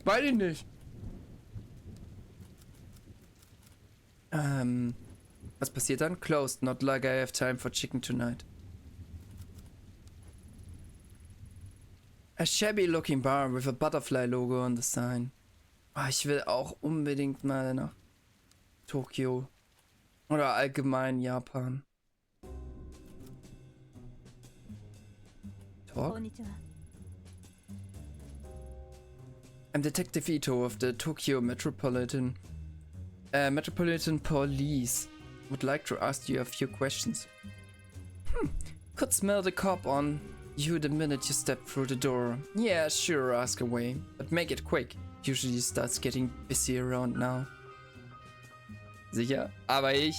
Weiß ich nicht. Was passiert dann? Closed. Not like I have time for chicken tonight. A shabby looking bar with a butterfly logo on the sign. Oh, ich will auch unbedingt mal nach Tokio. Oder allgemein Japan. Talk? I'm Detective Ito of the Tokyo Metropolitan Police. Would like to ask you a few questions. Could smell the cop on you the minute you step through the door. Yeah, sure, ask away. But make it quick. Usually starts getting busy around now. Sicher, aber ich...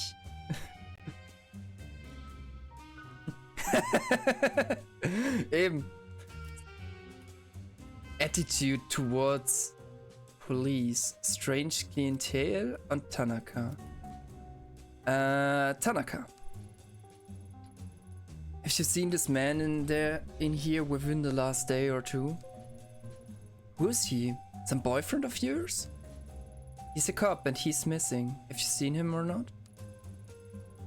Eben. Attitude towards police. Strange clientele und Tanaka. Tanaka. Have you seen this man in here within the last day or two? Who is he? Some boyfriend of yours? He's a cop and he's missing. Have you seen him or not?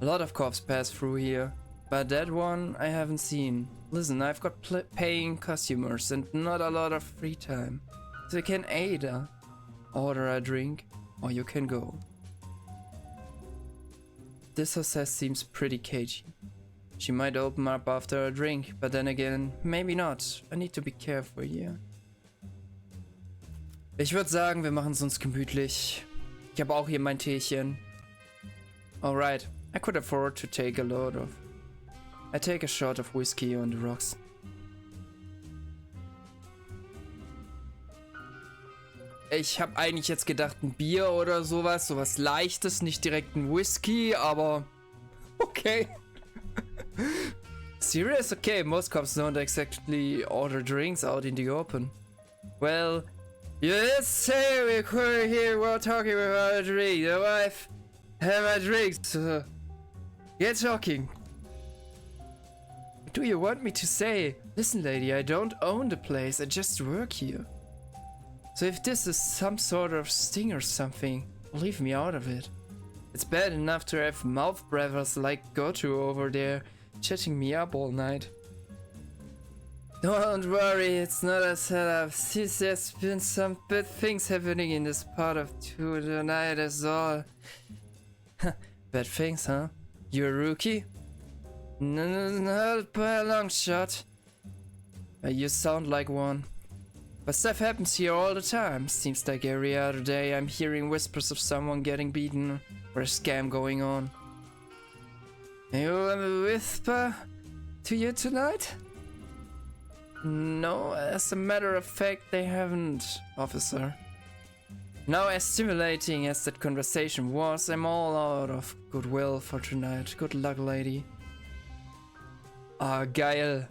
A lot of cops pass through here, but that one I haven't seen. Listen, I've got paying customers and not a lot of free time. So you can either order a drink or you can go. This hostess seems pretty cagey. She might open up after a drink, but then again, maybe not. I need to be careful here. Ich würde sagen, wir machen es uns gemütlich. Ich habe auch hier mein Teechen. Alright, I could afford to take a load of. I take a shot of whiskey on the rocks. Ich habe eigentlich jetzt gedacht, ein Bier oder sowas Leichtes, nicht direkt ein Whisky, aber okay. Serious? Okay, most cops don't exactly order drinks out in the open. Well, let's say we're here, we're talking about a drink. The wife have a drink, so get talking. What do you want me to say? Listen, lady, I don't own the place, I just work here. So if this is some sort of sting or something, leave me out of it. It's bad enough to have mouth breathers like Goto over there chatting me up all night. Don't worry, it's not a setup. There's been some bad things happening in this part of tonight as all. Bad things, huh? You're a rookie? No, not by a long shot. You sound like one. But stuff happens here all the time. Seems like every other day I'm hearing whispers of someone getting beaten or a scam going on. You want a whisper to you tonight? No, as a matter of fact, they haven't, officer. Now, as stimulating as that conversation was, I'm all out of goodwill for tonight. Good luck, lady. Ah, geil.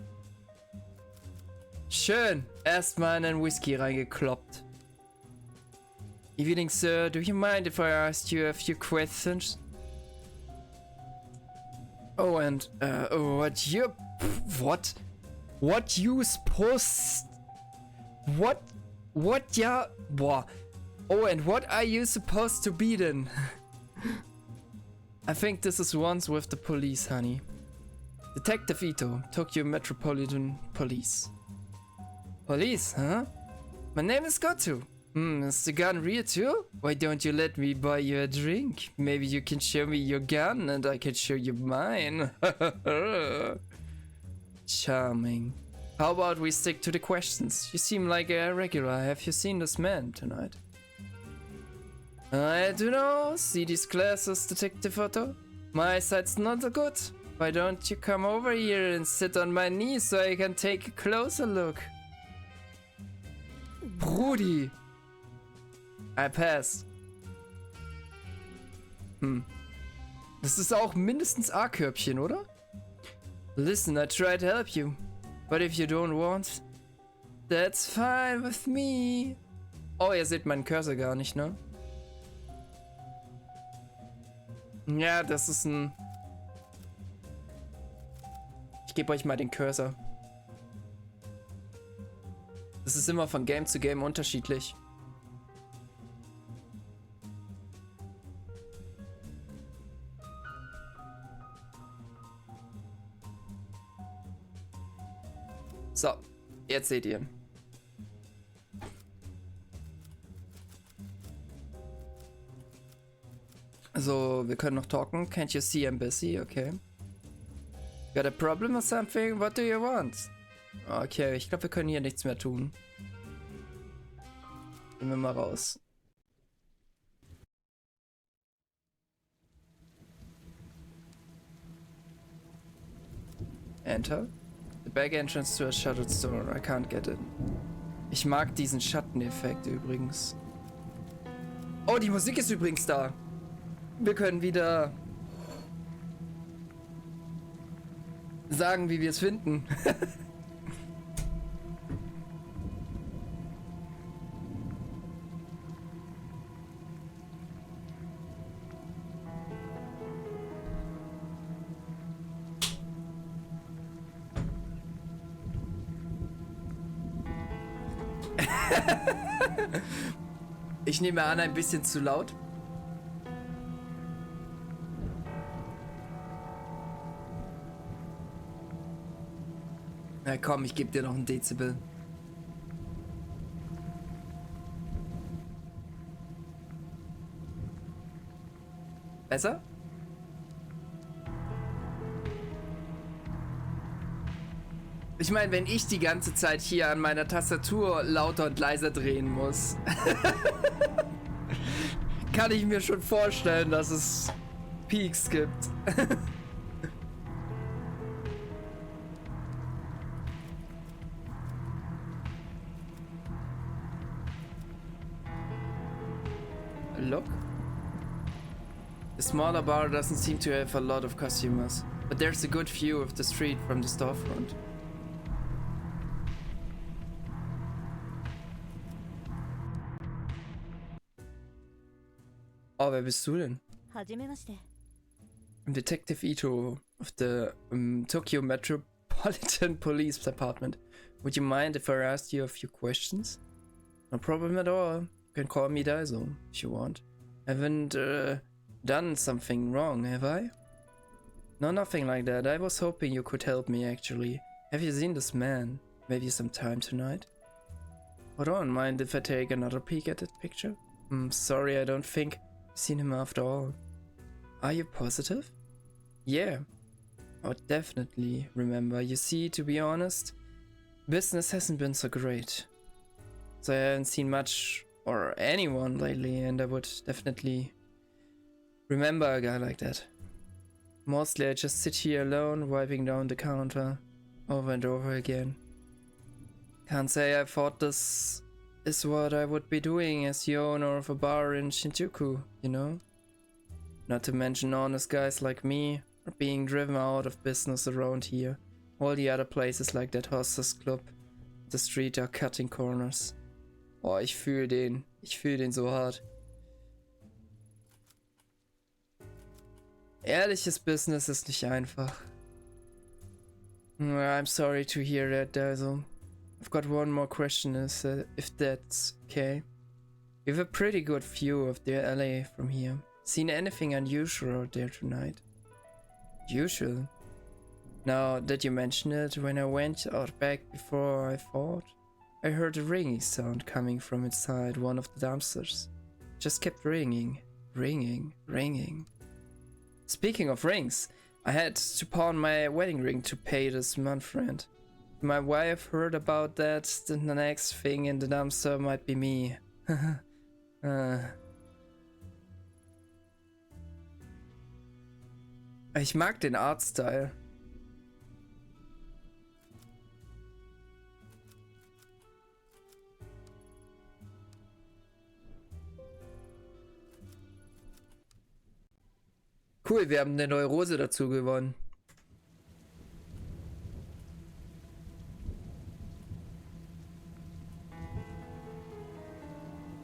Schön. Erstmal in einen Whisky reingekloppt. Evening, sir. Do you mind if I asked you a few questions? Oh, and, what you... What? What you supposed... What? What ya... Boah. Oh, and what are you supposed to be then? I think this is once with the police, honey. Detective Ito, Tokyo Metropolitan Police. Police, huh? My name is Goto. Is the gun real too? Why don't you let me buy you a drink? Maybe you can show me your gun and I can show you mine. Charming. How about we stick to the questions? You seem like a regular. Have you seen this man tonight? I do know. See these glasses, Detective Otto? My eyesight's not so good. Why don't you come over here and sit on my knee so I can take a closer look? Brudi. I pass. Das ist auch mindestens A-Körbchen, oder? Listen, I try to help you. But if you don't want, that's fine with me. Oh, ihr seht meinen Cursor gar nicht, ne? Ja, das ist ein... Ich gebe euch mal den Cursor. Das ist immer von Game zu Game unterschiedlich. So, jetzt seht ihr. So, wir können noch talken. Can't you see I'm busy? Okay. Got a problem or something? What do you want? Okay, ich glaube, wir können hier nichts mehr tun. Gehen wir mal raus. Enter. The back entrance to a shuttered store. I can't get in. Ich mag diesen Schatteneffekt übrigens. Oh, die Musik ist übrigens da. Wir können wieder sagen, wie wir es finden. Ich nehme an, ein bisschen zu laut. Na komm, ich gebe dir noch ein Dezibel. Besser? Ich meine, wenn ich die ganze Zeit hier an meiner Tastatur lauter und leiser drehen muss, kann ich mir schon vorstellen, dass es Peaks gibt. Look. The smaller bar doesn't seem to have a lot of customers, but there's a good view of the street from the storefront. Oh, wer bist du denn? I'm Detective Ito of the Tokyo Metropolitan Police Department. Would you mind if I asked you a few questions? No problem at all. You can call me Daiso if you want. I haven't done something wrong, have I? No, nothing like that. I was hoping you could help me, actually. Have you seen this man? Maybe some time tonight? Hold on, mind if I take another peek at that picture? Sorry, I don't think I've seen him after all. Are you positive? Yeah. Oh, definitely remember. You see, to be honest, business hasn't been so great. So I haven't seen much or anyone lately, and I would definitely remember a guy like that. Mostly I just sit here alone, wiping down the counter over and over again. Can't say I thought this is what I would be doing as the owner of a bar in Shinjuku, you know? Not to mention honest guys like me are being driven out of business around here. All the other places like that Hostess Club, the street are cutting corners. Oh, ich fühle den. Ich fühle den so hart. Ehrliches Business ist nicht einfach. I'm sorry to hear that, Dazzle. I've got one more question, if that's okay. We have a pretty good view of the LA from here. Seen anything unusual out there tonight? Usual? Now that you mention it, when I went out back before I thought, I heard a ringing sound coming from inside one of the dumpsters. Just kept ringing, ringing, ringing. Speaking of rings, I had to pawn my wedding ring to pay this month rent. My wife heard about that, then the next thing in the dumpster might be me. Ich mag den Artstyle. Cool, wir haben eine neue Rose dazu gewonnen.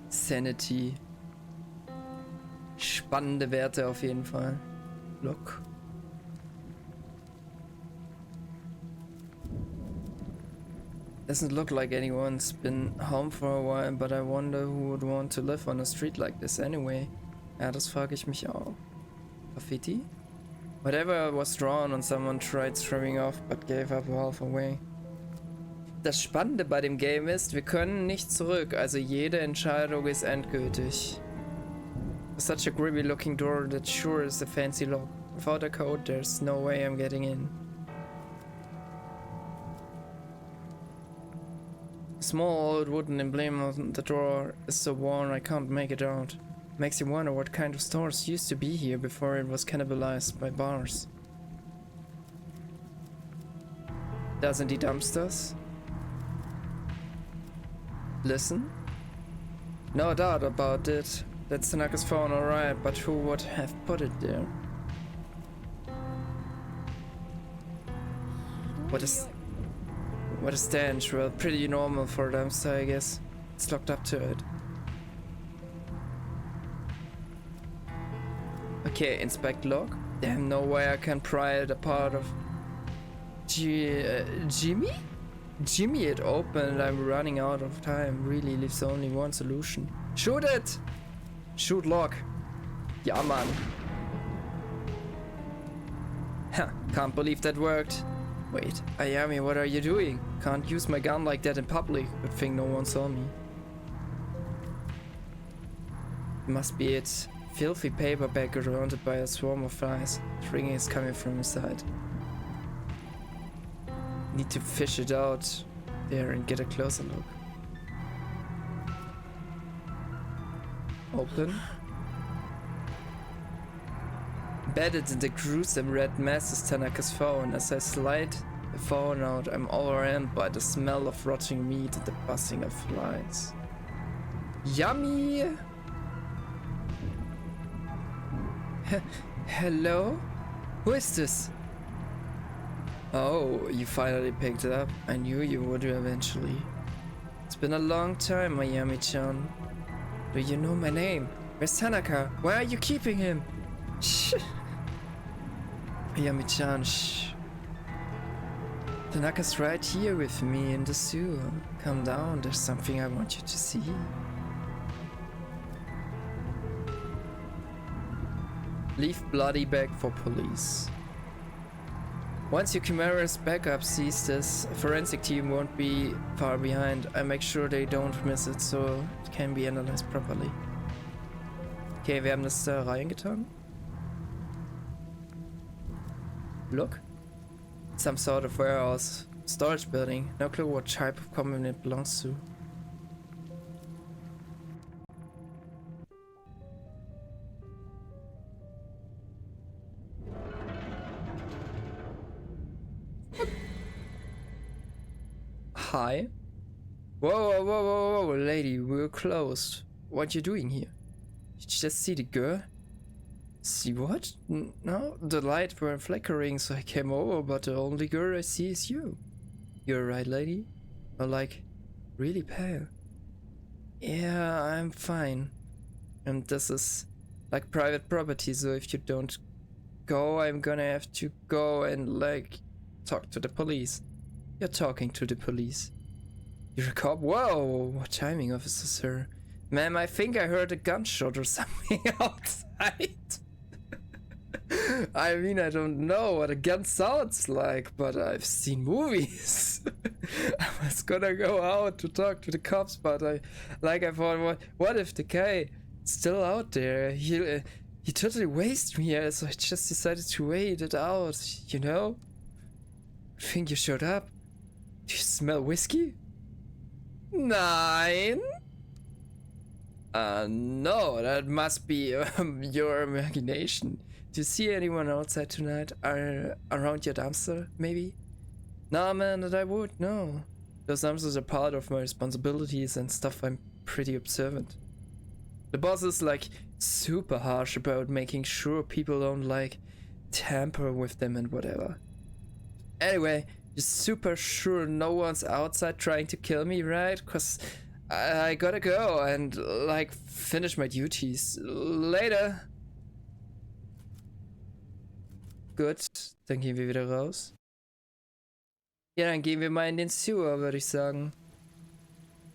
Sanity. Spannende Werte auf jeden Fall. Look. Doesn't look like anyone's been home for a while, but I wonder who would want to live on a street like this anyway. Ja, das frage ich mich auch. Graffiti? Whatever was drawn on someone tried throwing off but gave up half away. Das Spannende bei dem Game ist, wir können nicht zurück, also jede Entscheidung ist endgültig. Such a grimy looking door that sure is a fancy lock. Without a code, there's no way I'm getting in. A small old wooden emblem on the door is so worn I can't make it out. Makes you wonder what kind of stores used to be here before it was cannibalized by bars. Da sind die dumpsters. Listen? No doubt about it. That's Tanaka's phone, alright, but who would have put it there? What a stench. Well, pretty normal for a dumpster, I guess. It's locked up to it. Okay, inspect log. Damn, no way I can pry it apart of... Jimmy? Jimmy it open, I'm running out of time. Really leaves only one solution. Shoot it! Shoot lock. Ja, Mann. Huh, can't believe that worked. Wait, Ayami, what are you doing? Can't use my gun like that in public. Good thing no one saw me. Must be it. Filthy paper bag surrounded by a swarm of flies. Ringing is coming from inside. Need to fish it out there and get a closer look. Open. Embedded in the gruesome red mass is Tanaka's phone. As I slide the phone out, I'm overwhelmed by the smell of rotting meat and the buzzing of flies. Yummy! Hello? Who is this? Oh, you finally picked it up. I knew you would eventually. It's been a long time, Ayami-chan. Do you know my name? Where's Tanaka? Why are you keeping him? Shh. Ayami-chan, shh. Tanaka's right here with me in the sewer. Calm down, there's something I want you to see. Leave bloody bag for police. Once your Chimera's backup sees this, a forensic team won't be far behind. I make sure they don't miss it, so it can be analyzed properly. Okay, wir haben das da reingetan. Look. Some sort of warehouse. Storage building. No clue what type of company it belongs to. Hi. Whoa, lady, we're closed. What you doing here? Did you just see the girl? See what? No, the lights were flickering, so I came over, but the only girl I see is you. You're right, lady? Or like, really pale. Yeah, I'm fine. And this is like private property, so if you don't go, I'm gonna have to go and like talk to the police. You're talking to the police. You're a cop? Whoa, what timing, officer, sir? Ma'am, I think I heard a gunshot or something outside. I mean, I don't know what a gun sounds like, but I've seen movies. I was gonna go out to talk to the cops, but I thought, what if the guy is still out there? He totally wasted me here, so I just decided to wait it out, you know? I think you showed up. Do you smell whiskey? Nein. No, that must be your imagination. Do you see anyone outside tonight? Around your dumpster, maybe? Nah, man, that I would, no. Those dumpsters are part of my responsibilities and stuff. I'm pretty observant. The boss is like super harsh about making sure people don't like tamper with them and whatever. Anyway, you're super sure no one's outside trying to kill me, right? Cause I gotta go and like finish my duties. Later. Gut, dann gehen wir wieder raus. Ja, dann gehen wir mal in den Sewer, würde ich sagen.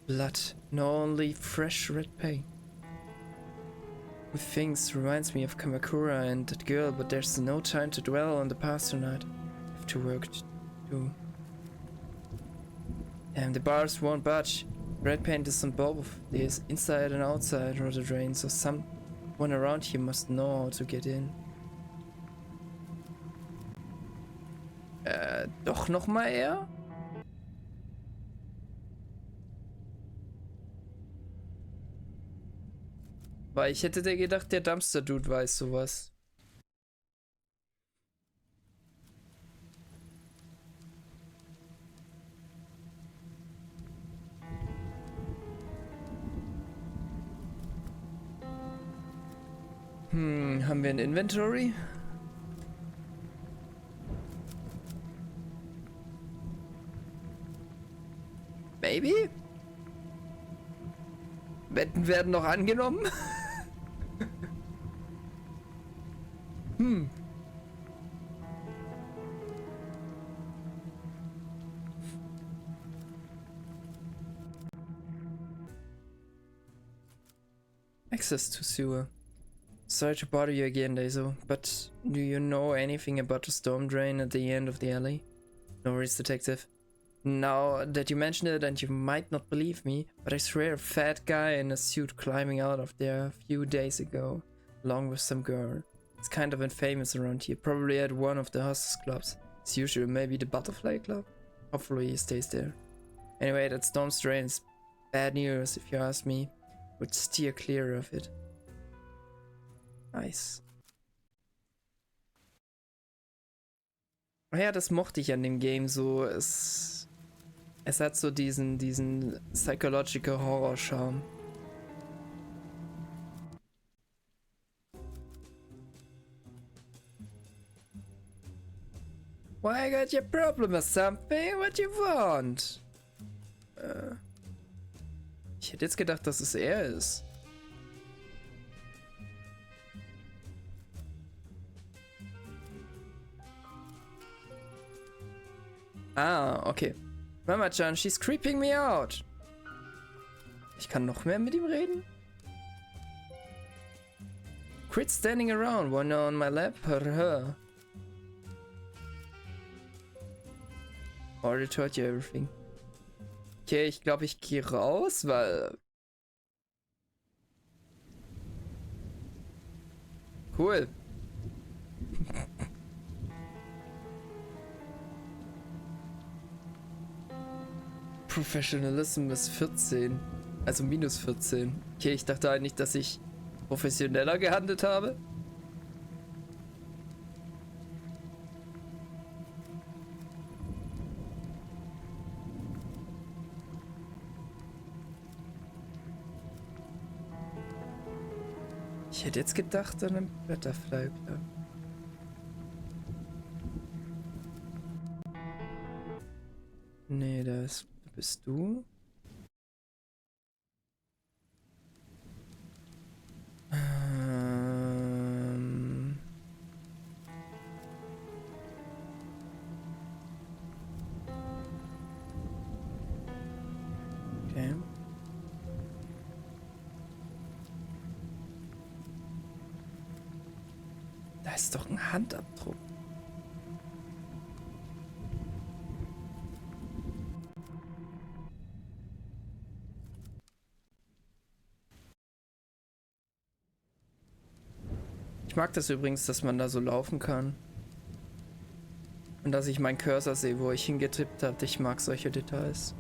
Blood, no only fresh red paint. With things reminds me of Kamakura and that girl, but there's no time to dwell on the past tonight. I have to work to do. And the bars won't budge. Red paint is on both. There's inside and outside rotor drain, so someone around here must know how to get in. Doch nochmal er? Weil ich hätte dir gedacht, der Dumpster-Dude weiß sowas. Haben wir ein Inventory? Maybe? Wetten werden noch angenommen? Access to sewer. Sorry to bother you again, Daisy, but do you know anything about the storm drain at the end of the alley? No worries, detective. Now that you mention it, and you might not believe me, but I swear a fat guy in a suit climbing out of there a few days ago, along with some girl. It's kind of infamous around here, probably at one of the hostess clubs. As usual, maybe the Butterfly Club? Hopefully he stays there. Anyway, that storm drain is bad news, if you ask me. Would steer clear of it. Nice. Ja, das mochte ich an dem Game so. Es hat so diesen Psychological Horror Charme. Why I got your problem or something? What you want? Ich hätte jetzt gedacht, dass es er ist. Ah, okay. Mama-chan, she's creeping me out. Ich kann noch mehr mit ihm reden? Quit standing around, one on my lap, her. Already told you everything. Okay, ich glaube, ich gehe raus, weil... Cool. Professionalism ist 14. Also minus 14. Okay, ich dachte eigentlich, dass ich professioneller gehandelt habe. Ich hätte jetzt gedacht an einen Butterfly Club. Nee, da bist du. Okay. Da ist doch ein Handabdruck. Ich mag das übrigens, dass man da so laufen kann. Und dass ich meinen Cursor sehe, wo ich hingetippt habe. Ich mag solche Details.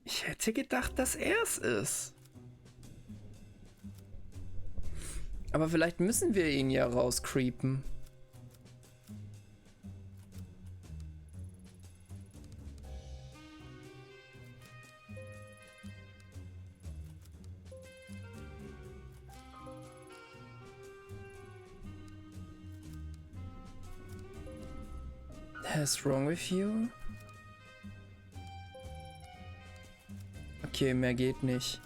Ich hätte gedacht, dass er es ist. Aber vielleicht müssen wir ihn ja rauscreepen. What's wrong with you? Okay, mehr geht nicht.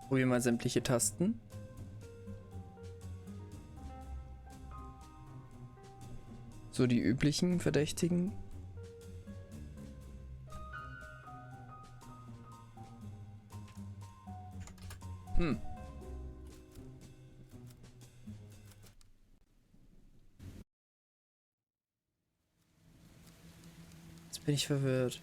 Probieren mal sämtliche Tasten. So die üblichen Verdächtigen. Jetzt bin ich verwirrt.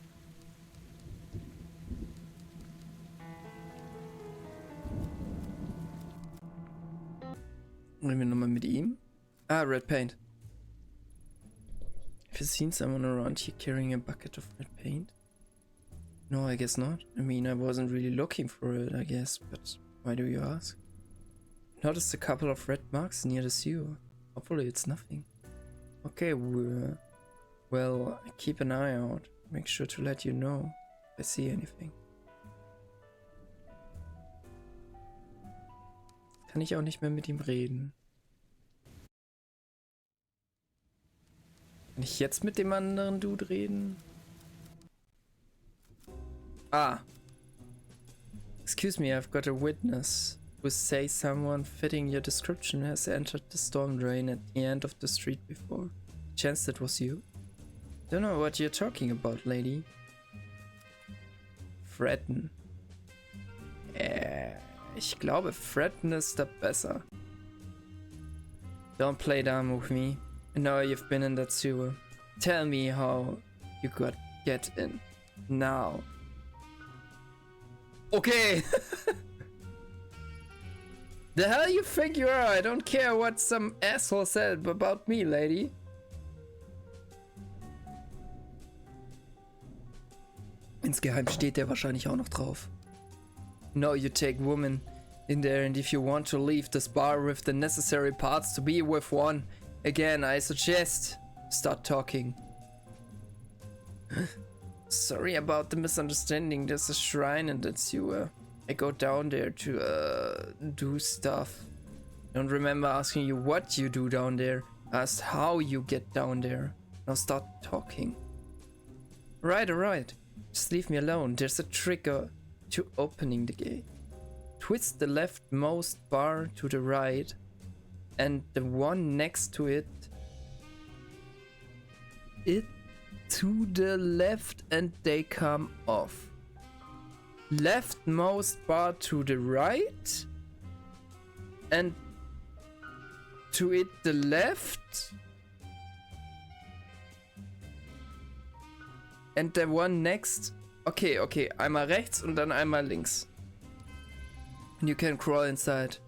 Reden wir nochmal mit ihm. Ah, Red Paint. Have you seen someone around here carrying a bucket of red paint? No, I guess not. I mean, I wasn't really looking for it, I guess, but why do you ask? Noticed a couple of red marks near the sewer. Hopefully it's nothing. Okay, well, I keep an eye out. Make sure to let you know if I see anything. Kann ich auch nicht mehr mit ihm reden. Kann ich jetzt mit dem anderen Dude reden? Ah. Excuse me, I've got a witness who says someone fitting your description has entered the storm drain at the end of the street before. Chance that was you? Don't know what you're talking about, lady. Threaten. Ich glaube, threaten ist da besser. Don't play dumb with me. I know you've been in that sewer. Tell me how you get in. Now. Okay. The hell you think you are? I don't care what some asshole said about me, lady. Insgeheim steht der wahrscheinlich auch noch drauf. No, you take woman in there, and if you want to leave this bar with the necessary parts to be with one, again, I suggest start talking. Sorry about the misunderstanding. There's a shrine in that sewer. I go down there to do stuff. Don't remember asking you what you do down there. Asked how you get down there. Now start talking. Right, alright. Just leave me alone. There's a trigger to opening the gate. Twist the leftmost bar to the right and the one next to it to the left and they come off. Leftmost bar to the right and to it the left and the one next. Okay, einmal rechts und dann einmal links. And you can crawl inside.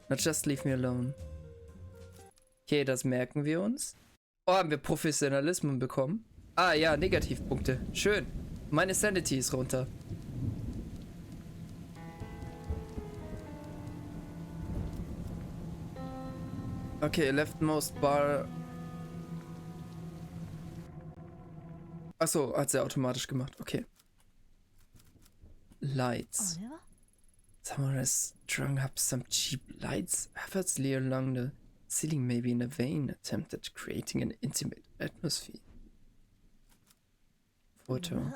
Now just leave me alone. Okay, das merken wir uns. Oh, haben wir Professionalismus bekommen? Ah ja, Negativpunkte. Schön. Meine Sanity ist runter. Okay, leftmost bar. Achso, hat sie automatisch gemacht. Okay. Lights. Someone has strung up some cheap lights effortlessly along the ceiling, maybe in a vain attempt at creating an intimate atmosphere. Foto.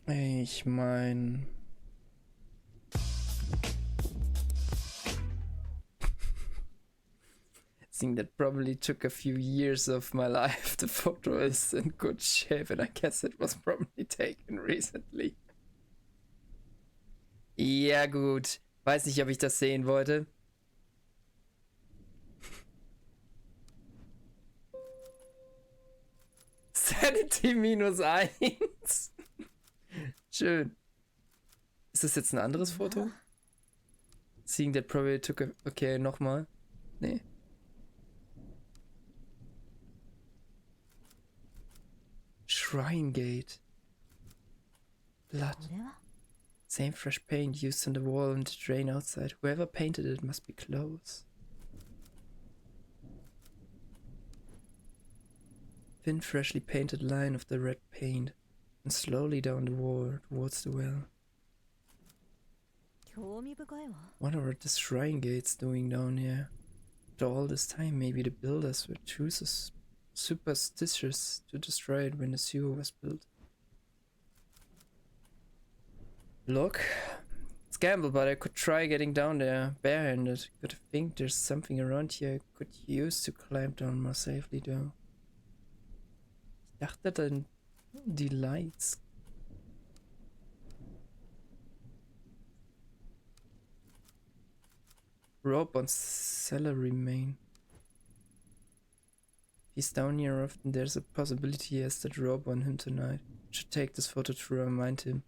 Ich mein... Thing that probably took a few years of my life. The photo is in good shape and I guess it was probably taken recently. Ja gut, weiß nicht, ob ich das sehen wollte. Sanity -1. Schön. Ist das jetzt ein anderes Foto? Seeing that probably took a... Okay, nochmal. Nee. Shrine gate. Blood. Same fresh paint used on the wall and the drain outside. Whoever painted it must be close. Thin, freshly painted line of the red paint, and slowly down the wall towards the well. Wonder what this shrine gate's doing down here. After all this time, maybe the builders were too superstitious to destroy it when the sewer was built. Look, it's gamble, but I could try getting down there barehanded. Gotta think there's something around here I could use to climb down more safely though. Ich dachte dann die Lights. Rope on salary main. He's down here often. There's a possibility he has that rope on him tonight. Should take this photo to remind him.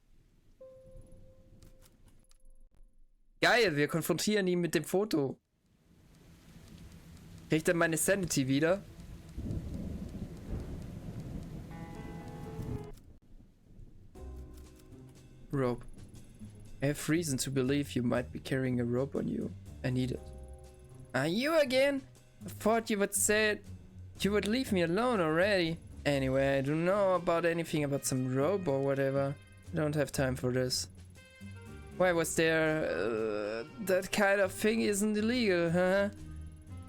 Geil, wir konfrontieren ihn mit dem Foto. Kriegt er meine Sanity wieder? Rope. I have reason to believe you might be carrying a rope on you. I need it. Are you again? I thought you would say you would leave me alone already. Anyway, I don't know about anything about some rope or whatever. I don't have time for this. Why was there... that kind of thing isn't illegal, huh?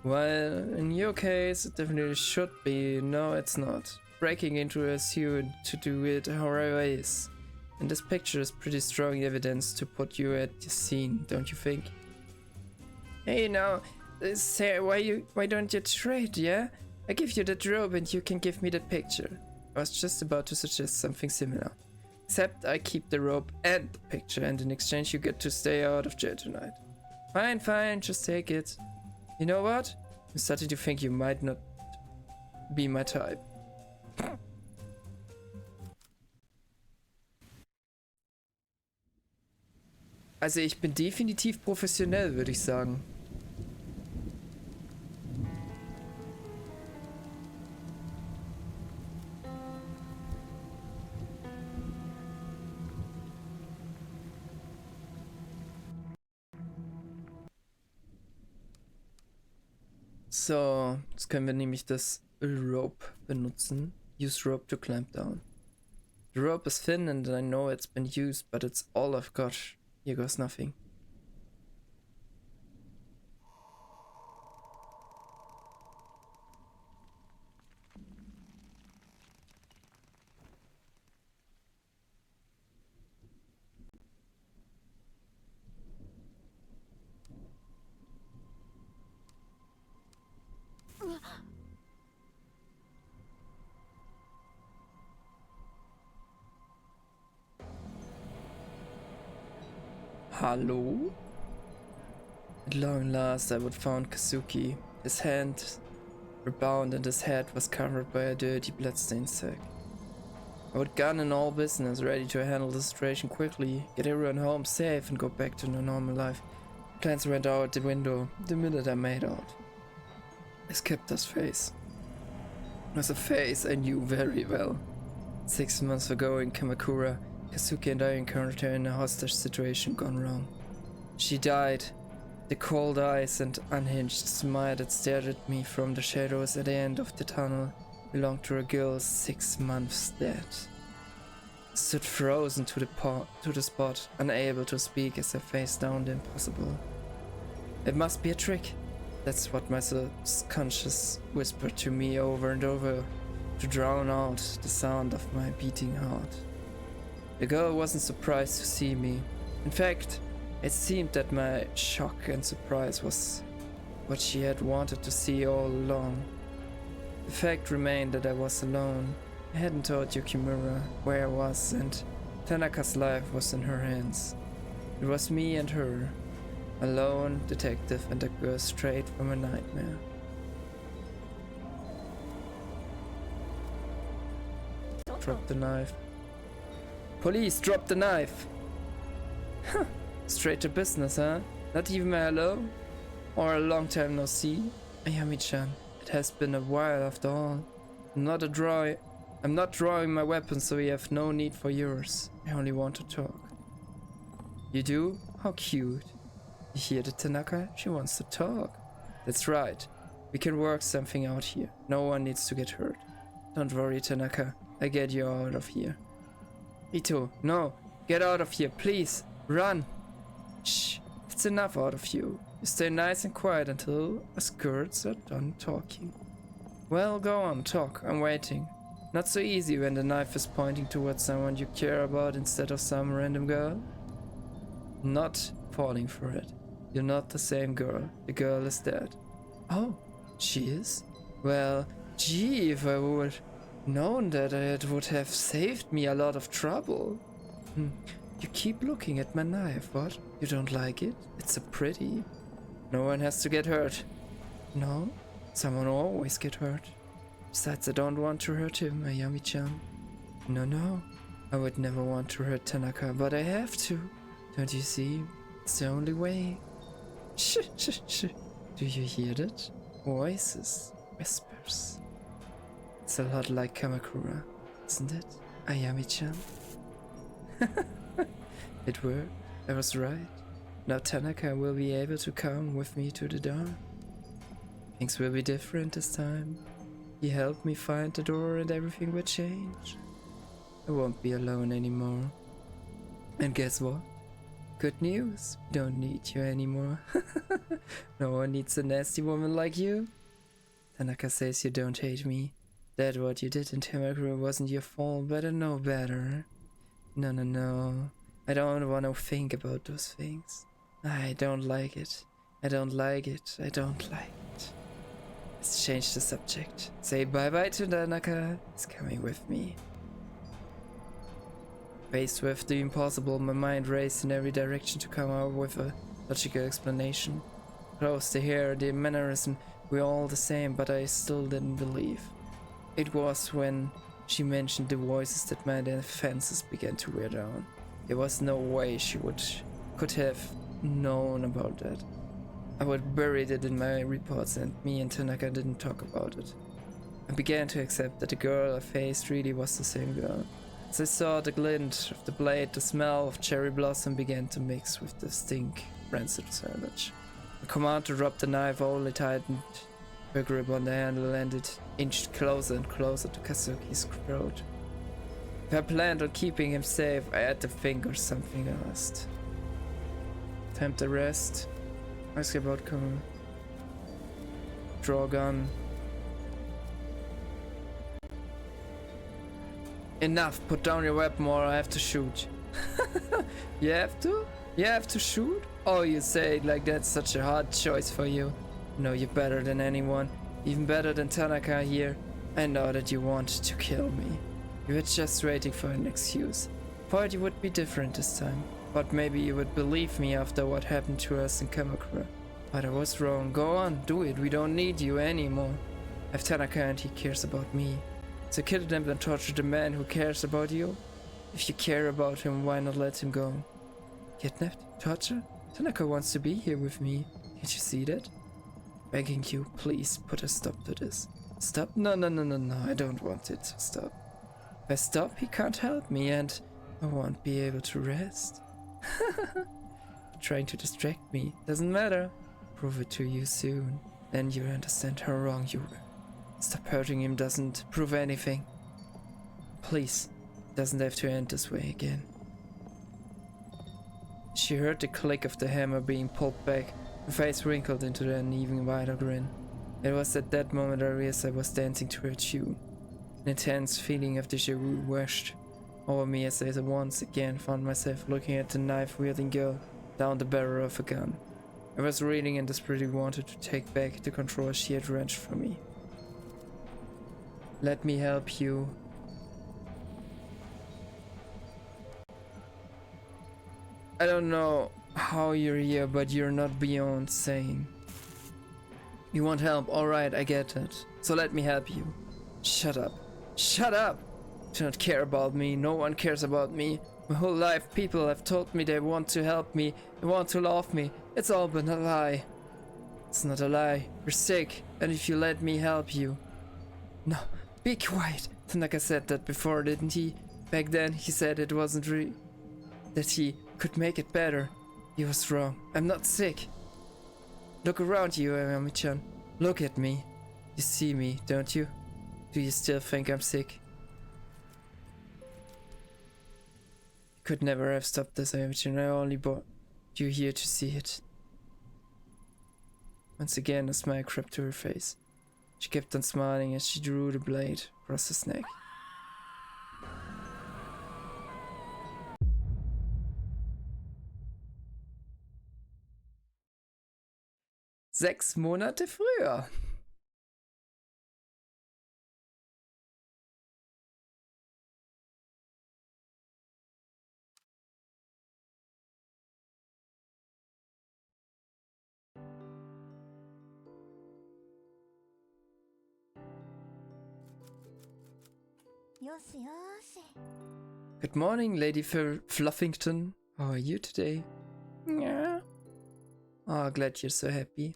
Well, in your case, it definitely should be. No, it's not. Breaking into a suit to do it however is. And this picture is pretty strong evidence to put you at the scene, don't you think? Hey now, say, why don't you trade, yeah? I give you that robe and you can give me the picture. I was just about to suggest something similar. Except I keep the rope and the picture, and in exchange you get to stay out of jail tonight. Fine, fine, just take it. You know what? I'm starting to think you might not be my type. Also ich bin definitiv professionell, würde ich sagen. So, jetzt können wir nämlich das Rope benutzen. Use rope to climb down. The rope is thin and I know it's been used, but it's all I've got. Here goes nothing. Hallo? At long last I would found Kazuki. His hands were bound and his head was covered by a dirty bloodstained sack. I would gun in all business, ready to handle the situation quickly, get everyone home safe and go back to their normal life. Plans went out the window the minute I made out. I skipped his face. It was a face I knew very well. 6 months ago in Kamakura, Kazuki and I encountered her in a hostage situation gone wrong. She died. The cold eyes and unhinged smile that stared at me from the shadows at the end of the tunnel belonged to a girl 6 months dead. I stood frozen to the spot, unable to speak as I faced down the impossible. It must be a trick. That's what my subconscious whispered to me over and over, to drown out the sound of my beating heart. The girl wasn't surprised to see me. In fact, it seemed that my shock and surprise was what she had wanted to see all along. The fact remained that I was alone. I hadn't told Yukimura where I was, and Tanaka's life was in her hands. It was me and her, a lone detective and a girl straight from a nightmare. Drop the knife. Police, drop the knife! Huh, straight to business, huh? Not even a hello? Or a long time no see? Ayami-chan, it has been a while after all. I'm not drawing my weapon, so you have no need for yours. I only want to talk. You do? How cute. You hear the Tanaka? She wants to talk. That's right. We can work something out here. No one needs to get hurt. Don't worry, Tanaka. I get you out of here. Ito, no, get out of here, please, run! Shh, it's enough out of you. You stay nice and quiet until us girls are done talking. Well, go on, talk. I'm waiting. Not so easy when the knife is pointing towards someone you care about instead of some random girl. Not falling for it. You're not the same girl. The girl is dead. Oh, she is? Well, gee, if I would known that, it would have saved me a lot of trouble. You keep looking at my knife, what? You don't like it? It's so pretty. No one has to get hurt. No? Someone always get hurt. Besides, I don't want to hurt him, Ayami-chan. No. I would never want to hurt Tanaka, but I have to. Don't you see? It's the only way. Shh. Do you hear that? Voices. Whispers. It's a lot like Kamakura, isn't it? Ayami-chan. It worked. I was right. Now Tanaka will be able to come with me to the door. Things will be different this time. He helped me find the door and everything will change. I won't be alone anymore. And guess what? Good news. We don't need you anymore. No one needs a nasty woman like you. Tanaka says you don't hate me. That what you did in Kamakura wasn't your fault, but I know better. No. I don't want to think about those things. I don't like it. Let's change the subject. Say bye-bye to Tanaka. He's coming with me. Faced with the impossible, my mind raced in every direction to come up with a logical explanation. Clothes, the hair, the mannerism, we're all the same, but I still didn't believe. It was when she mentioned the voices that my defenses began to wear down. There was no way she could have known about that. I would buried it in my reports and me and Tanaka didn't talk about it. I began to accept that the girl I faced really was the same girl. As I saw the glint of the blade, the smell of cherry blossom began to mix with the stink rancid salvage. The command to drop the knife only tightened her grip on the handle and it inched closer and closer to Kazuki's throat. If I planned on keeping him safe, I had to think of something else. Time to rest. Ask about cover. Draw a gun. Enough, put down your weapon or I have to shoot. You have to? You have to shoot? Oh, you say it like that's such a hard choice for you. No, you're better than anyone. Even better than Tanaka here. I know that you wanted to kill me. You were just waiting for an excuse. Thought you would be different this time. But maybe you would believe me after what happened to us in Kamakura. But I was wrong. Go on, do it. We don't need you anymore. I have Tanaka and he cares about me. So kill them and torture the man who cares about you? If you care about him, why not let him go? Kidnapped? Torture? Tanaka wants to be here with me. Can't you see that? Begging you, please put a stop to this. Stop? No, I don't want it to stop. If I stop, he can't help me and I won't be able to rest. Trying to distract me. Doesn't matter. Prove it to you soon. Then you understand how wrong you were. Stop hurting him doesn't prove anything. Please, it doesn't have to end this way again. She heard the click of the hammer being pulled back, her face wrinkled into an even wider grin. It was at that moment I realized I was dancing to her tune. An intense feeling of déjà vu washed over me as I once again found myself looking at the knife-wielding girl down the barrel of a gun. I was reeling and desperately wanted to take back the control she had wrenched from me. Let me help you. I don't know how you're here, but you're not beyond sane. You want help? Alright, I get it. So let me help you. Shut up. Shut up! Do not care about me. No one cares about me. My whole life people have told me they want to help me. They want to love me. It's all but a lie. It's not a lie. You're sick. And if you let me help you. No. Be quiet. Tanaka said that before, didn't he? Back then, he said it wasn't real. That he could make it better. He was wrong. I'm not sick. Look around you, Ayami-chan. Look at me. You see me, don't you? Do you still think I'm sick? You could never have stopped this, Ayami-chan. I only brought you here to see it. Once again, a smile crept to her face. She kept on smiling as she drew the blade across his neck. Sechs Monate früher. Good morning, Lady Fluffington. How are you today? Yeah. Oh, glad you're so happy.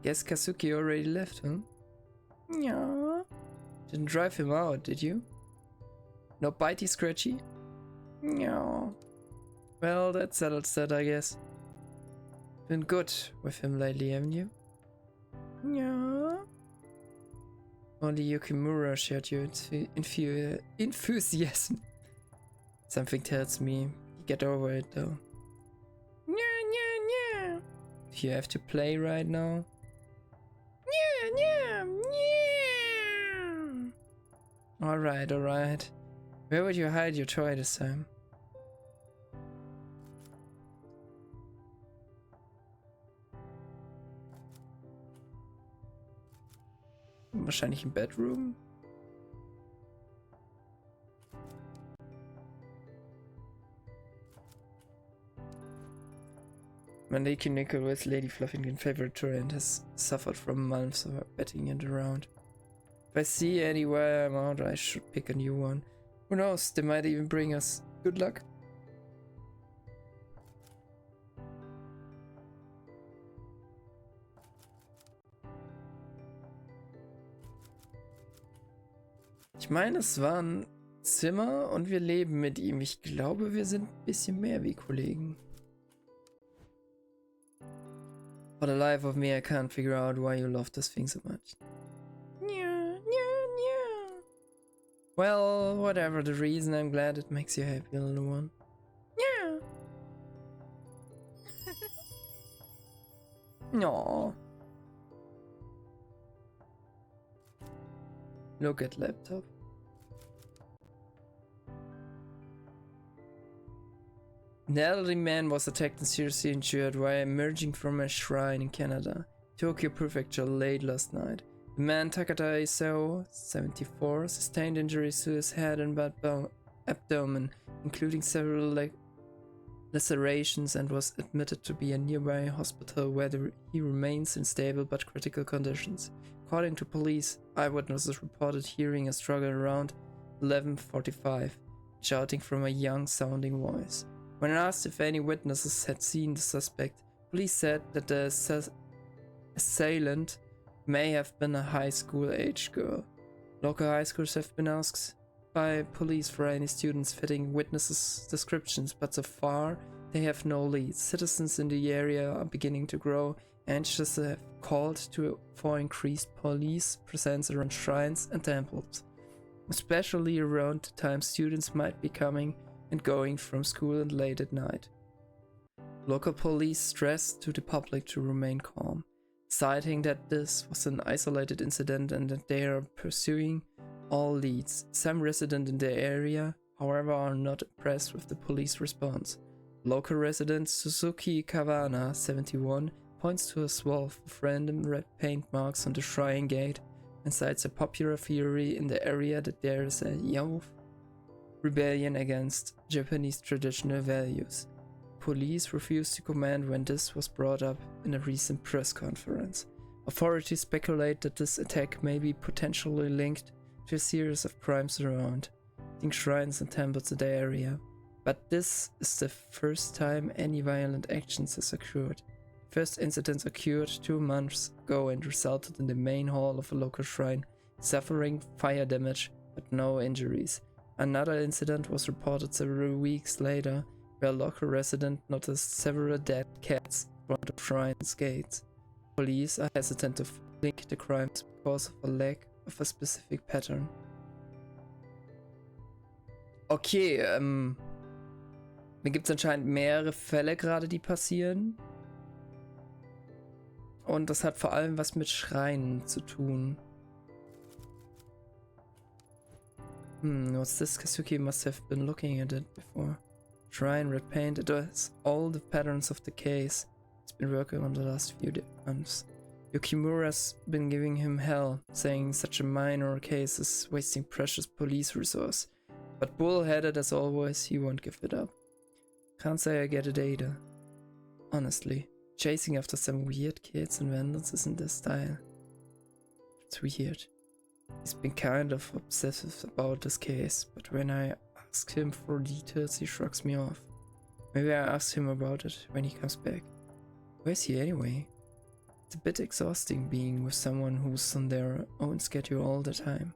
Guess Kazuki already left, huh? Yeah. Didn't drive him out, did you? No bitey scratchy? Yeah. Well, that settles that, I guess. Been good with him lately, haven't you? Yeah. Only Yukimura shared your enthusiasm. Something tells me you get over it, though. Yeah. Do you have to play right now? Yeah. Alright. Where would you hide your toy this time? Wahrscheinlich im Bedroom. Maneki Nickel was Lady Fluffington's favorite toy and has suffered from months of betting it around. If I see anywhere I'm out, I should pick a new one. Who knows, they might even bring us good luck. Ich meine, es war ein Zimmer und wir leben mit ihm. Ich glaube, wir sind ein bisschen mehr wie Kollegen. For the life of me, I can't figure out why you love this thing so much. Yeah. Well, whatever the reason, I'm glad it makes you happy, little one. Yeah. No. Look at laptop. An elderly man was attacked and seriously injured while emerging from a shrine in Canada, Tokyo Prefecture, late last night. The man, Takata Isao, 74, sustained injuries to his head and abdomen, including several lacerations, and was admitted to be a nearby hospital where he remains in stable but critical conditions. According to police, eyewitnesses reported hearing a struggle around 11:45, shouting from a young-sounding voice. When asked if any witnesses had seen the suspect, police said that the assailant may have been a high school-age girl. Local high schools have been asked by police for any students fitting witnesses' descriptions, but so far they have no leads. Citizens in the area are beginning to grow anxious and have called for increased police presence around shrines and temples, especially around the time students might be coming and going from school and late at night. Local police stressed to the public to remain calm, citing that this was an isolated incident and that they are pursuing all leads. Some residents in the area, however, are not impressed with the police response. Local resident Suzuki Kawana, 71, points to a swath of random red paint marks on the shrine gate and cites a popular theory in the area that there is a youth rebellion against Japanese traditional values. Police refused to comment when this was brought up in a recent press conference. Authorities speculate that this attack may be potentially linked to a series of crimes surrounding shrines and temples in the area, but this is the first time any violent actions has occurred. First incidents occurred 2 months ago and resulted in the main hall of a local shrine suffering fire damage but no injuries. Another incident was reported several weeks later, where a local resident noticed several dead cats in front of shrine's gates. Police are hesitant to link the crimes because of a lack of a specific pattern. Okay, da gibt es anscheinend mehrere Fälle gerade, die passieren. Und das hat vor allem was mit Schreinen zu tun. What's this? Kazuki must have been looking at it before. Shrine, red paint, it does all the patterns of the case. It's been working on the last few months. Yukimura's been giving him hell, saying such a minor case is wasting precious police resource. But bullheaded as always, he won't give it up. Can't say I get it either. Honestly, chasing after some weird kids and vandals isn't their style. It's weird. He's been kind of obsessive about this case, but when I ask him for details, he shrugs me off. Maybe I ask him about it when he comes back. Where's he anyway? It's a bit exhausting being with someone who's on their own schedule all the time.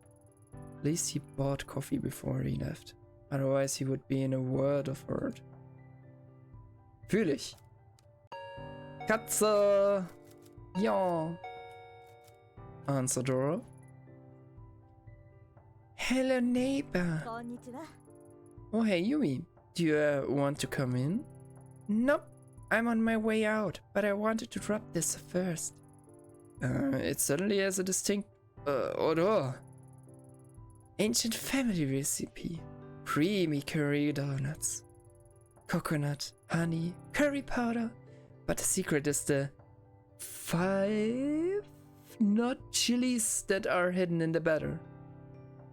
At least he bought coffee before he left. Otherwise he would be in a world of hurt. Fühl ich. Katze! Ja! Answer Dora. Hello neighbor! Oh hey Yumi, do you want to come in? Nope, I'm on my way out, but I wanted to drop this first. It certainly has a distinct odor. Ancient family recipe. Creamy curry donuts. Coconut, honey, curry powder. But the secret is the 5 not chilies that are hidden in the batter.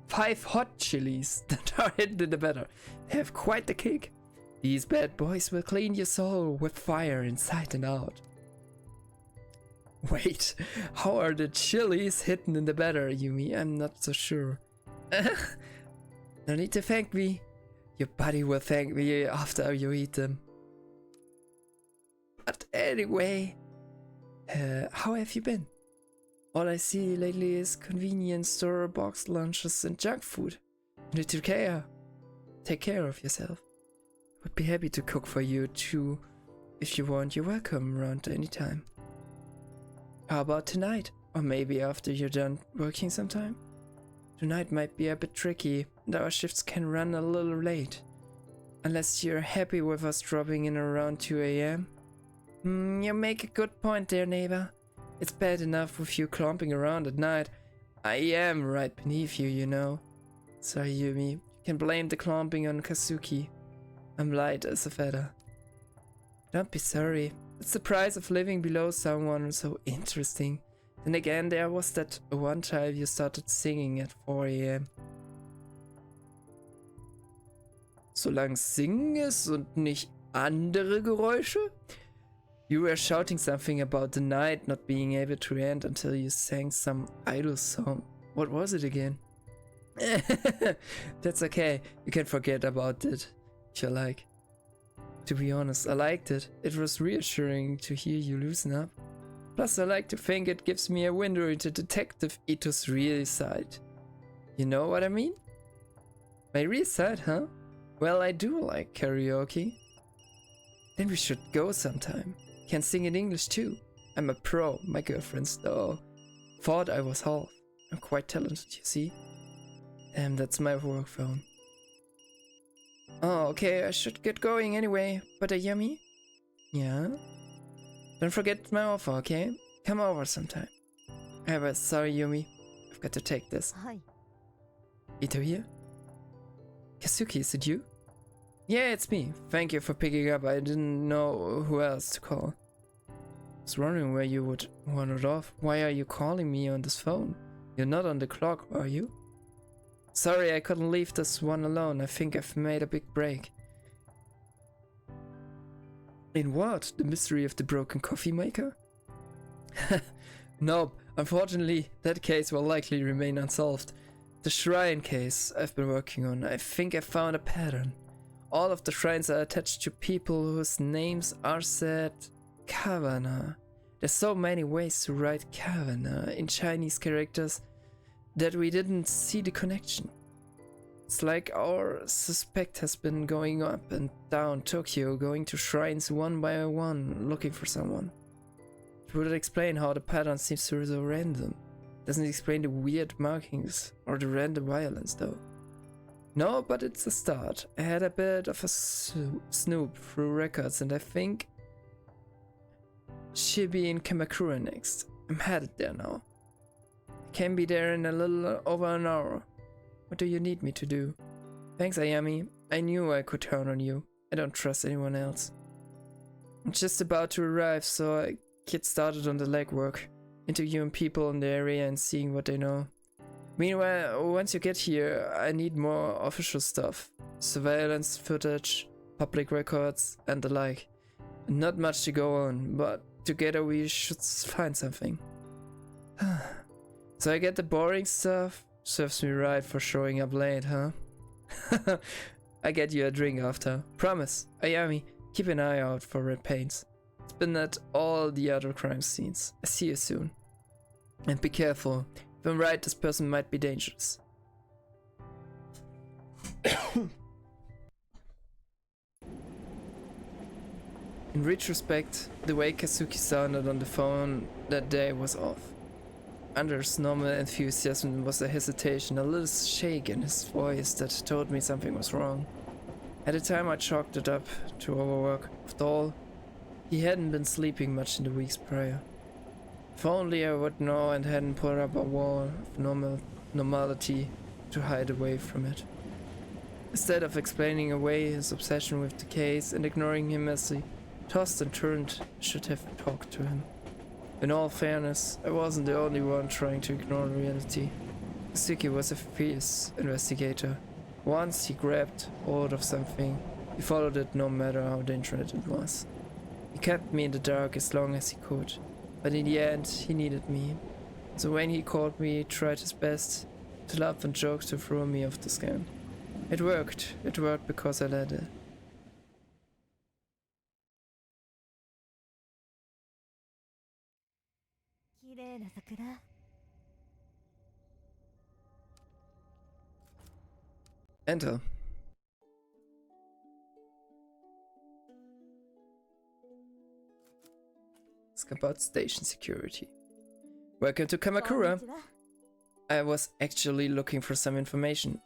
5 hot chilies that are hidden in the batter. They have quite the kick. These bad boys will clean your soul with fire inside and out. Wait, how are the chilies hidden in the batter, Yumi? I'm not so sure. No need to thank me. Your buddy will thank me after you eat them. But anyway, how have you been? All I see lately is convenience store box lunches and junk food. You need to take care of yourself. Would be happy to cook for you too. If you want, you're welcome around anytime. How about tonight? Or maybe after you're done working sometime? Tonight might be a bit tricky, and our shifts can run a little late. Unless you're happy with us dropping in around 2 AM. You make a good point there, neighbor. It's bad enough with you clomping around at night. I am right beneath you, you know. Sorry, Yumi. You can blame the clomping on Kazuki. I'm light as a feather. Don't be sorry. It's the price of living below someone so interesting. Then again, there was that one time you started singing at 4 AM. Solange Singen ist und nicht andere Geräusche? You were shouting something about the night not being able to end until you sang some idol song. What was it again? That's okay. You can forget about it if you like. To be honest, I liked it. It was reassuring to hear you loosen up. Plus, I like to think it gives me a window into Detective Ito's real side. You know what I mean? My real side, huh? Well, I do like karaoke. Then we should go sometime. Can sing in English too. I'm a pro. My girlfriends though thought I was half. I'm quite talented, you see. Damn, that's my work phone. Oh, okay, I should get going anyway. But Ayami? Yeah? Don't forget my offer, okay? Come over sometime. I was sorry, Yumi. I've got to take this. Hi. Ito here? Kazuki, is it you? Yeah, it's me. Thank you for picking up. I didn't know who else to call. I was wondering where you would wander off. Why are you calling me on this phone? You're not on the clock, are you? Sorry, I couldn't leave this one alone. I think I've made a big break. In what? The mystery of the broken coffee maker? Nope. Unfortunately, that case will likely remain unsolved. The shrine case I've been working on, I think I found a pattern. All of the shrines are attached to people whose names are said Kavana. There's so many ways to write Kavana in Chinese characters that we didn't see the connection. It's like our suspect has been going up and down Tokyo, going to shrines one by one, looking for someone. It would explain how the pattern seems so random. Doesn't explain the weird markings or the random violence though. No, but it's a start. I had a bit of a snoop through records and I think She'll be in Kamakura next. I'm headed there now. I can be there in a little over an hour. What do you need me to do? Thanks, Ayami. I knew I could count on you. I don't trust anyone else. I'm just about to arrive, so I get started on the legwork. Interviewing people in the area and seeing what they know. Meanwhile, once you get here, I need more official stuff. Surveillance footage, public records, and the like. Not much to go on, but together we should find something. So I get the boring stuff. Serves me right for showing up late, huh? I get you a drink after. Promise. Ayami, keep an eye out for red paints. It's been at all the other crime scenes. I see you soon. And be careful. If I'm right, this person might be dangerous. In retrospect, the way Kazuki sounded on the phone that day was off. Under his normal enthusiasm was a hesitation, a little shake in his voice that told me something was wrong. At the time I chalked it up to overwork. After all, he hadn't been sleeping much in the weeks prior. If only I would know and hadn't put up a wall of normality to hide away from it. Instead of explaining away his obsession with the case and ignoring him as he tossed and turned, I should have talked to him. In all fairness, I wasn't the only one trying to ignore reality. Kazuki was a fierce investigator. Once he grabbed hold of something, he followed it no matter how dangerous it was. He kept me in the dark as long as he could, but in the end, he needed me. So when he called me, he tried his best to laugh and joke to throw me off the scan. It worked because I let it. Enter. It's about station security. Welcome to Kamakura. I was actually looking for some information.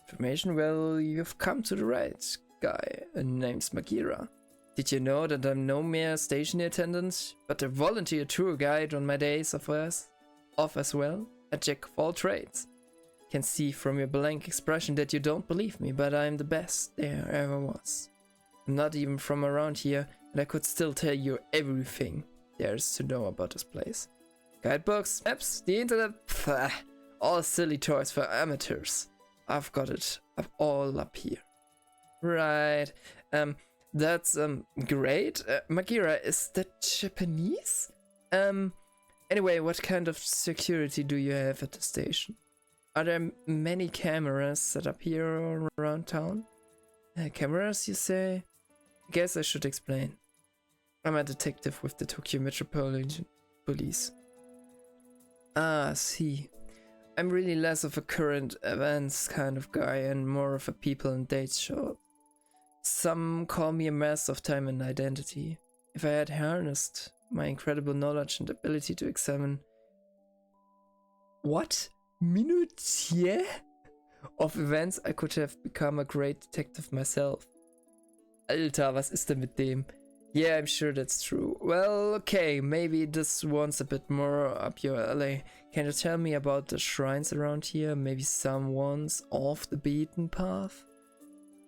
Well, you've come to the right guy. Name's Magira. Did you know that I'm no mere station attendant, but a volunteer tour guide on my days off as well? A jack of all trades. Can see from your blank expression that you don't believe me, but I'm the best there ever was. I'm not even from around here, and I could still tell you everything there is to know about this place. Guidebooks, maps, the internet, pfft, all silly toys for amateurs. I've got it all up here. Right, that's great. Magira, is that Japanese? Anyway, what kind of security do you have at the station? Are there many cameras set up here or around town? Cameras, you say? I guess I should explain. I'm a detective with the Tokyo Metropolitan Police. Ah, see. I'm really less of a current events kind of guy and more of a people and dates shop. Some call me a master of time and identity. If I had harnessed my incredible knowledge and ability to examine... What? Minutiae of events, I could have become a great detective myself. Alter, was ist denn mit dem? Yeah, I'm sure that's true. Well, okay, maybe this one's a bit more up your alley. Can you tell me about the shrines around here? Maybe some ones off the beaten path?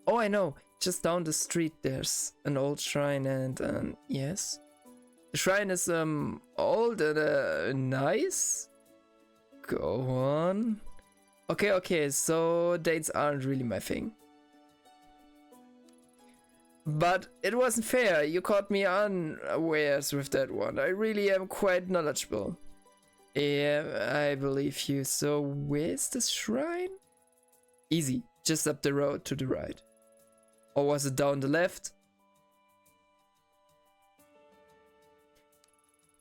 Oh, I know. Just down the street there's an old shrine and, yes? The shrine is, old and, nice? Go on. Okay, so dates aren't really my thing. But it wasn't fair, you caught me unawares with that one. I really am quite knowledgeable. Yeah, I believe you. So where's the shrine? Easy, just up the road to the right. Or was it down the left?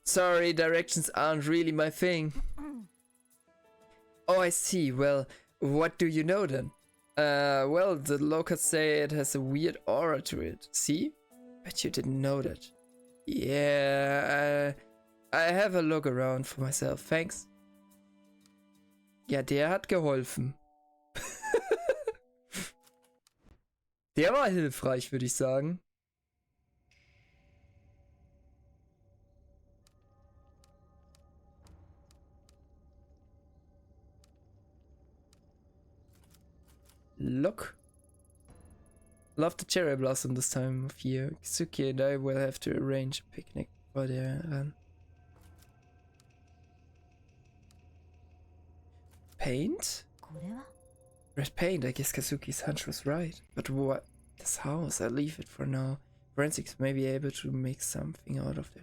Sorry, directions aren't really my thing. Oh, I see. Well, what do you know then? Well, the locals say it has a weird aura to it. See? Bet you didn't know that. Yeah, I have a look around for myself. Thanks. Ja, der hat geholfen. Der war hilfreich, würde ich sagen. Look. Love the cherry blossom this time of year. Kisuki and I will have to arrange a picnic for their run. Paint? Red paint, I guess Kazuki's hunch was right. But what? This house, I'll leave it for now. Forensics may be able to make something out of it.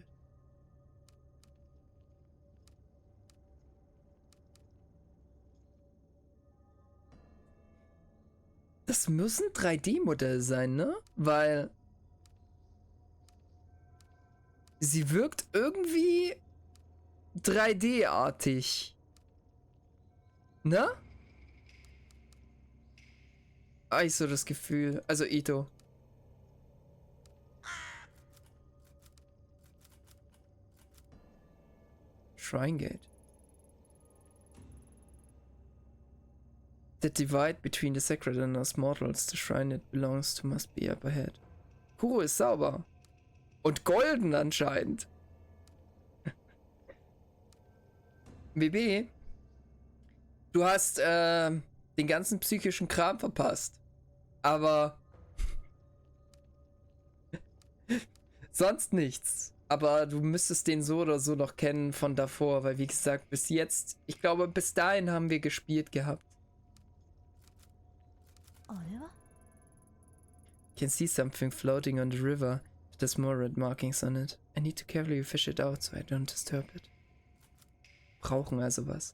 Das müssen 3D-Modelle sein, ne? Weil sie wirkt irgendwie 3D-artig. Ne? Ah, ich so das Gefühl. Also Ito. Shrine Gate. The divide between the sacred and us mortals, the shrine it belongs to must be up ahead. Kuro ist sauber. Und golden anscheinend. BB, du hast den ganzen psychischen Kram verpasst. Aber sonst nichts. Aber du müsstest den so oder so noch kennen von davor, weil wie gesagt, bis jetzt, ich glaube, bis dahin haben wir gespielt gehabt. Can see something floating on the river. There's more red markings on it. I need to carefully fish it out so I don't disturb it. Brauchen also was.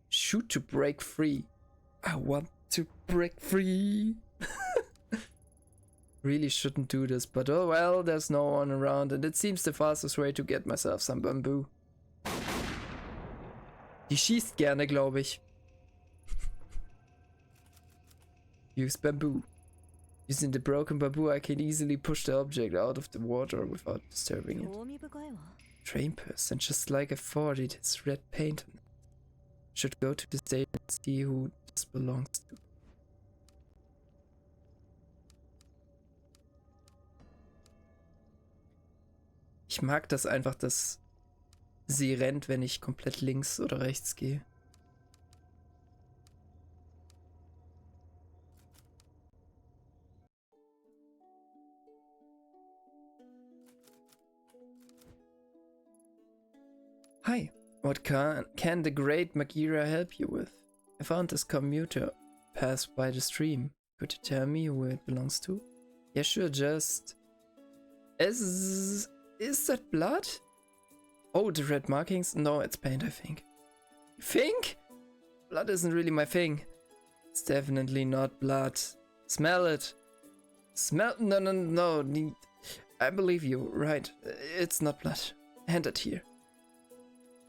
Shoot to break free. I want to break free. Really shouldn't do this, but oh well, there's no one around and it seems the fastest way to get myself some bamboo. Die schießt gerne, glaube ich. Use bamboo. Using the broken bamboo, I can easily push the object out of the water without disturbing it. Train person, just like I thought, it has red paint on it. Should go to the station and see who this belongs to. Ich mag das einfach, dass sie rennt, wenn ich komplett links oder rechts gehe. Hi, what can the great Magira help you with? I found this commuter pass by the stream. Could you tell me who it belongs to? Yeah, sure, just... Is that blood? Oh, the red markings? No, it's paint, I think. You think? Blood isn't really my thing. It's definitely not blood. Smell it. Smell... No. I believe you. Right. It's not blood. Hand it here.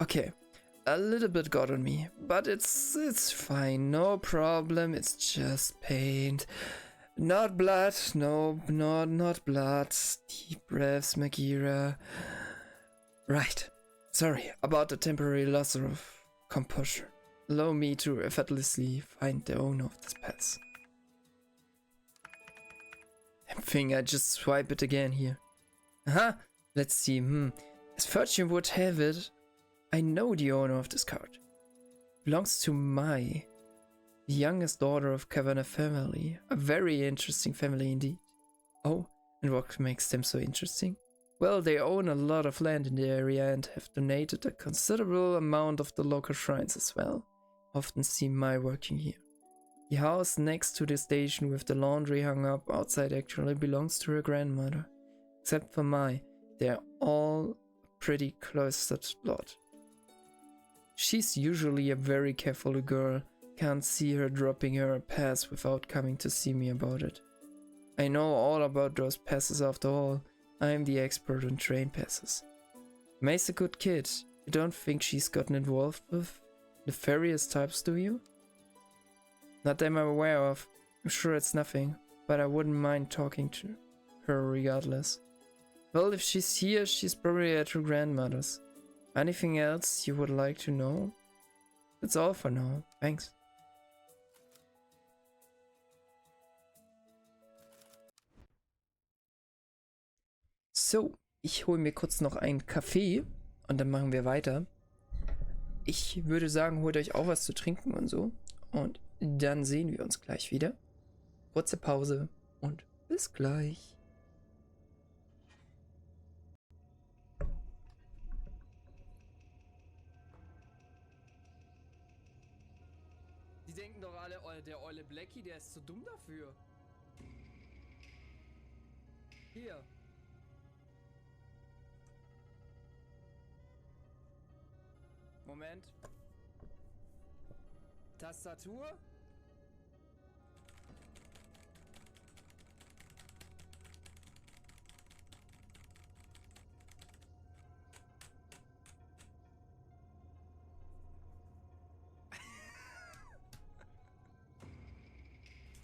Okay, a little bit got on me, but it's fine, no problem, it's just paint. Not blood, no, not blood. Deep breaths, Magira. Right, sorry about the temporary loss of composure. Allow me to effortlessly find the owner of this pass. I think I just swipe it again here. Let's see, As fortune would have it, I know the owner of this card. Belongs to Mai, the youngest daughter of Kavanagh family. A very interesting family indeed. Oh, and what makes them so interesting? Well, they own a lot of land in the area and have donated a considerable amount of the local shrines as well. Often see Mai working here. The house next to the station with the laundry hung up outside actually belongs to her grandmother. Except for Mai, they're all pretty cloistered lot. She's usually a very careful girl. Can't see her dropping her a pass without coming to see me about it. I know all about those passes after all. I'm the expert on train passes. May's a good kid. You don't think she's gotten involved with nefarious types, do you? Not that I'm aware of. I'm sure it's nothing, but I wouldn't mind talking to her regardless. Well, if she's here, she's probably at her grandmother's. Anything else you would like to know? That's all for now. Thanks. So, ich hole mir kurz noch einen Kaffee und dann machen wir weiter. Ich würde sagen, holt euch auch was zu trinken und so. Und dann sehen wir uns gleich wieder. kurze Pause und bis gleich. Die denken doch alle, oh, der olle Blackie, der ist zu dumm dafür. Hier. Moment. Tastatur.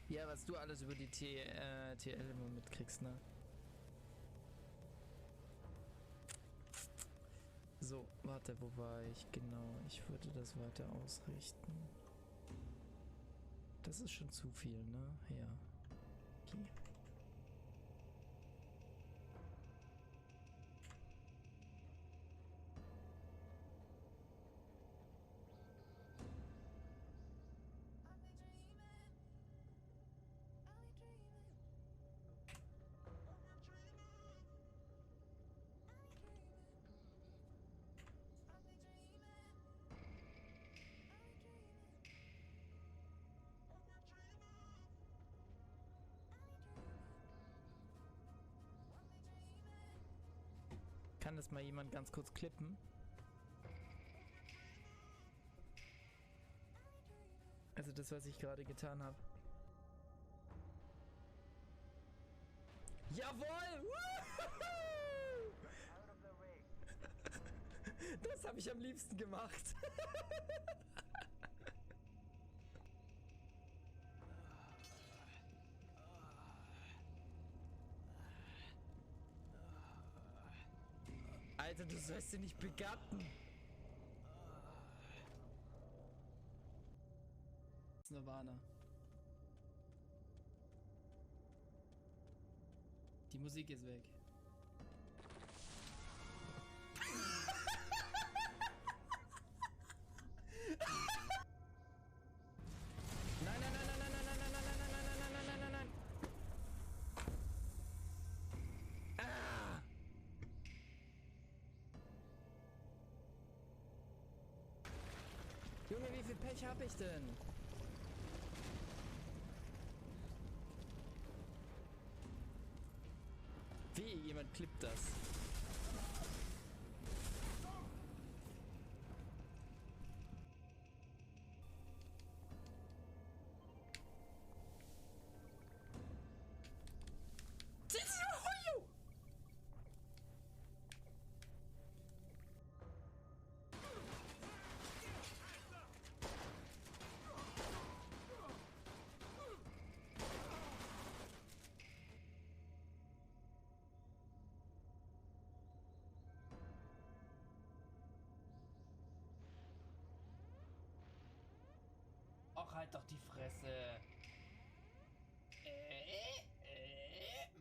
Ja, was du alles über die TL immer mitkriegst, ne? So, warte, wo war ich? Genau, ich würde das weiter ausrichten. Das ist schon zu viel, ne? Ja. Okay. Kann das mal jemand ganz kurz klippen? Also das, was ich gerade getan habe. Jawohl! Das habe ich am liebsten gemacht. Alter, du sollst dir nicht begatten. Das ist Nirvana. Die Musik ist weg. Nein, nein, nein, nein, nein, nein, nein, nein, nein, nein, nein, nein, nein, nein, nein, nein. Ah! Junge, wie viel Pech habe ich denn? Wie, jemand klippt das? Och, halt doch die Fresse.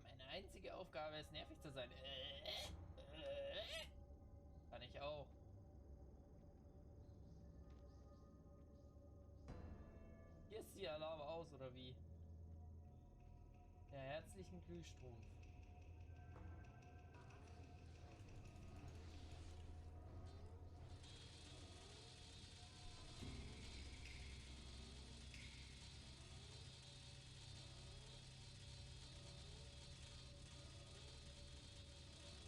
Meine einzige Aufgabe ist, nervig zu sein. Kann ich auch. Hier ist die Alarm aus, oder wie? Ja, herzlichen Glühstrumpf.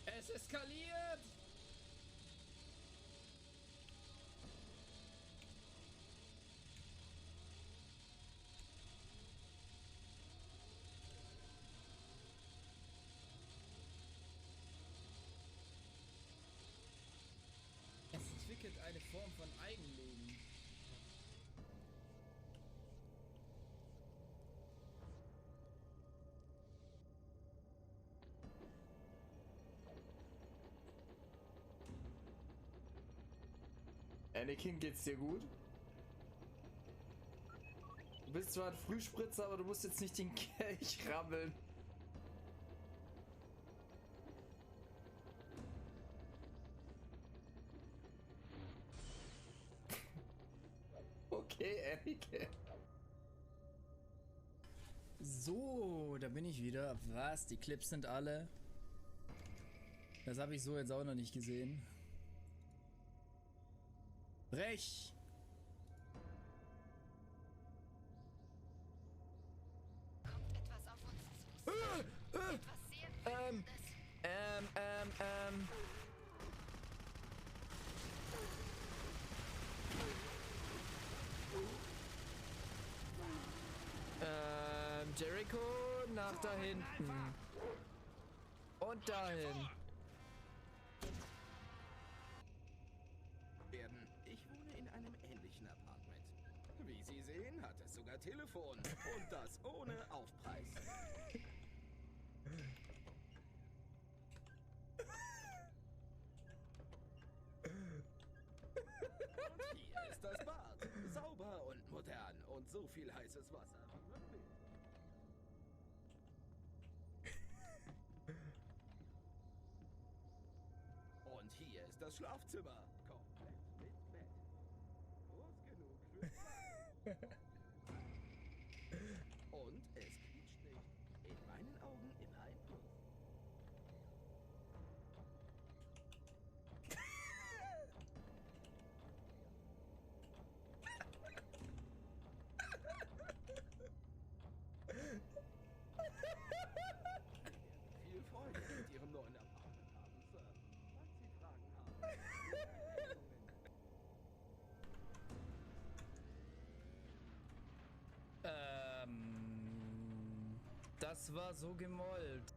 Es eskaliert! Es entwickelt eine Form von Eigenleben. Anakin, geht's dir gut? Du bist zwar ein Frühspritzer, aber du musst jetzt nicht den Kelch rabbeln. Okay, Anakin. So, da bin ich wieder. Was? Die Clips sind alle? Das habe ich so jetzt auch noch nicht gesehen. Brech! Kommt etwas auf uns zu. Etwas sehr Befriedigendes. Jericho, nach da hinten. Und dahin. Ich wohne in einem ähnlichen Apartment. Wie Sie sehen, hat es sogar Telefon. Und das ohne Aufpreis. Und hier ist das Bad. Sauber und modern und so viel heißes Wasser. Und hier ist das Schlafzimmer. Komplett mit Bett. Groß genug für zwei. Und es quietscht nicht. In meinen Augen immer ein Plus. Viel Freude mit Ihrem neuen Apartment haben, Sir. Falls Sie Fragen haben. Das war so gemollt.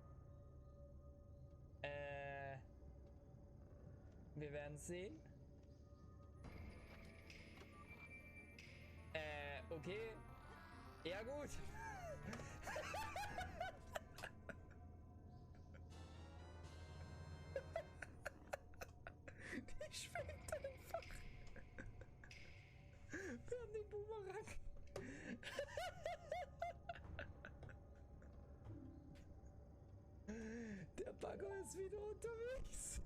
Wir werden sehen. Okay. Ja, gut. Die schwimmt einfach. Wir haben den Boomerang. Der Bagger ist wieder unterwegs.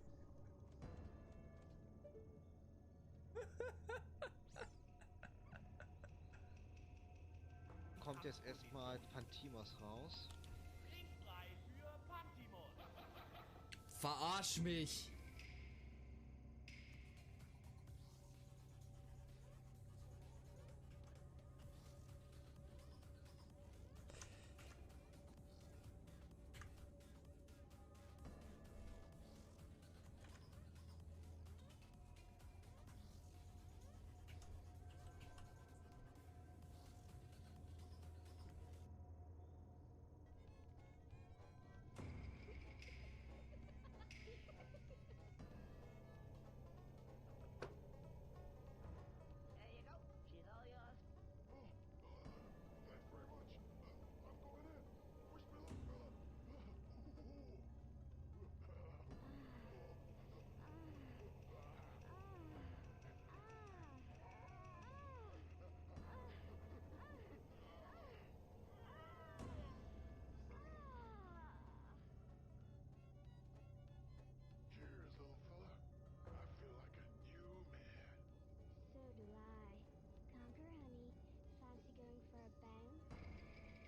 Kommt jetzt erstmal Pantimos raus. Ringbrei für Pantimos. Verarsch mich. There you go. She's all yours. Thanks very much. I'm going in. Wish me luck, fella. Cheers, little fella. I feel like a new man. So do I. Conquer, honey. Fancy going for a bang?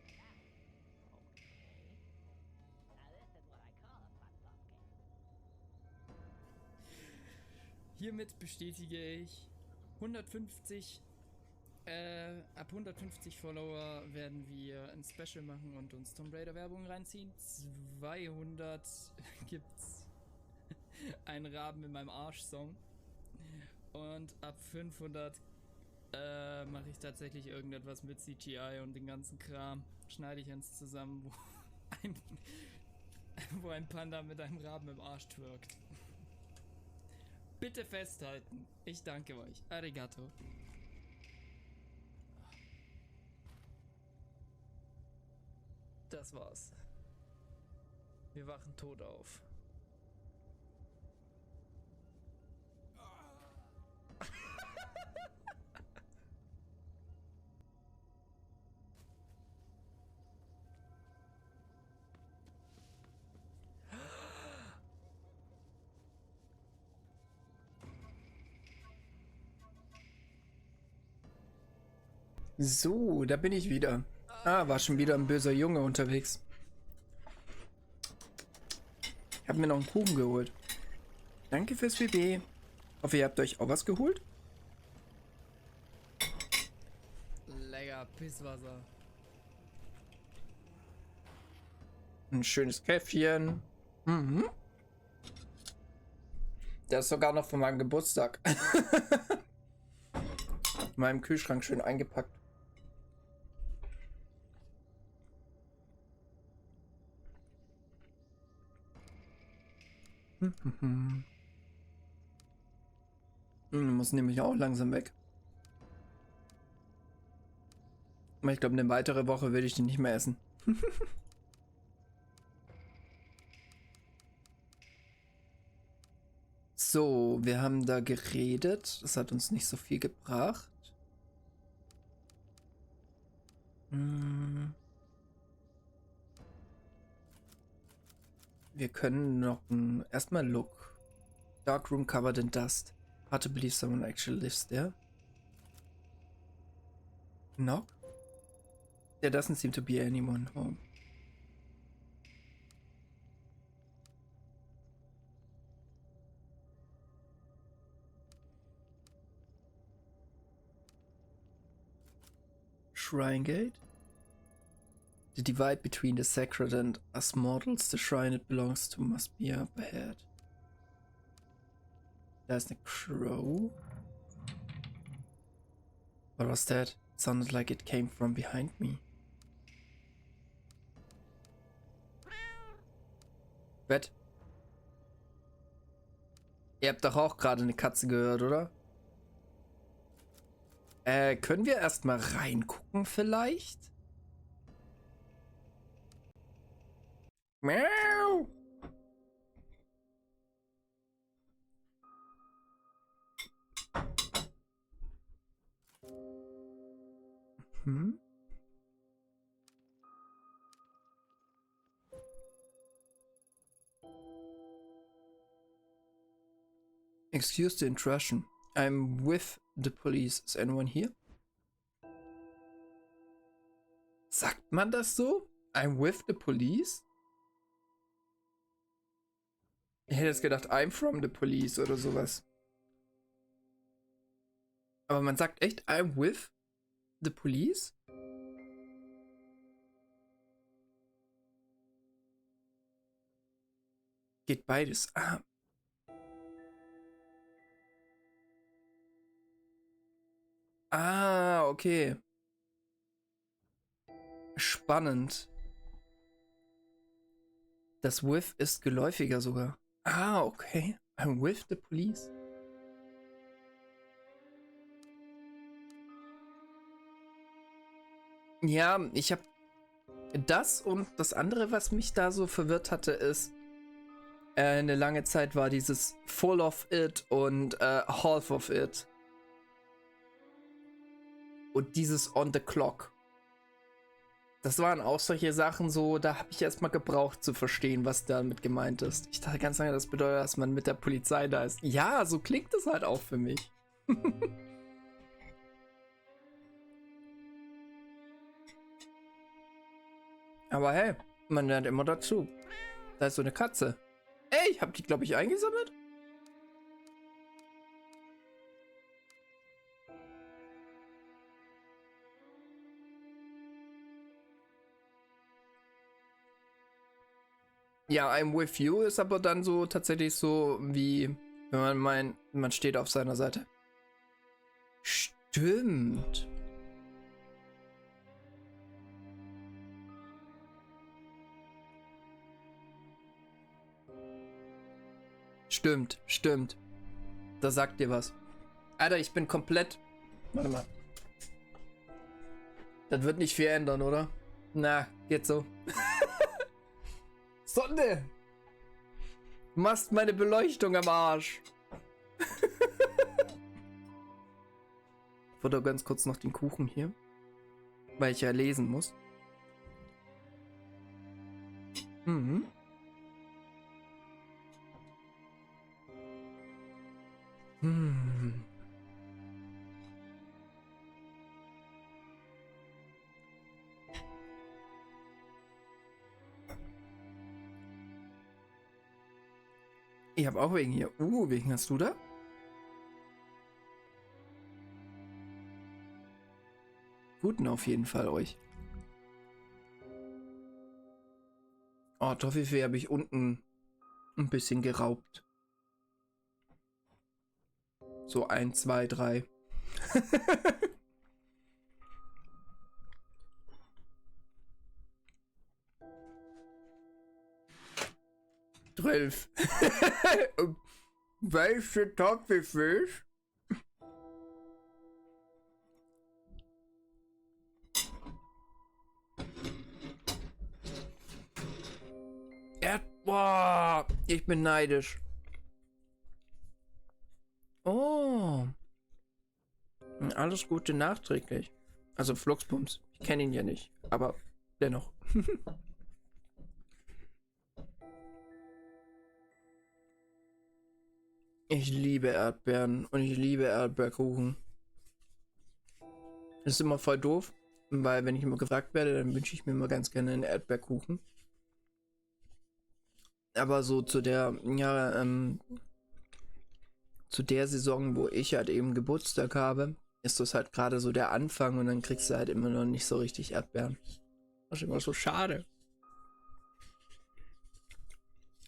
Okay. Now this is what I call a fun pumpkin. Hiermit bestätige ich 150. Ab 150 Follower werden wir ein Special machen und uns Tomb Raider Werbung reinziehen. 200 gibt's einen Raben in meinem Arsch-Song. Und ab 500 mache ich tatsächlich irgendetwas mit CGI und den ganzen Kram. Schneide ich eins zusammen, wo ein Panda mit einem Raben im Arsch twirkt. Bitte festhalten. Ich danke euch. Arigato. Das war's. Wir wachen tot auf. So, da bin ich wieder. Ah, war schon wieder ein böser Junge unterwegs. Ich habe mir noch einen Kuchen geholt. Danke fürs BB. Hoffe, ihr habt euch auch was geholt. Lecker Pisswasser. Ein schönes Käffchen. Mhm. Der ist sogar noch von meinem Geburtstag. In meinem Kühlschrank schön eingepackt. Muss nämlich auch langsam weg. Aber ich glaube, eine weitere Woche will ich den nicht mehr essen. So, wir haben da geredet. Das hat uns nicht so viel gebracht. Wir können noch erstmal look. Dark room covered in dust. Hard to believe someone actually lives there. Knock? There doesn't seem to be anyone home. Shrine gate? The divide between the sacred and us mortals, the shrine it belongs to must be up ahead. There's a crow. What was that? It sounded like it came from behind me. Bett. Ihr habt doch auch gerade eine Katze gehört, oder? Können wir erstmal reingucken vielleicht? Miau. Hm? Excuse the intrusion. I'm with the police. Is anyone here? Sagt man das so? I'm with the police? Ich hätte jetzt gedacht, I'm from the police oder sowas. Aber man sagt echt, I'm with the police? Geht beides. Ah. Ah, okay. Spannend. Das with ist geläufiger sogar. Ah, okay. I'm with the police. Ja, ich habe das und das andere, was mich da so verwirrt hatte, ist, eine lange Zeit war dieses Full of it und Half of it. Und dieses on the clock. Das waren auch solche Sachen so, da habe ich erstmal gebraucht zu verstehen, was damit gemeint ist. Ich dachte ganz lange, das bedeutet, dass man mit der Polizei da ist. Ja, so klingt es halt auch für mich. Aber hey, man lernt immer dazu. Da ist so eine Katze. Ey, ich hab die, glaube ich, eingesammelt. Ja, I'm with you ist aber dann so tatsächlich so wie, wenn man meint, man steht auf seiner Seite. Stimmt. Stimmt, stimmt. Da sagt dir was. Alter, ich bin komplett... Warte mal. Das wird nicht viel ändern, oder? Na, geht so. Sonne! Du machst meine Beleuchtung am Arsch. Ich würde ganz kurz noch den Kuchen hier. Weil ich ja lesen muss. Mhm. Hm. Ich habe auch wegen hier. Welchen hast du da? Guten auf jeden Fall euch. Oh, Toffifee habe ich unten ein bisschen geraubt. So 1, 2, 3. 12. Welche Toffifees? Boah, ich bin neidisch. Oh. Alles Gute nachträglich. Also Fluxbums. Ich kenne ihn ja nicht, aber dennoch. Ich liebe Erdbeeren und ich liebe Erdbeerkuchen. Das ist immer voll doof, weil wenn ich immer gefragt werde, dann wünsche ich mir immer ganz gerne einen Erdbeerkuchen. Aber so zu der, zu der Saison, wo ich halt eben Geburtstag habe, ist das halt gerade so der Anfang und dann kriegst du halt immer noch nicht so richtig Erdbeeren. Das ist immer so schade.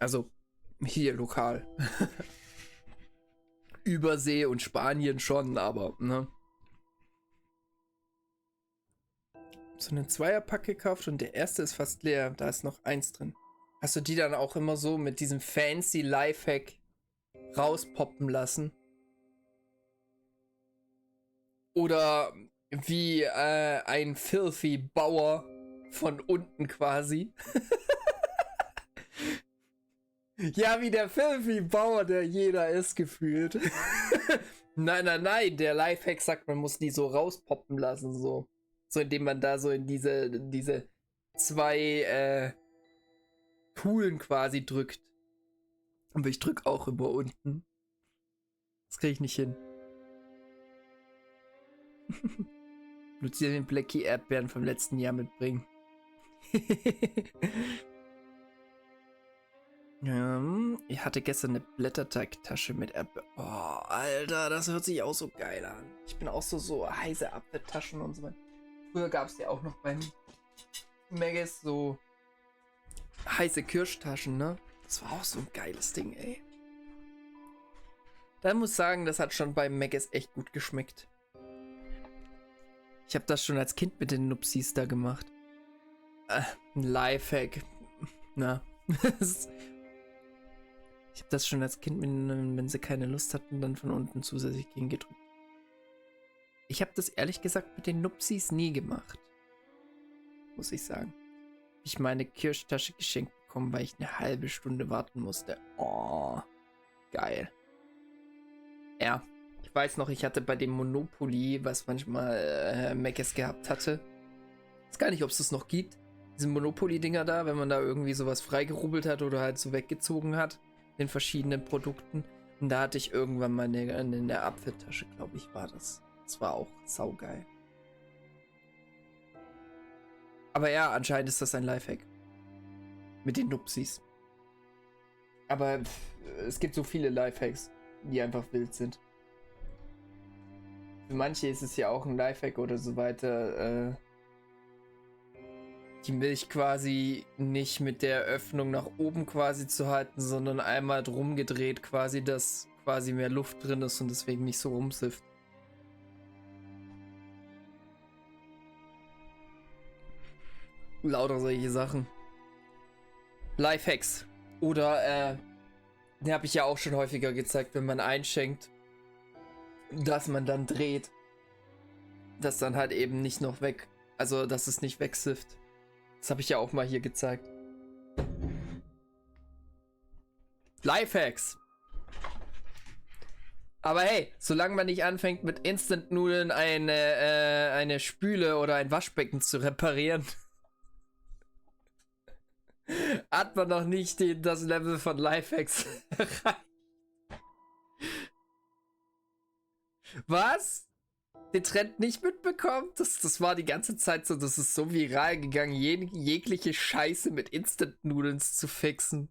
Also, hier lokal. Übersee und Spanien schon, aber, ne? So einen Zweierpack gekauft und der erste ist fast leer. Da ist noch eins drin. Hast du die dann auch immer so mit diesem fancy Lifehack rauspoppen lassen? Oder wie ein filthy Bauer von unten quasi? Ja, wie der filthy Bauer, der jeder ist, gefühlt. Nein, der Lifehack sagt, man muss die so rauspoppen lassen, so. So, indem man da so in diese zwei Kugeln quasi drückt. Aber ich drück auch immer unten. Das kriege ich nicht hin. Nur den Blackie Erdbeeren vom letzten Jahr mitbringen. Ich hatte gestern eine Blätterteigtasche mit Erdbeeren. Oh, Alter, das hört sich auch so geil an. Ich bin auch so heiße Apfeltaschen und so weiter. Früher gab es ja auch noch beim Maggis so heiße Kirschtaschen, ne? Das war auch so ein geiles Ding, ey. Da muss ich sagen, das hat schon beim Maggis echt gut geschmeckt. Ich habe das schon als Kind mit den Nupsis da gemacht. Ein Lifehack. Na. Ich habe das schon als Kind, wenn sie keine Lust hatten, dann von unten zusätzlich gegen gedrückt. Ich habe das ehrlich gesagt mit den Nupsis nie gemacht. Muss ich sagen. Ich meine Kirschtasche geschenkt bekommen, weil ich eine halbe Stunde warten musste. Oh, geil. Ja, ich weiß noch, ich hatte bei dem Monopoly, was manchmal Maggis gehabt hatte. Ich weiß gar nicht, ob es das noch gibt. Diese Monopoly-Dinger da, wenn man da irgendwie sowas freigerubbelt hat oder halt so weggezogen hat. In verschiedenen Produkten. Und da hatte ich irgendwann mal eine Apfeltasche, glaube ich, war das. Das war auch saugeil. Aber ja, anscheinend ist das ein Lifehack. Mit den Nupsis. Aber es gibt so viele Lifehacks, die einfach wild sind. Für manche ist es ja auch ein Lifehack oder so weiter, die Milch quasi nicht mit der Öffnung nach oben quasi zu halten, sondern einmal drum gedreht quasi, dass quasi mehr Luft drin ist und deswegen nicht so rumsifft. Lauter solche Sachen. Lifehacks. Oder, die habe ich ja auch schon häufiger gezeigt, wenn man einschenkt, dass man dann dreht. Dass dann halt eben nicht noch weg, also dass es nicht wegsifft. Das habe ich ja auch mal hier gezeigt. Lifehacks. Aber hey, solange man nicht anfängt mit Instant-Nudeln eine Spüle oder ein Waschbecken zu reparieren, hat man noch nicht das Level von Lifehacks erreicht. Was? Den Trend nicht mitbekommen? Das war die ganze Zeit so, das ist so viral gegangen, jegliche Scheiße mit Instant-Nudeln zu fixen.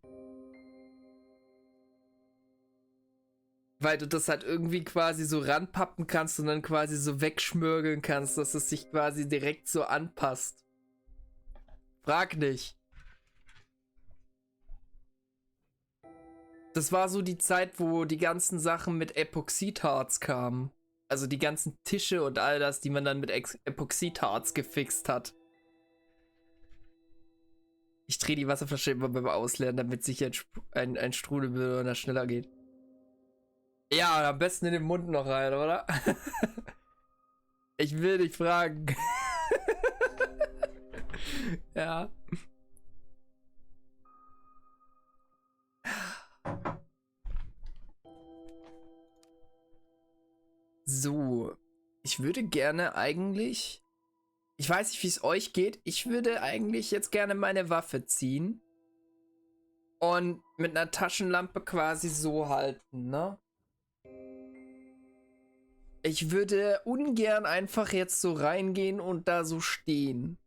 Weil du das halt irgendwie quasi so ranpappen kannst und dann quasi so wegschmürgeln kannst, dass es sich quasi direkt so anpasst. Frag nicht. Das war so die Zeit, wo die ganzen Sachen mit Epoxidharz kamen. Also die ganzen Tische und all das, die man dann mit Epoxidharz gefixt hat. Ich drehe die Wasserflasche immer beim Ausleeren, damit sich ein Strudelbewohner schneller geht. Ja, und am besten in den Mund noch rein, oder? Ich will dich fragen. Ja. So. Ich würde gerne eigentlich... Ich weiß nicht, wie es euch geht. Ich würde eigentlich jetzt gerne meine Waffe ziehen. Und mit einer Taschenlampe quasi so halten, ne? Ich würde ungern einfach jetzt so reingehen und da so stehen.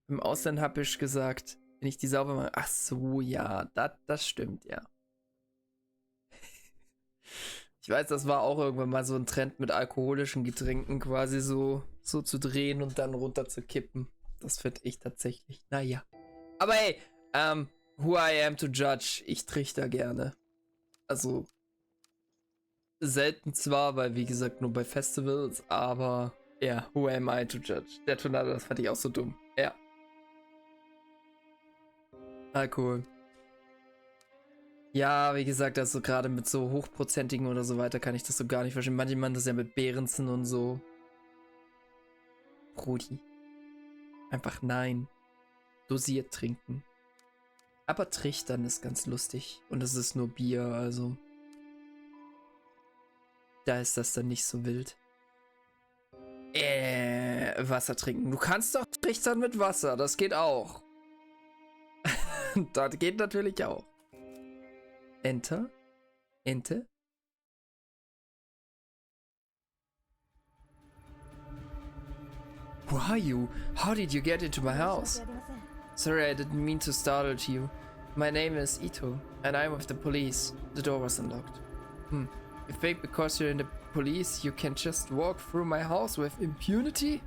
Im Ausland habe ich gesagt, wenn ich die sauber mache. Ach so, ja, das stimmt, ja. Ich weiß, das war auch irgendwann mal so ein Trend mit alkoholischen Getränken quasi so zu drehen und dann runter zu kippen. Das finde ich tatsächlich, naja. Aber hey, who I am to judge, ich trichter gerne. Also, selten zwar, weil wie gesagt nur bei Festivals, aber ja, who am I to judge? Der Tornado, das fand ich auch so dumm. Ja. Alkohol. Ja, wie gesagt, also gerade mit so hochprozentigen oder so weiter kann ich das so gar nicht verstehen. Manche machen das ja mit Behrensen und so. Brudi. Einfach nein. Dosiert trinken. Aber trichtern ist ganz lustig. Und es ist nur Bier, also. Da ist das dann nicht so wild. Wasser trinken. Du kannst doch trichtern mit Wasser. Das geht auch. Das geht natürlich auch. Enter. Ente. Who are you? How did you get into my house? Sorry, I didn't mean to startle you. My name is Ito, and I'm with the police. The door was unlocked. You think because you're in the police, you can just walk through my house with impunity?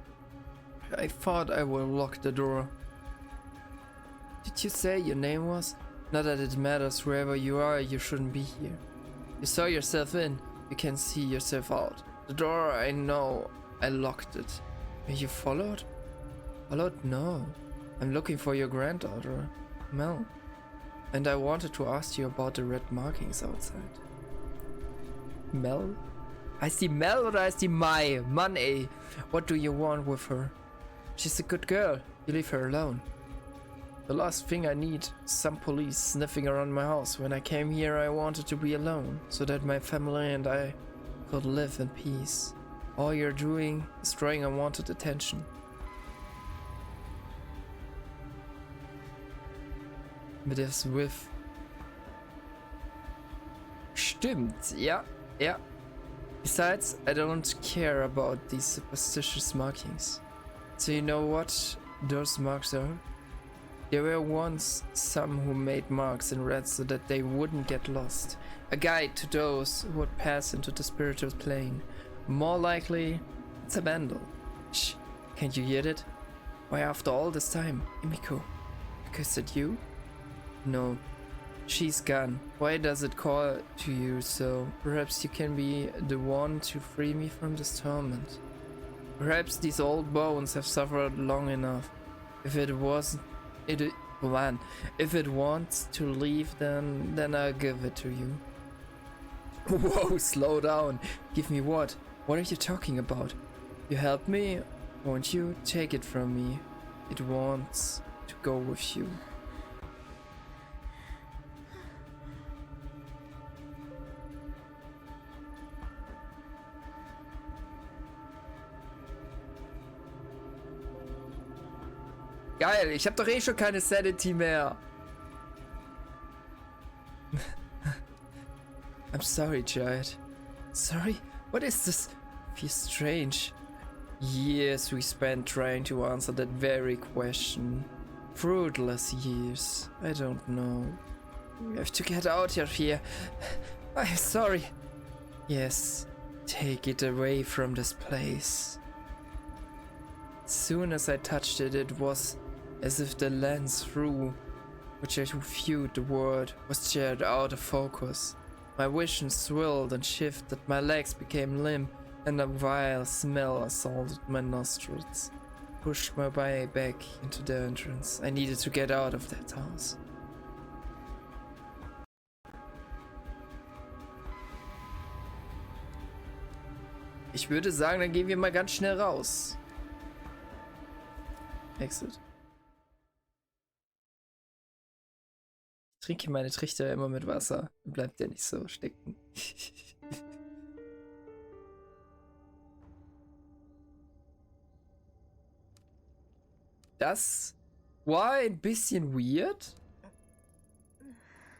I thought I will lock the door. Did you say your name was? Not that it matters, wherever you are, you shouldn't be here. You saw yourself in, you can see yourself out. The door, I know, I locked it. Were you followed? Followed? No. I'm looking for your granddaughter, Mel. And I wanted to ask you about the red markings outside. Mel? Heißt die Mel oder heißt die Mai? Mann ey, what do you want with her? She's a good girl, you leave her alone. The last thing I need is some police sniffing around my house. When I came here, I wanted to be alone, so that my family and I could live in peace. All you're doing is drawing unwanted attention. Mit das with. Stimmt, ja, ja. Besides, I don't care about these superstitious markings. So you know what those marks are? There were once some who made marks in red so that they wouldn't get lost. A guide to those who would pass into the spiritual plane. More likely, it's a vandal. Shh, can't you hear that? Why after all this time, Emiko? Because that you? No, she's gone. Why does it call to you so? Perhaps you can be the one to free me from this torment. Perhaps these old bones have suffered long enough. If it wasn't, if it wants to leave, then I'll give it to you. Whoa, slow down. Give me what? What are you talking about? You help me, won't you? Take it from me. It wants to go with you. Geil, ich hab doch eh schon keine Sanity mehr. I'm sorry, Giant. Sorry? What is this? Feels strange. Years we spent trying to answer that very question. Fruitless years. I don't know. We have to get out of here. I'm sorry. Yes, take it away from this place. As soon as I touched it, it was as if the lens through which I viewed the world was jarred out of focus. My vision swirled and shifted, my legs became limp, and a vile smell assaulted my nostrils. Pushed my way back into the entrance. I needed to get out of that house. Ich würde sagen, dann gehen wir mal ganz schnell raus. Exit. Ich trinke meine Trichter immer mit Wasser. Dann bleibt der nicht so stecken. Das war ein bisschen weird.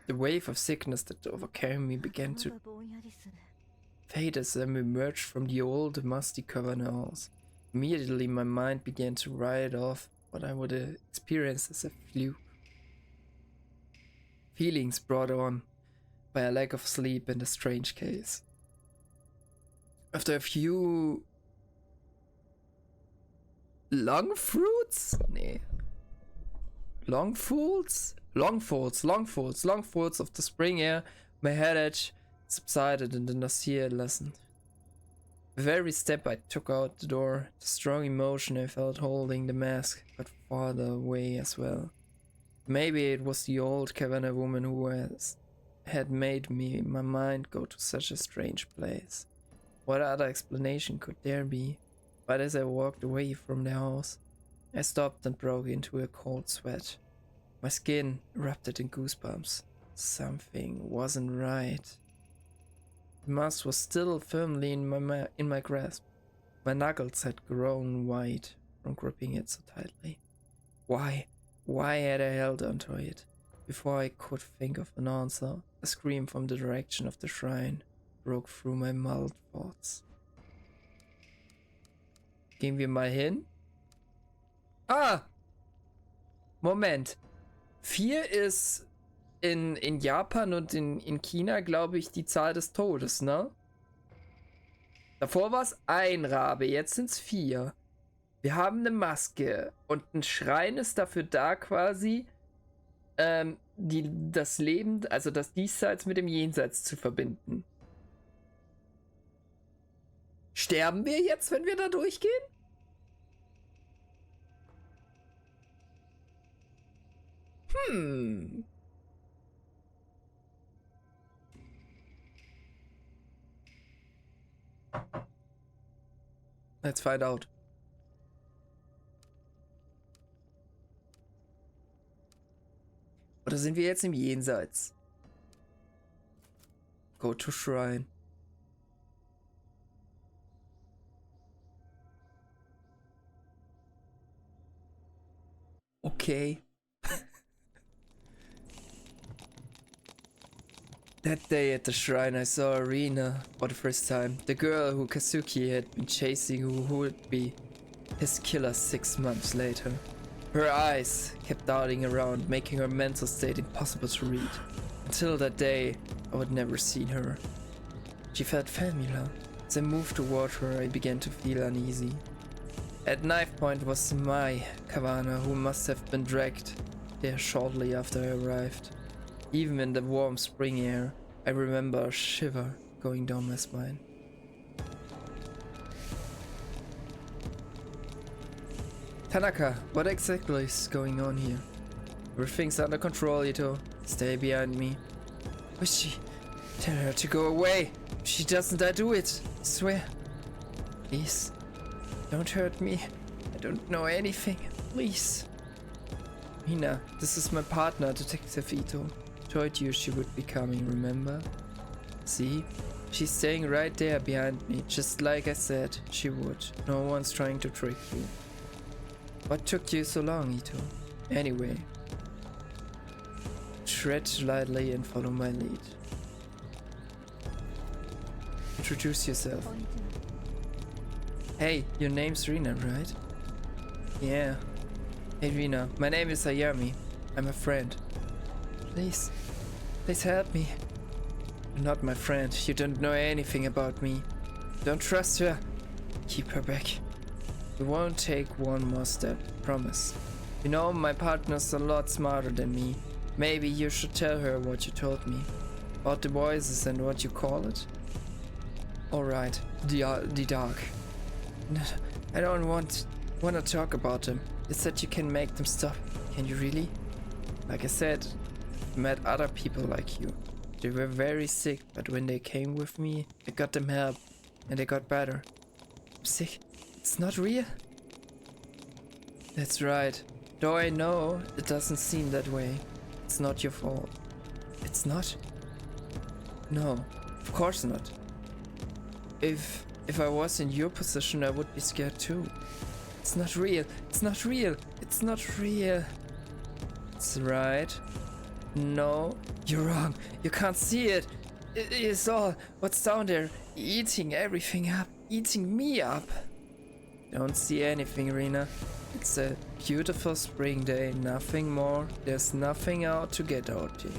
The wave of sickness that overcame me began to fade as I emerged from the old, musty cavern halls. Immediately my mind began to write off what I would experience as a fluke. Feelings brought on by a lack of sleep and a strange case. After a few long fruits? Nee. Longfolds of the spring air, my headache subsided and the nausea lessened. The very step I took out the door, the strong emotion I felt holding the mask got farther away as well. Maybe it was the old Caverna woman who had made my mind go to such a strange place. What other explanation could there be? But as I walked away from the house, I stopped and broke into a cold sweat. My skin erupted in goosebumps. Something wasn't right. The mask was still firmly in my grasp. My knuckles had grown white from gripping it so tightly. Why had I held onto it? Before I could think of an answer, a scream from the direction of the shrine broke through my muddled thoughts. Gehen wir mal hin? Ah! Moment. 4 ist in Japan und in China, glaube ich, die Zahl des Todes, ne? Davor war es ein Rabe, jetzt sind es 4. Wir haben eine Maske und ein Schrein ist dafür da, quasi das Leben, also das Diesseits mit dem Jenseits zu verbinden. Sterben wir jetzt, wenn wir da durchgehen? Let's find out. Oder sind wir jetzt im Jenseits? Go to Shrine. Okay. That day at the shrine I saw Arena for the first time. The girl who Kazuki had been chasing, who would be his killer 6 months later. Her eyes kept darting around, making her mental state impossible to read. Until that day, I would never see her. She felt familiar. As I moved toward her, I began to feel uneasy. At knife point was my Kavana, who must have been dragged there shortly after I arrived. Even in the warm spring air, I remember a shiver going down my spine. Tanaka, what exactly is going on here? Everything's under control, Ito. Stay behind me. Where's she? Tell her to go away. If she doesn't, I do it. I swear. Please, don't hurt me. I don't know anything. Please. Mina, this is my partner, Detective Ito. Told you she would be coming, remember? See? She's staying right there behind me, just like I said she would. No one's trying to trick you. What took you so long, Ito? Anyway, tread lightly and follow my lead. Introduce yourself. Hey, your name's Rina, right? Yeah. Hey Rina, my name is Ayami. I'm a friend. Please help me. You're not my friend. You don't know anything about me. Don't trust her. Keep her back. You won't take one more step. Promise. You know, my partner's a lot smarter than me. Maybe you should tell her what you told me. About the voices and what you call it. Alright, the dark. No, I don't want to talk about them. You said you can make them stop. Can you really? Like I said, I've met other people like you. They were very sick, but when they came with me, I got them help. And they got better. I'm sick. It's not real? That's right. Though I know it doesn't seem that way. It's not your fault. It's not? No, of course not. If I was in your position, I would be scared too. It's not real. It's not real. It's not real. It's right. No, you're wrong. You can't see it. It is all what's down there, eating everything up, eating me up. Don't see anything, Rena. It's a beautiful spring day, nothing more. There's nothing out to get out here.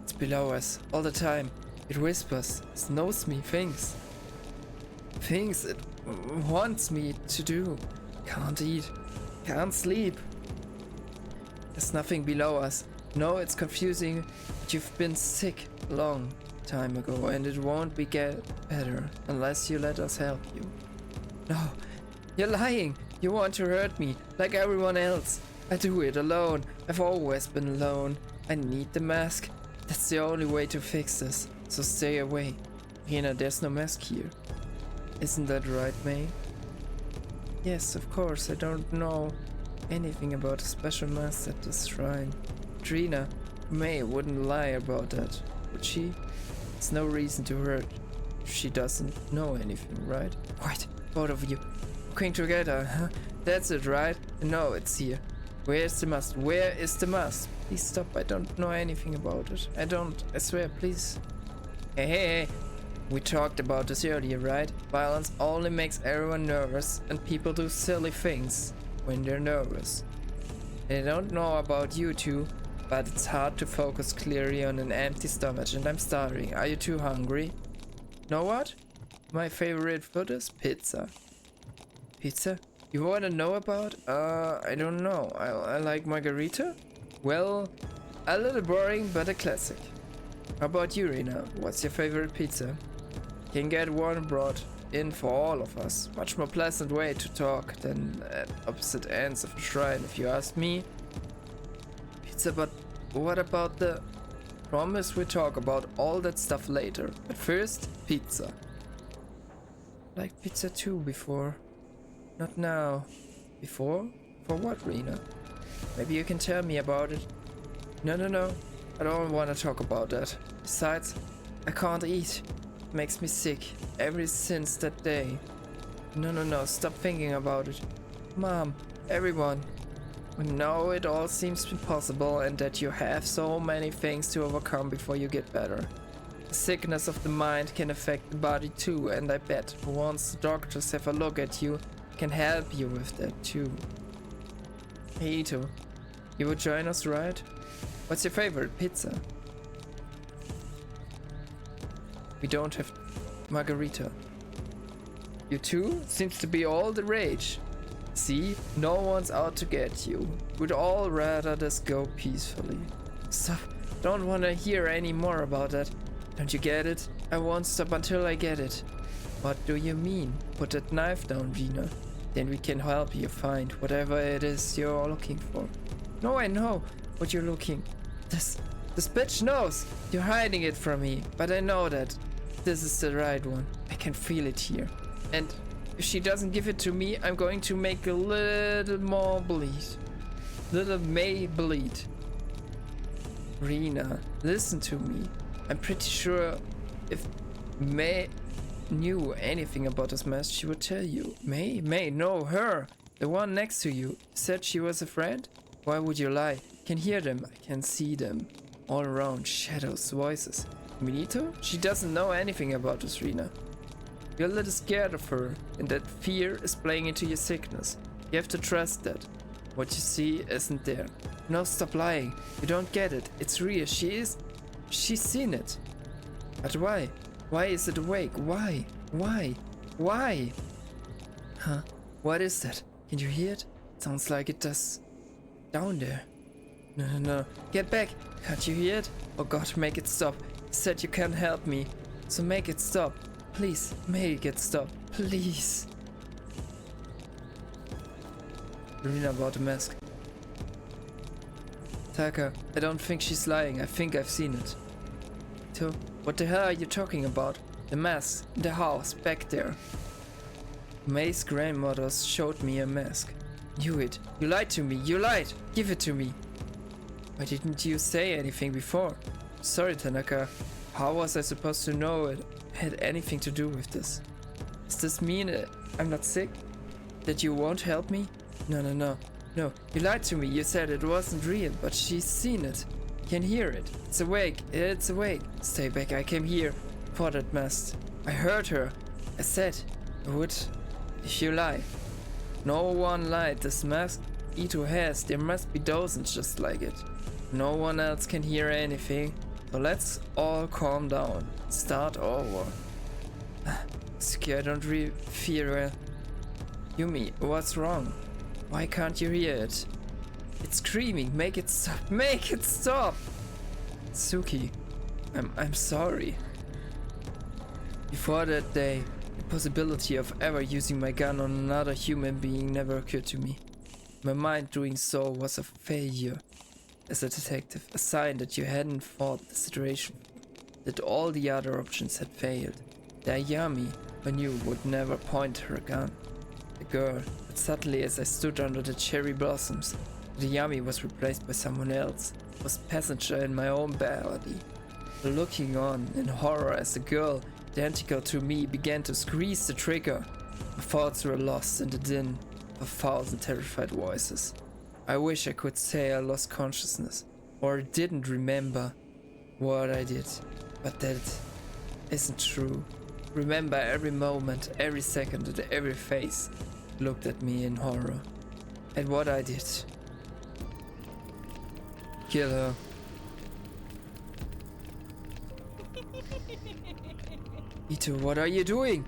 It's below us, all the time. It whispers, it knows me, things it wants me to do. Can't eat, can't sleep. There's nothing below us. No, it's confusing. You've been sick a long time ago, and it won't get better unless you let us help you. No, you're lying. You want to hurt me like everyone else. I do it alone. I've always been alone. I need the mask. That's the only way to fix this. So stay away. Rena, there's no mask here. Isn't that right, May? Yes, of course. I don't know anything about a special mask at this shrine. Rena, May wouldn't lie about that, would she? There's no reason to hurt. She doesn't know anything, right? Right, both of you. Working together, huh? That's it, right? No, it's here. Where's the mask? Where is the mask? Please stop, I don't know anything about it. I swear, please. Hey. We talked about this earlier, right? Violence only makes everyone nervous, and people do silly things when they're nervous. I don't know about you two, but it's hard to focus clearly on an empty stomach, and I'm starving. Are you too hungry? Know what? My favorite food is pizza. Pizza? You wanna know about? I don't know. I like margarita? Well, a little boring, but a classic. How about you, Rena? What's your favorite pizza? Can get one brought in for all of us. Much more pleasant way to talk than at opposite ends of a shrine, if you ask me. Pizza, but what about the... Promise we'll talk about all that stuff later. But first, pizza. Like pizza too before. Not now. Before? For what, Rena? Maybe you can tell me about it. No. I don't want to talk about that. Besides, I can't eat. It makes me sick. Ever since that day. No. Stop thinking about it. Mom, everyone. We know it all seems impossible and that you have so many things to overcome before you get better. The sickness of the mind can affect the body too, and I bet once the doctors have a look at you, can help you with that too. Hey Ito, you would join us, right? What's your favorite pizza? We don't have margarita. You two? Seems to be all the rage. See, no one's out to get you. We'd all rather just go peacefully. Stop. Don't want to hear any more about that. Don't you get it? I won't stop until I get it. What do you mean? Put that knife down, Gina. Then we can help you find whatever it is you're looking for. No, I know what you're looking. This bitch knows. You're hiding it from me, but I know that this is the right one. I can feel it here. And if she doesn't give it to me, I'm going to make a little more bleed. Little May bleed. Rena, listen to me. I'm pretty sure if May knew anything about this mess, she would tell you. May, no, her. The one next to you. Said she was a friend? Why would you lie? I can hear them. I can see them. All around, shadows, voices. Minito? She doesn't know anything about this, Rena. You're a little scared of her, and that fear is playing into your sickness. You have to trust that. What you see isn't there. No, stop lying. You don't get it. It's real. She's seen it. But why? Why is it awake? Why? Why? Why? Huh? What is that? Can you hear it? Sounds like it does. Down there. No, no, no. Get back! Can't you hear it? Oh god, make it stop. You said you can't help me. So make it stop. Please, make it stop. Please. Rena bought a mask. Taka, I don't think she's lying. I think I've seen it. So, what the hell are you talking about? The mask, in the house, back there. May's grandmother showed me a mask. Knew it. You lied to me. You lied. Give it to me. Why didn't you say anything before? Sorry, Tanaka. How was I supposed to know it had anything to do with this? Does this mean I'm not sick? That you won't help me? No, no, no. No, you lied to me. You said it wasn't real, but she's seen it. Can hear it. It's awake. It's awake. Stay back. I came here for that mask. I heard her. I said I would if you lie. No one lied. This mask Ito has, there must be dozens just like it. No one else can hear anything. So let's all calm down. Start over. Suki, I don't really feel well. Yumi, what's wrong? Why can't you hear it? It's screaming. Make it stop. Make it stop! Suki, I'm sorry. Before that day, the possibility of ever using my gun on another human being never occurred to me. My mind doing so was a failure. As a detective, a sign that you hadn't fought the situation, that all the other options had failed. The Ayami I knew would never point her gun. The girl, but suddenly as I stood under the cherry blossoms, the Ayami was replaced by someone else, was passenger in my own body. Looking on in horror as the girl, identical to me, began to squeeze the trigger. My thoughts were lost in the din of 1,000 terrified voices. I wish I could say I lost consciousness, or didn't remember what I did, but that isn't true. Remember every moment, every second, and every face looked at me in horror. At what I did. Kill her. Ito, what are you doing?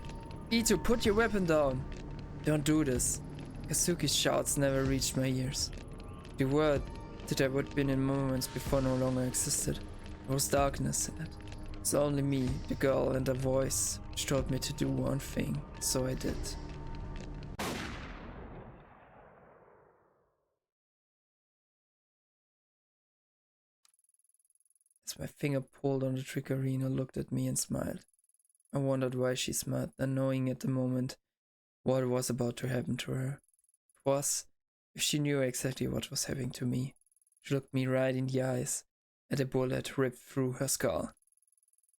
Ito, put your weapon down. Don't do this. Kazuki's shouts never reached my ears. The world that I would been in moments before no longer existed. There was darkness in it. It's only me, the girl, and a voice which told me to do one thing, so I did. As my finger pulled on the trigger, Rena looked at me and smiled. I wondered why she smiled, not knowing at the moment what was about to happen to her. It was if she knew exactly what was happening to me. She looked me right in the eyes, and a bullet ripped through her skull.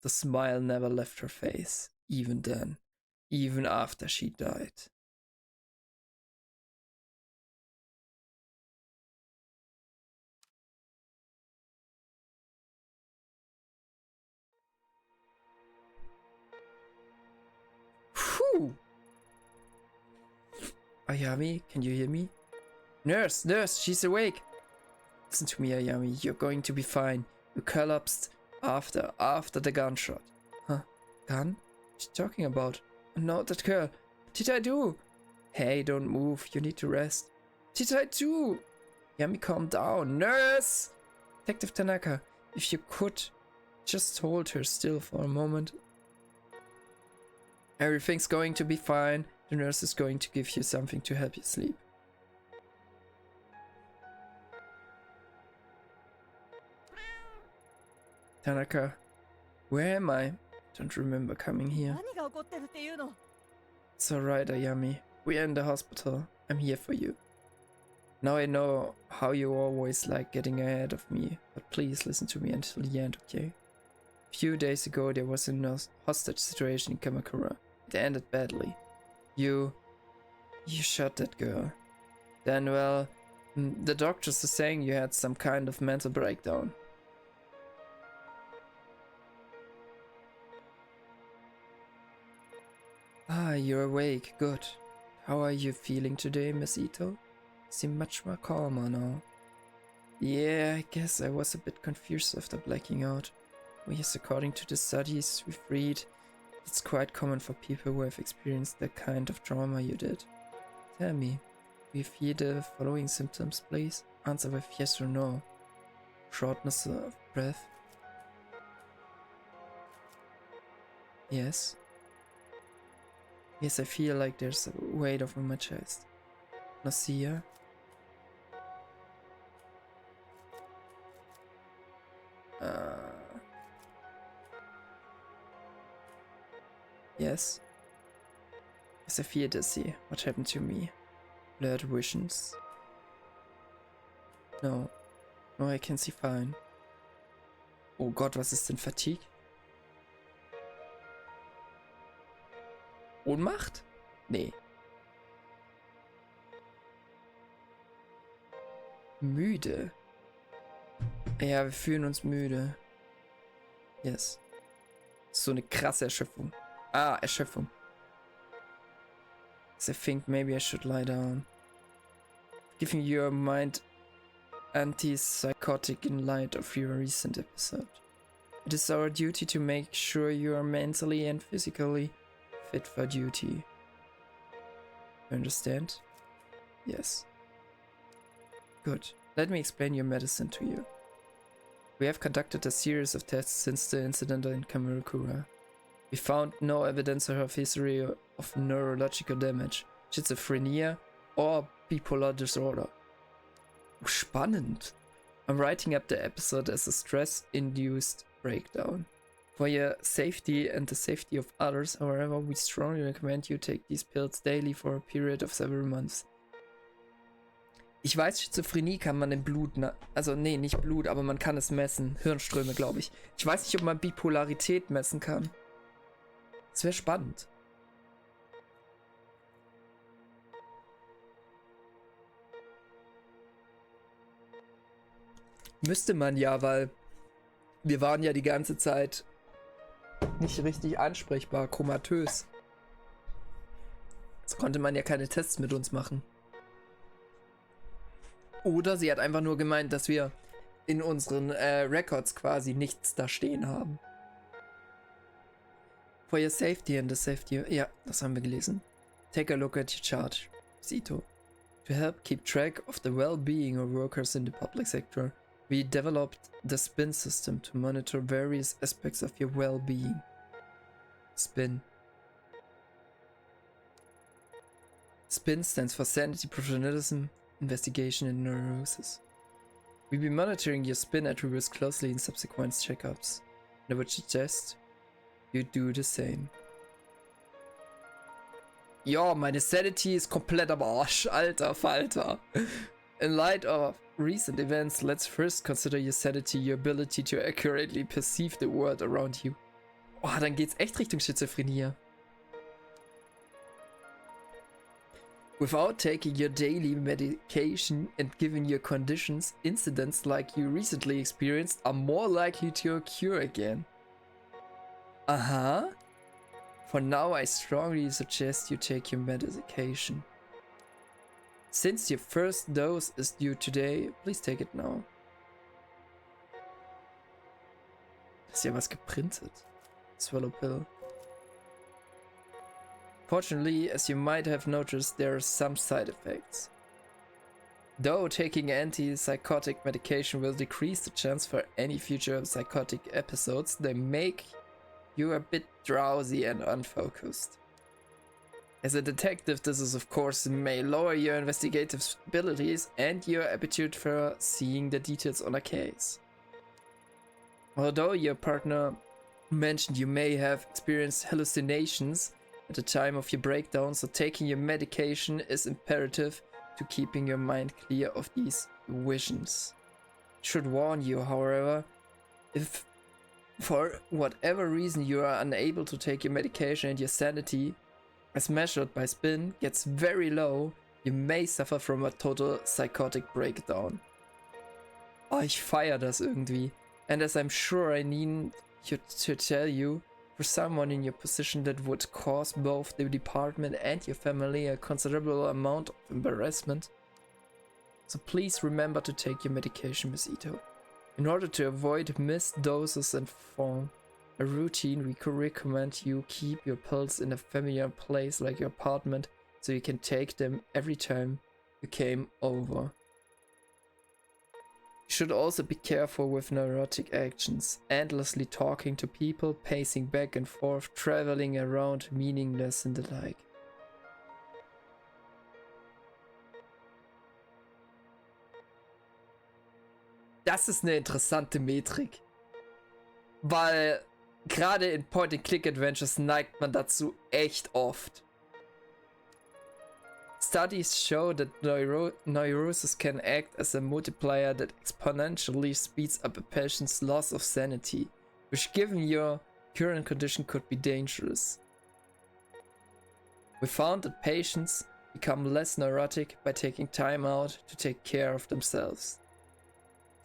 The smile never left her face, even then, even after she died. Whew! Ayami, can you hear me? Nurse, nurse, she's awake. Listen to me, Ayami, you're going to be fine. You collapsed after the gunshot. Huh? Gun? What's she talking about? No, that girl. What did I do? Hey, don't move, you need to rest. What did I do? Ayami, calm down. Nurse! Detective Tanaka, if you could just hold her still for a moment. Everything's going to be fine. The nurse is going to give you something to help you sleep. Tanaka, where am I? Don't remember coming here. It's alright, Ayami. We're in the hospital. I'm here for you. Now I know how you always like getting ahead of me, but please listen to me until the end, okay? A few days ago there was a hostage situation in Kamakura. It ended badly. You shot that girl. Then, well, the doctors are saying you had some kind of mental breakdown. Ah, you're awake. Good. How are you feeling today, Miss Ito? Seem much more calmer now. Yeah, I guess I was a bit confused after blacking out. Yes, according to the studies we've read, it's quite common for people who have experienced the kind of trauma you did. Tell me, do you feel the following symptoms, please? Answer with yes or no. Shortness of breath. Yes. Yes, I feel like there's a weight over my chest. Nausea. Yes. Yes, I feel dizzy. What happened to me? Blurred visions. No. No, I can see fine. Oh Gott, was ist denn Fatigue? Ohnmacht? Nee. Müde. Ja, wir fühlen uns müde. Yes. So eine krasse Erschöpfung. Ah, Erschöpfung. So I think maybe I should lie down. Giving your mind antipsychotic in light of your recent episode. It is our duty to make sure you are mentally and physically fit for duty. You understand? Yes. Good. Let me explain your medicine to you. We have conducted a series of tests since the incident in Kamakura. We found no evidence of history of neurological damage, schizophrenia, or bipolar disorder. Spannend. I'm writing up the episode as a stress-induced breakdown. For your safety and the safety of others, however, we strongly recommend you take these pills daily for a period of several months. Ich weiß, Schizophrenie kann man im Blut, also nee, nicht Blut, aber man kann es messen. Hirnströme, glaube ich. Ich weiß nicht, ob man Bipolarität messen kann. Das wäre spannend. Müsste man ja, weil wir waren ja die ganze Zeit nicht richtig ansprechbar, komatös. Jetzt konnte man ja keine Tests mit uns machen. Oder sie hat einfach nur gemeint, dass wir in unseren Records quasi nichts da stehen haben. For your safety and the safety... Ja, das haben wir gelesen. Take a look at your chart, Sito. To help keep track of the well-being of workers in the public sector, we developed the SPIN system to monitor various aspects of your well-being. SPIN. SPIN stands for Sanity, Professionalism, Investigation and Neurosis. We'll be monitoring your SPIN attributes closely in subsequent checkups. And I would suggest you do the same. Ja, meine Sanity ist komplett am Arsch, alter Falter. In light of recent events, let's first consider your sanity, your ability to accurately perceive the world around you. Oh, dann geht's echt Richtung Schizophrenie. Without taking your daily medication and given your conditions, incidents like you recently experienced are more likely to occur again. Uh-huh. For now, I strongly suggest you take your medication. Since your first dose is due today, please take it now. Ist ja was geprintet. Swallow pill. Fortunately, as you might have noticed, there are some side effects. Though taking antipsychotic medication will decrease the chance for any future psychotic episodes, they make you a bit drowsy and unfocused. As a detective, this is of course may lower your investigative abilities and your aptitude for seeing the details on a case. Although your partner mentioned you may have experienced hallucinations at the time of your breakdown, so taking your medication is imperative to keeping your mind clear of these visions. Should warn you, however, if for whatever reason you are unable to take your medication and your sanity, as measured by SPIN, gets very low, you may suffer from a total psychotic breakdown. Oh, ich feier das irgendwie. And as I'm sure I need to tell you, for someone in your position that would cause both the department and your family a considerable amount of embarrassment. So please remember to take your medication, Miss Ito. In order to avoid missed doses and form a routine, we could recommend you keep your pills in a familiar place like your apartment so you can take them every time you came over. You should also be careful with neurotic actions, endlessly talking to people, pacing back and forth, traveling around meaningless and the like. Das ist eine interessante Metrik, weil gerade in Point-and-Click-Adventures neigt man dazu echt oft. Studies show that neurosis can act as a multiplier that exponentially speeds up a patient's loss of sanity, which given your current condition could be dangerous. We found that patients become less neurotic by taking time out to take care of themselves.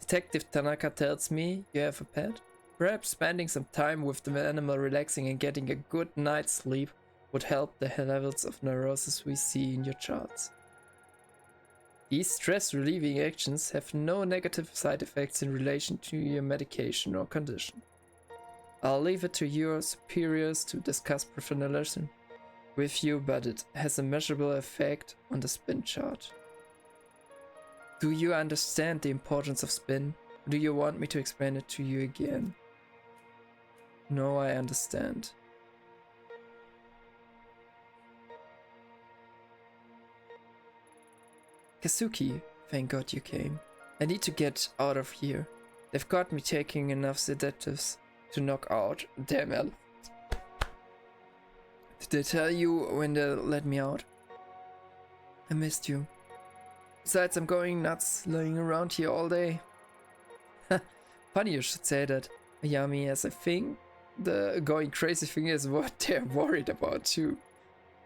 Detective Tanaka tells me you have a pet? Perhaps spending some time with the animal relaxing and getting a good night's sleep would help the levels of neurosis we see in your charts. These stress-relieving actions have no negative side effects in relation to your medication or condition. I'll leave it to your superiors to discuss professionalism with you, but it has a measurable effect on the spin chart. Do you understand the importance of spin? Or do you want me to explain it to you again? No, I understand. Kazuki, thank God you came. I need to get out of here. They've got me taking enough sedatives to knock out damn elephant. Did they tell you when they let me out? I missed you. Besides, I'm going nuts laying around here all day. Funny you should say that, Ayami, as I think the going crazy thing is what they're worried about too.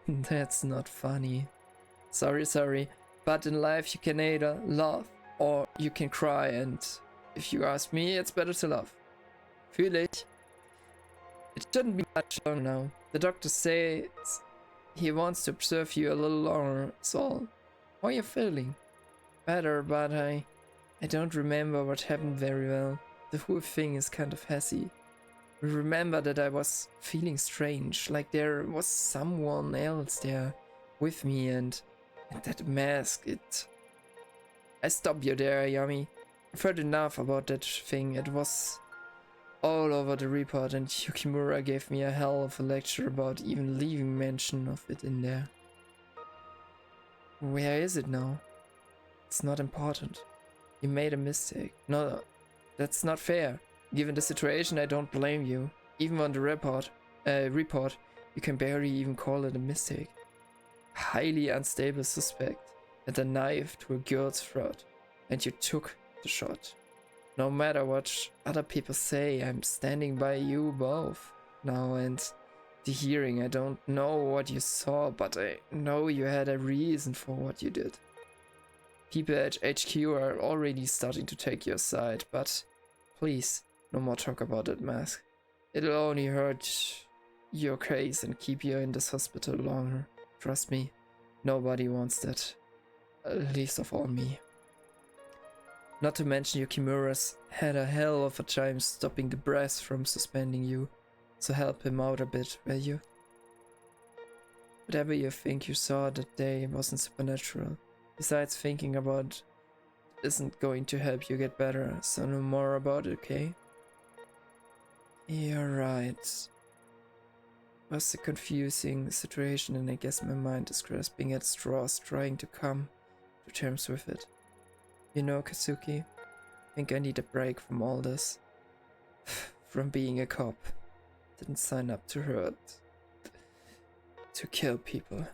That's not funny. Sorry. But in life you can either laugh or you can cry, and if you ask me, it's better to laugh. Fühl ich. It shouldn't be much longer now. The doctor says he wants to observe you a little longer, so how are you feeling? Better, but I don't remember what happened very well. The whole thing is kind of hazy. I remember that I was feeling strange, like there was someone else there with me, and that mask, I stop you there, Ayami. I've heard enough about that thing. It was all over the report, and Yukimura gave me a hell of a lecture about even leaving mention of it in there. Where is it now? It's not important. You made a mistake. No, that's not fair. Given the situation, I don't blame you. Even on the report, you can barely even call it a mistake. Highly unstable suspect and a knife to a girl's throat, and you took the shot. No matter what other people say, I'm standing by you both now, and the hearing, I don't know what you saw, but I know you had a reason for what you did. People at HQ are already starting to take your side, but please, no more talk about that mask. It'll only hurt your case and keep you in this hospital longer. Trust me, nobody wants that. Least of all me. Not to mention Yukimura's had a hell of a time stopping the brass from suspending you, so help him out a bit, will you? Whatever you think you saw that day wasn't supernatural. Besides, thinking about it isn't going to help you get better, so no more about it, okay? You're right. It was a confusing situation, and I guess my mind is grasping at straws, trying to come to terms with it. You know, Kazuki, I think I need a break from all this. From being a cop. Didn't sign up to hurt. To kill people.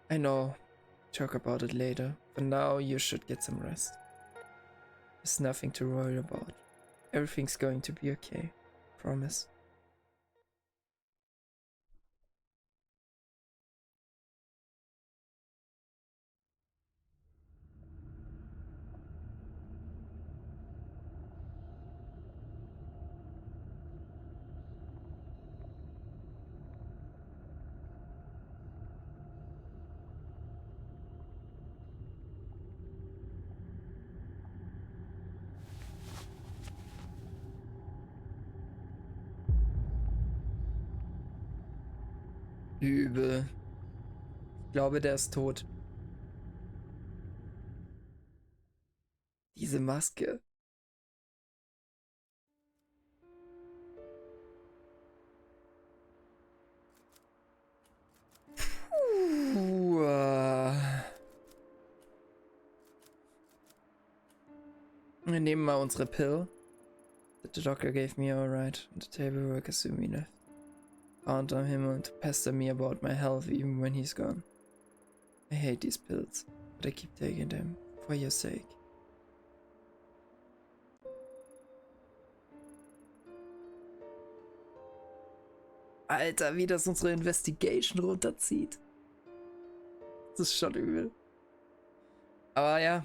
I know. Talk about it later. For now, you should get some rest. There's nothing to worry about. Everything's going to be okay. Promise. Übel. Ich glaube, der ist tot. Diese Maske. Puh. Wir nehmen mal unsere Pill. The doctor gave me alright. And the table worker soon enough. Found on him to pester me about my health even when he's gone. I hate these pills, but I keep taking them for your sake. Alter, wie das unsere Investigation runterzieht. Das ist schon übel. Aber ja,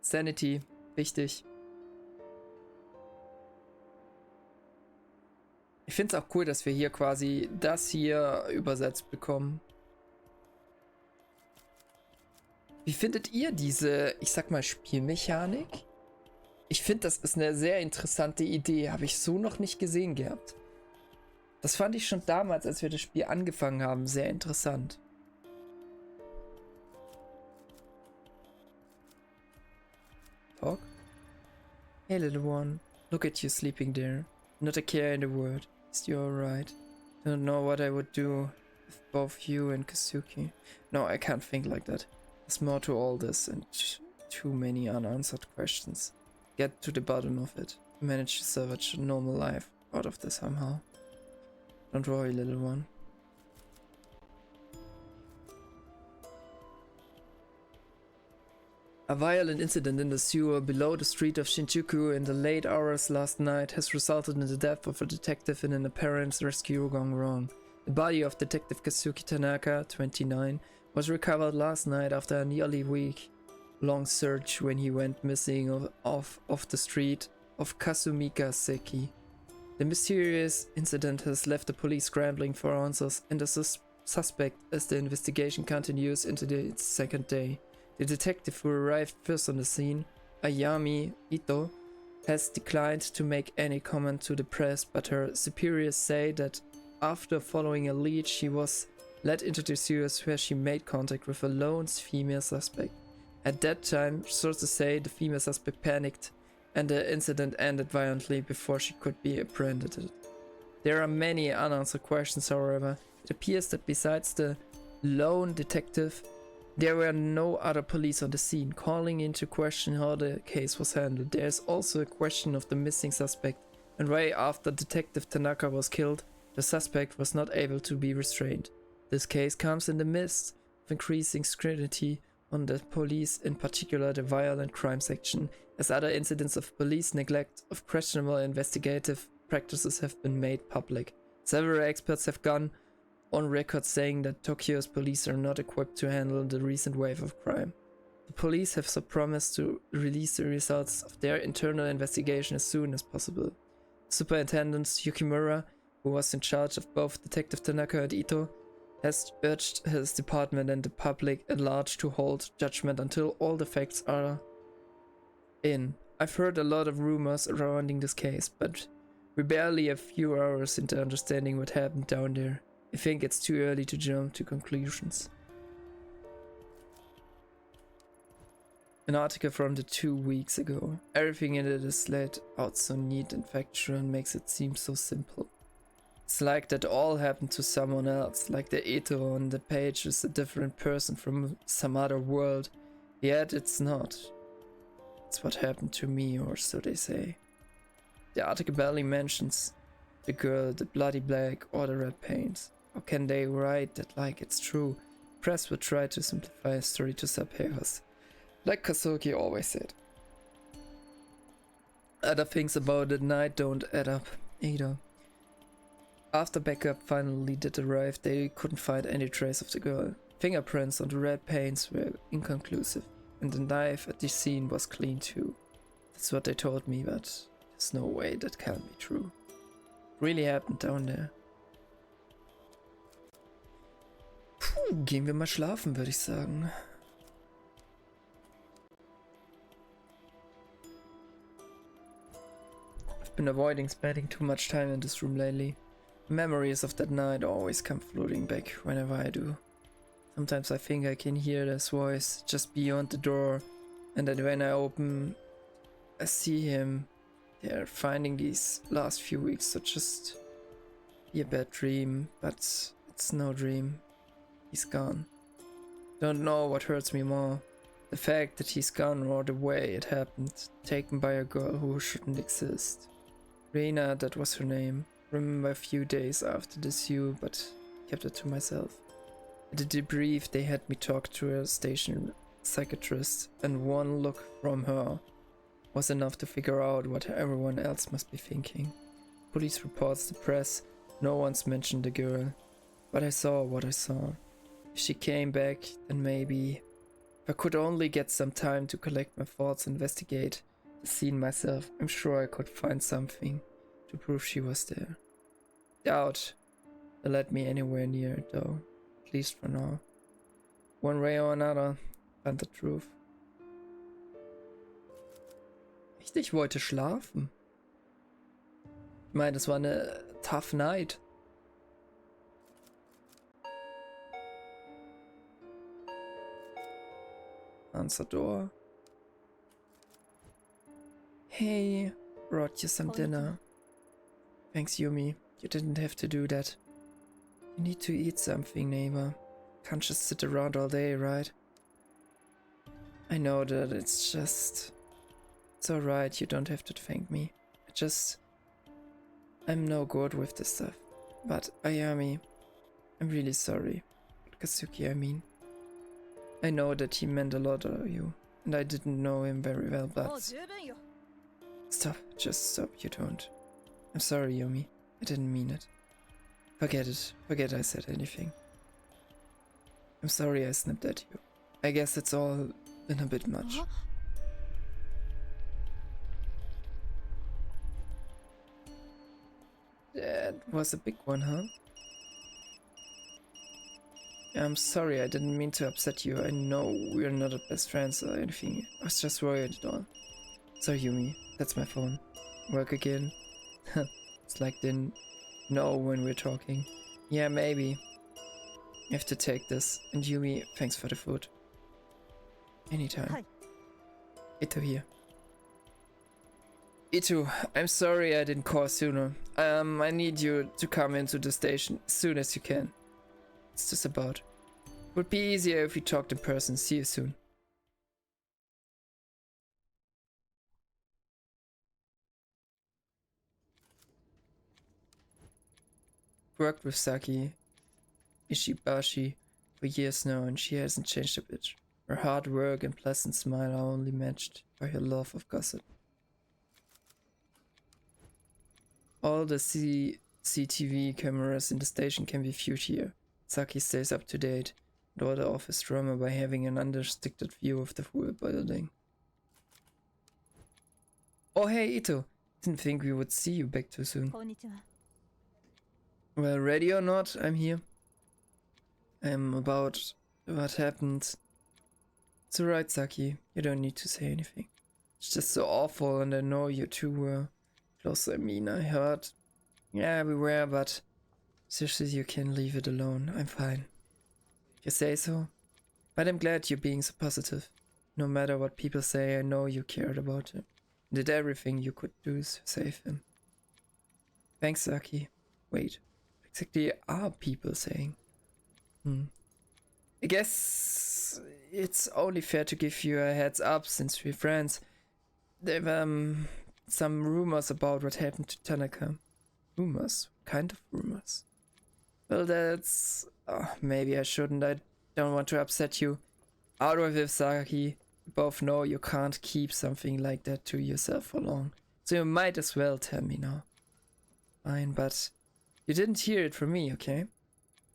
Sanity, wichtig. Ich finde es auch cool, dass wir hier quasi das hier übersetzt bekommen. Wie findet ihr diese, ich sag mal, Spielmechanik? Ich finde, das ist eine sehr interessante Idee. Habe ich so noch nicht gesehen gehabt. Das fand ich schon damals, als wir das Spiel angefangen haben, sehr interessant. Talk? Hey little one, look at you sleeping there. Not a care in the world. Is you alright? Don't know what I would do with both you and Kazuki. No, I can't think like that. There's more to all this and too many unanswered questions. Get to the bottom of it. Manage to salvage a normal life out of this somehow. Don't worry, little one. A violent incident in the sewer below the street of Shinjuku in the late hours last night has resulted in the death of a detective in an apparent rescue gone wrong. The body of Detective Kazuki Tanaka, 29, was recovered last night after a nearly week-long search when he went missing off the street of Kasumika Seki. The mysterious incident has left the police scrambling for answers and the suspect as the investigation continues into its second day. The detective who arrived first on the scene, Ayami Ito, has declined to make any comment to the press, but her superiors say that after following a lead, she was led into the sewers where she made contact with a lone female suspect. At that time, sources say the female suspect panicked and the incident ended violently before she could be apprehended. There are many unanswered questions, however. It appears that besides the lone detective, there were no other police on the scene, calling into question how the case was handled. There is also a question of the missing suspect, and right after Detective Tanaka was killed, the suspect was not able to be restrained. This case comes in the midst of increasing scrutiny on the police, in particular the violent crime section, as other incidents of police neglect of questionable investigative practices have been made public. Several experts have gone on record saying that Tokios police are not equipped to handle the recent wave of crime. The police have so promised to release the results of their internal investigation as soon as possible. Superintendent Yukimura, who was in charge of both Detective Tanaka and Ito, has urged his department and the public at large to hold judgment until all the facts are in. I've heard a lot of rumors surrounding this case, but we're barely a few hours into understanding what happened down there. I think it's too early to jump to conclusions. An article from the 2 weeks ago. Everything in it is laid out so neat and factual and makes it seem so simple. It's like that all happened to someone else, like the Ito on the page is a different person from some other world. Yet it's not. It's what happened to me, or so they say. The article barely mentions the girl, the bloody black, or the red paint. How can they write that like it's true? Press would try to simplify a story to subheaders, like Kazuki always said. Other things about the night don't add up either. After backup finally did arrive, they couldn't find any trace of the girl. Fingerprints on the red paints were inconclusive, and the knife at the scene was clean too. That's what they told me, but there's no way that can't be true. It really happened down there. Puh, gehen wir mal schlafen, würde ich sagen. I've been avoiding spending too much time in this room lately. Memories of that night always come floating back whenever I do. Sometimes I think I can hear this voice just beyond the door, and that when I open, I see him there, finding these last few weeks to just be a bad dream, but it's no dream. He's gone. Don't know what hurts me more. The fact that he's gone or the way it happened, taken by a girl who shouldn't exist. Reina, that was her name. Remember a few days after the zoo, but kept it to myself. At the debrief, they had me talk to a station psychiatrist, and one look from her was enough to figure out what everyone else must be thinking. Police reports, the press, no one's mentioned the girl. But I saw what I saw. If she came back, then maybe. If I could only get some time to collect my thoughts, investigate the scene myself, I'm sure I could find something to prove she was there. Doubt they let me anywhere near it though, at least for now. One way or another, find the truth. Echt, ich wollte schlafen. Ich meine, das war eine tough night. Answer door. Hey, brought you some dinner. Thanks, Yumi. You didn't have to do that. You need to eat something, neighbor. Can't just sit around all day, right? I know that it's alright, you don't have to thank me. I'm no good with this stuff. But Ayami, I'm really sorry. Kazuki, I mean. I know that he meant a lot to you, and I didn't know him very well, but... Stop, just stop, you don't. I'm sorry, Yumi. I didn't mean it. Forget it. Forget I said anything. I'm sorry I snapped at you. I guess it's all been a bit much. That was a big one, huh? I'm sorry, I didn't mean to upset you. I know we're not best friends or anything. I was just worried at all. Sorry, Yumi. That's my phone. Work again? It's like didn't know when we're talking. Yeah, maybe. You have to take this. And Yumi, thanks for the food. Anytime. Ito here. Ito, I'm sorry I didn't call sooner. I need you to come into the station as soon as you can. It's just about. Would be easier if we talked in person. See you soon. Worked with Saki Ishibashi for years now, and she hasn't changed a bit. Her hard work and pleasant smile are only matched by her love of gossip. All the CCTV cameras in the station can be viewed here. Saki stays up to date with all the office drama by having an unrestricted view of the whole building. Oh hey Ito, didn't think we would see you back too soon. Well, ready or not, I'm here. About what happened. It's alright, Saki, you don't need to say anything. It's just so awful, and I know you two were close. I mean, I heard. Yeah, we were, but seriously, you can leave it alone. I'm fine. You say so? But I'm glad you're being so positive. No matter what people say, I know you cared about him. Did everything you could do to save him. Thanks, Saki. Wait, what exactly are people saying? I guess it's only fair to give you a heads up since we're friends. There were some rumors about what happened to Tanaka. Rumors? What kind of rumors? Well, that's... maybe I shouldn't. I don't want to upset you. Out with it, Saki. We both know you can't keep something like that to yourself for long. So you might as well tell me now. Fine, but you didn't hear it from me, okay?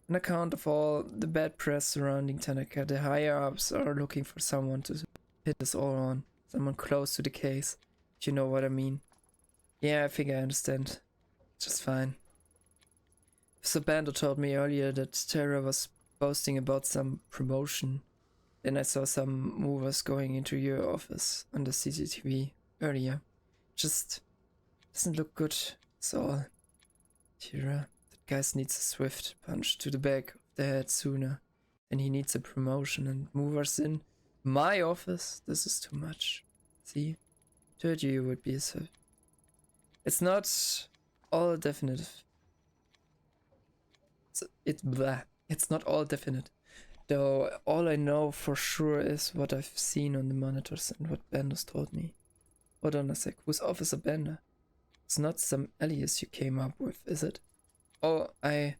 On account of all the bad press surrounding Tanaka, the higher-ups are looking for someone to hit us all on. Someone close to the case. If you know what I mean. Yeah, I think I understand. Just fine. So Bando told me earlier that Terra was boasting about some promotion. Then I saw some movers going into your office on the CCTV earlier. Just doesn't look good, that's all. Terra, that guys needs a swift punch to the back of the head sooner than he needs a promotion and move us in my office. This is too much. See? Told you would be so. It's not all definitive. It's not all definite. Though all I know for sure is what I've seen on the monitors and what Bender's told me. Hold on a sec. Who's Officer Bender? It's not some alias you came up with, is it? Oh, I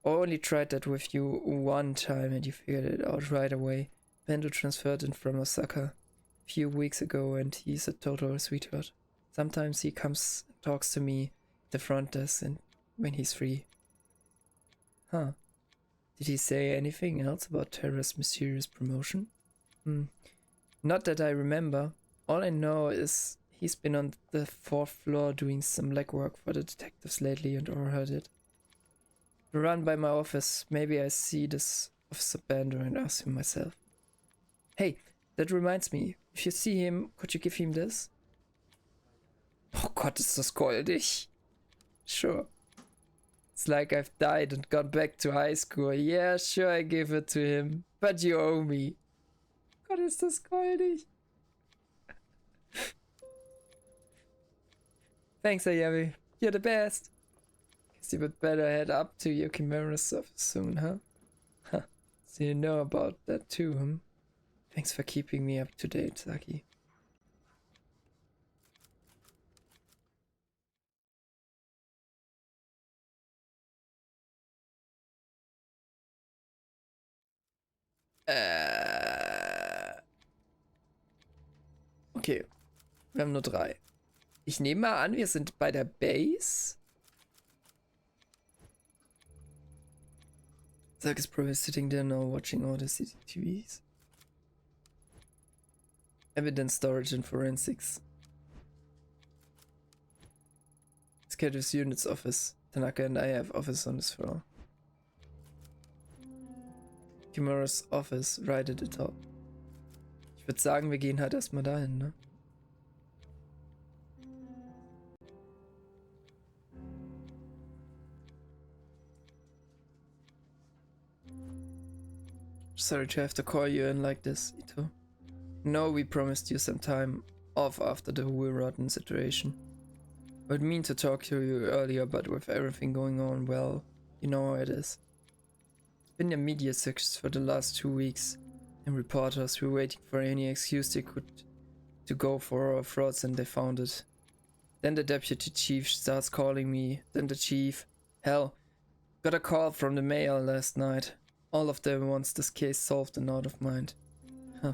only tried that with you one time and you figured it out right away. Bender transferred in from Osaka a few weeks ago and he's a total sweetheart. Sometimes he comes and talks to me at the front desk and when he's free. Huh. Did he say anything else about Terra's mysterious promotion? Not that I remember. All I know is he's been on the 4th floor doing some legwork for the detectives lately and overheard it. Run by my office. Maybe I see this Officer Bender and ask him myself. Hey, that reminds me. If you see him, could you give him this? Oh Gott, ist das goldig. Sure. It's like I've died and gone back to high school. Yeah, sure, I give it to him. But you owe me. Gott, ist das goldig. Thanks, Ayami. You're the best. Guess you would better head up to your Chimera stuff soon, huh? Huh. So you know about that too, huh? Thanks for keeping me up to date, Saki. Okay, wir haben nur 3. Ich nehme mal an, wir sind bei der Base. Zack is probably sitting there now watching all the CCTVs. Evidence storage and forensics. Schedules unit's office. Tanaka and I have office on this floor. Kimura's office right at the top. Ich würde sagen, wir gehen halt erstmal dahin, ne? Sorry to have to call you in like this, Ito. No, we promised you some time off after the whole rotten situation. I would mean to talk to you earlier, but with everything going on, well, you know how it is. It's been a media search for the last 2 weeks, and reporters were waiting for any excuse they could to go for our frauds, and they found it. Then the deputy chief starts calling me, then the chief. Hell, got a call from the mayor last night. All of them wants this case solved and out of mind. Huh.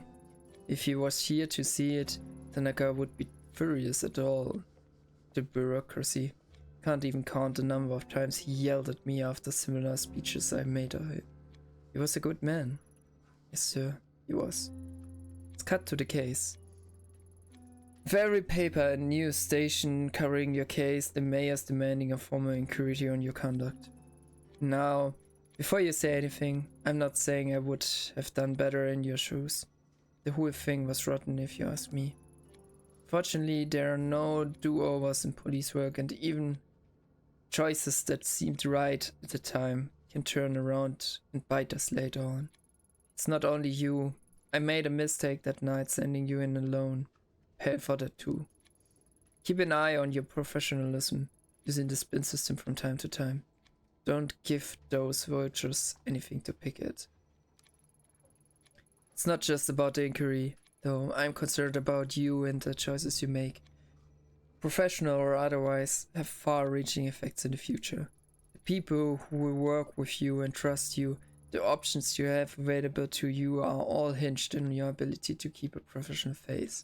If he was here to see it, Tanaka would be furious at all. The bureaucracy. Can't even count the number of times he yelled at me after similar speeches I made of it. He was a good man. Yes, sir, he was. Let's cut to the case. Every paper and news station covering your case, the mayor's demanding a formal inquiry on your conduct. Now, before you say anything, I'm not saying I would have done better in your shoes. The whole thing was rotten if you ask me. Fortunately, there are no do-overs in police work, and even choices that seemed right at the time can turn around and bite us later on. It's not only you. I made a mistake that night sending you in alone. Pay for that too. Keep an eye on your professionalism using the spin system from time to time. Don't give those vultures anything to pick at. It's not just about the inquiry, though. I'm concerned about you and the choices you make. Professional or otherwise, have far-reaching effects in the future. The people who will work with you and trust you, the options you have available to you are all hinged on your ability to keep a professional face.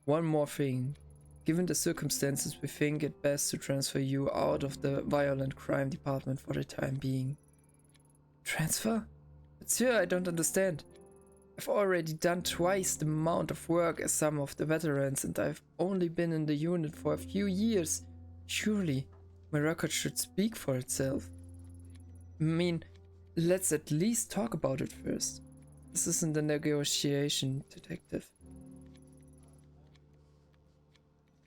One more thing. Given the circumstances, we think it best to transfer you out of the violent crime department for the time being. Transfer? But sir, I don't understand. I've already done twice the amount of work as some of the veterans, and I've only been in the unit for a few years. Surely, my record should speak for itself. I mean, let's at least talk about it first. This isn't a negotiation, detective.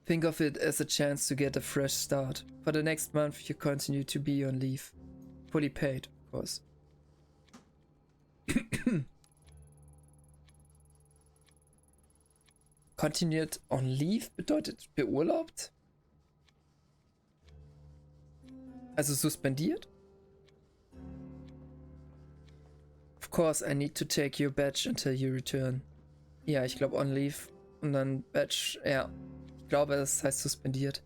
Think of it as a chance to get a fresh start. For the next month, you continue to be on leave. Fully paid, of course. Continued on leave bedeutet beurlaubt? Also suspendiert? Of course, I need to take your badge until you return. Ja, ich glaube on leave und dann badge, ja. Ich glaube, das heißt suspendiert.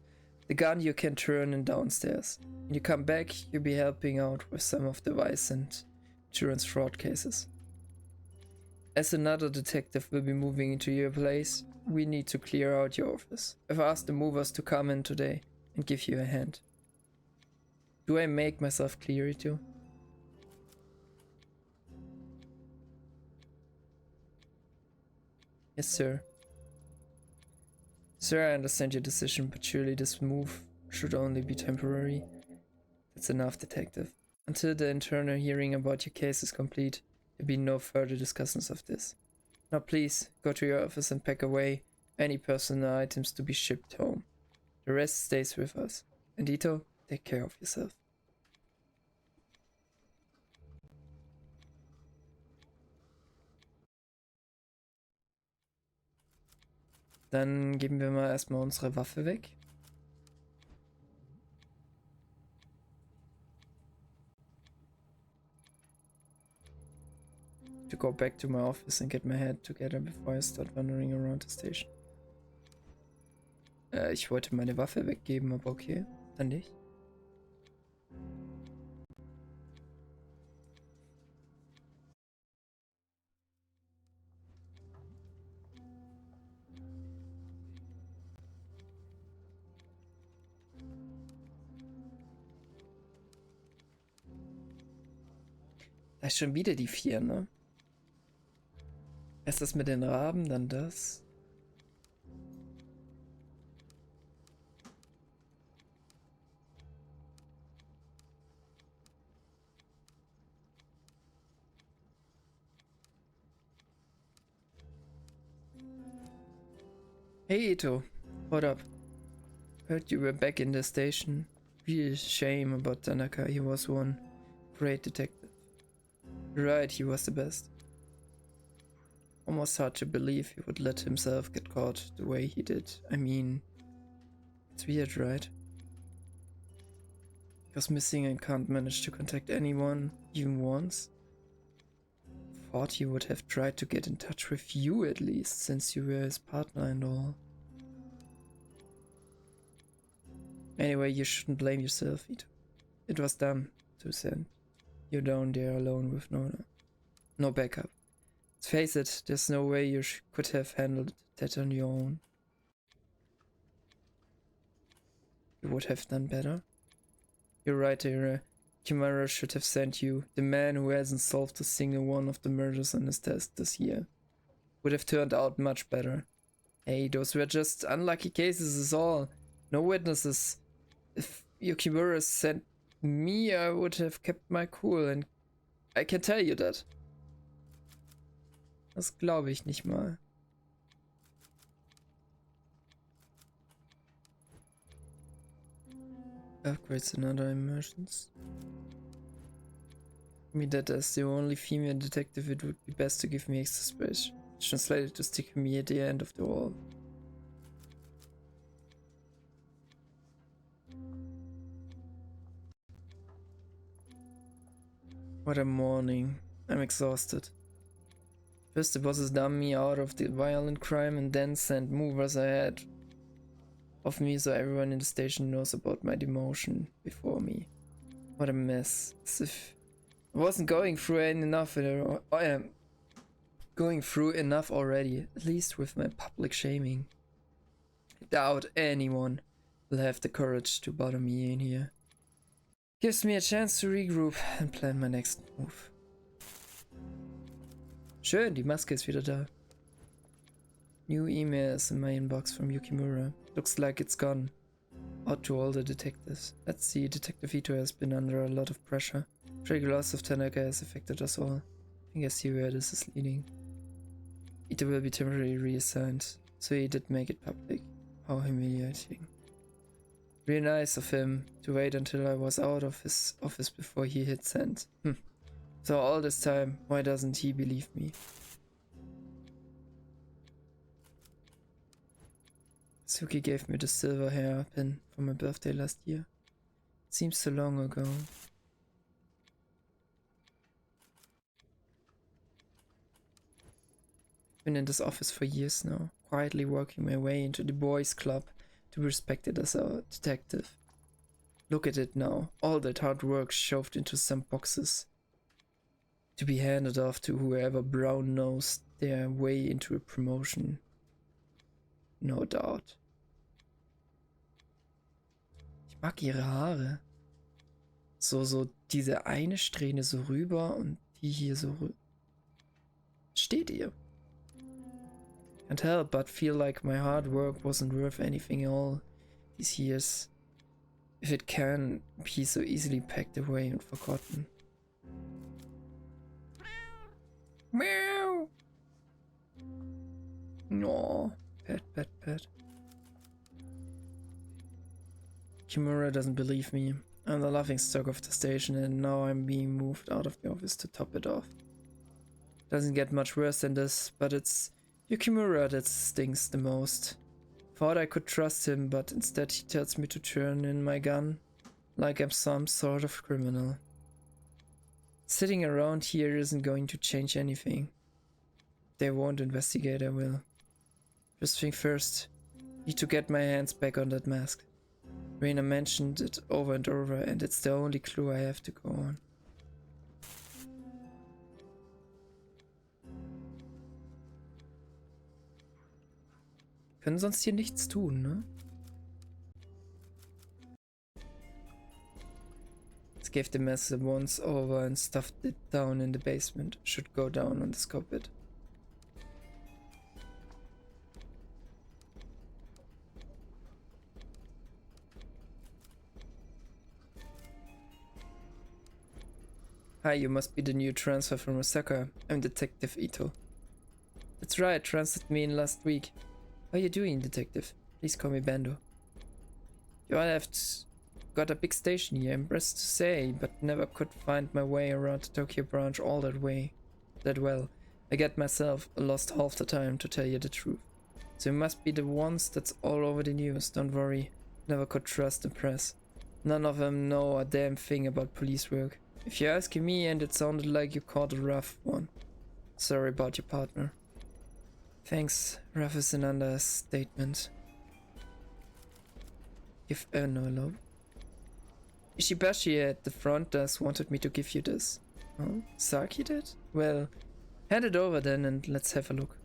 The gun you can turn in downstairs. When you come back, you'll be helping out with some of the vice and insurance fraud cases. As another detective will be moving into your place, we need to clear out your office. I've asked the movers to come in today and give you a hand. Do I make myself clear to you? Yes, sir. Sir, I understand your decision, but surely this move should only be temporary. That's enough, detective. Until the internal hearing about your case is complete, there'll be no further discussions of this. Now please, go to your office and pack away any personal items to be shipped home. The rest stays with us. And Ito, take care of yourself. Dann geben wir mal erstmal unsere Waffe weg. To go back to my office and get my head together before I start wandering around the station. Ich wollte meine Waffe weggeben, aber okay, dann nicht. Da ist schon wieder die 4, ne? Erst das mit den Raben, dann das. Hey Ito, what up? Heard you were back in the station. Real shame about Tanaka, he was one great detective. Right, he was the best. Almost hard to believe he would let himself get caught the way he did. I mean, it's weird, right? He was missing and can't manage to contact anyone, even once. Thought he would have tried to get in touch with you at least, since you were his partner and all. Anyway, you shouldn't blame yourself, Ito. It was dumb to send you down there alone with no backup. Let's face it, there's no way you could have handled that on your own. You would have done better. You're right, Ira. Kimura should have sent you. The man who hasn't solved a single one of the murders on his desk this year. Would have turned out much better. Hey, those were just unlucky cases is all. No witnesses. If Yukimura sent me, I would have kept my cool, and I can tell you that. Das glaube ich nicht mal. Upgrades and other immersions. Me that as the only female detective, it would be best to give me extra space. Translated to stick me at the end of the wall. What a morning. I'm exhausted. First the bosses dumb me out of the violent crime and then sent movers ahead of me so everyone in the station knows about my demotion before me. What a mess. As if I wasn't going through enough already, at least with my public shaming. I doubt anyone will have the courage to bother me in here. Gives me a chance to regroup and plan my next move. Schön, die Maske ist wieder da. New emails in my inbox from Yukimura. Looks like it's gone out to all the detectives. Let's see, Detective Ito has been under a lot of pressure. Tragic loss of Tanaka has affected us all. I think I see where this is leading. Ito will be temporarily reassigned, so he did make it public. How humiliating. Really nice of him to wait until I was out of his office before he hit send. So all this time, why doesn't he believe me? Suki gave me the silver hairpin for my birthday last year. Seems so long ago. Been in this office for years now, quietly working my way into the boys' club to be respected as a detective. Look at it now, all that hard work shoved into some boxes to be handed off to whoever brown nosed their way into a promotion. No doubt. Ich mag ihre Haare. So diese eine Strähne so rüber und die hier so steht ihr. Can't help but feel like my hard work wasn't worth anything all these years, if it can be so easily packed away and forgotten. Meow! No, pet. Kimura doesn't believe me. I'm the laughingstock of the station and now I'm being moved out of the office to top it off. Doesn't get much worse than this, but it's Yukimura that stings the most. Thought I could trust him, but instead he tells me to turn in my gun, like I'm some sort of criminal. Sitting around here isn't going to change anything. They won't investigate, I will. First thing first, need to get my hands back on that mask. Reina mentioned it over and over, and it's the only clue I have to go on. Können sonst hier nichts tun, ne? Let's give the mess a once over and stuffed it down in the basement. Should go down on the scope it. Hi, you must be the new transfer from Osaka. I'm Detective Ito. That's right, transferred me in last week. How are you doing, detective? Please call me Bando. You all have got a big station here, impressed to say, but never could find my way around the Tokyo branch all that well. I get myself lost half the time, to tell you the truth. So you must be the ones that's all over the news, don't worry. Never could trust the press. None of them know a damn thing about police work. If you're asking me, and it sounded like you caught a rough one. Sorry about your partner. Thanks, rough is an understatement. If no hello. Ishibashi at the front desk wanted me to give you this. Oh, Saki did? Well, hand it over then and let's have a look.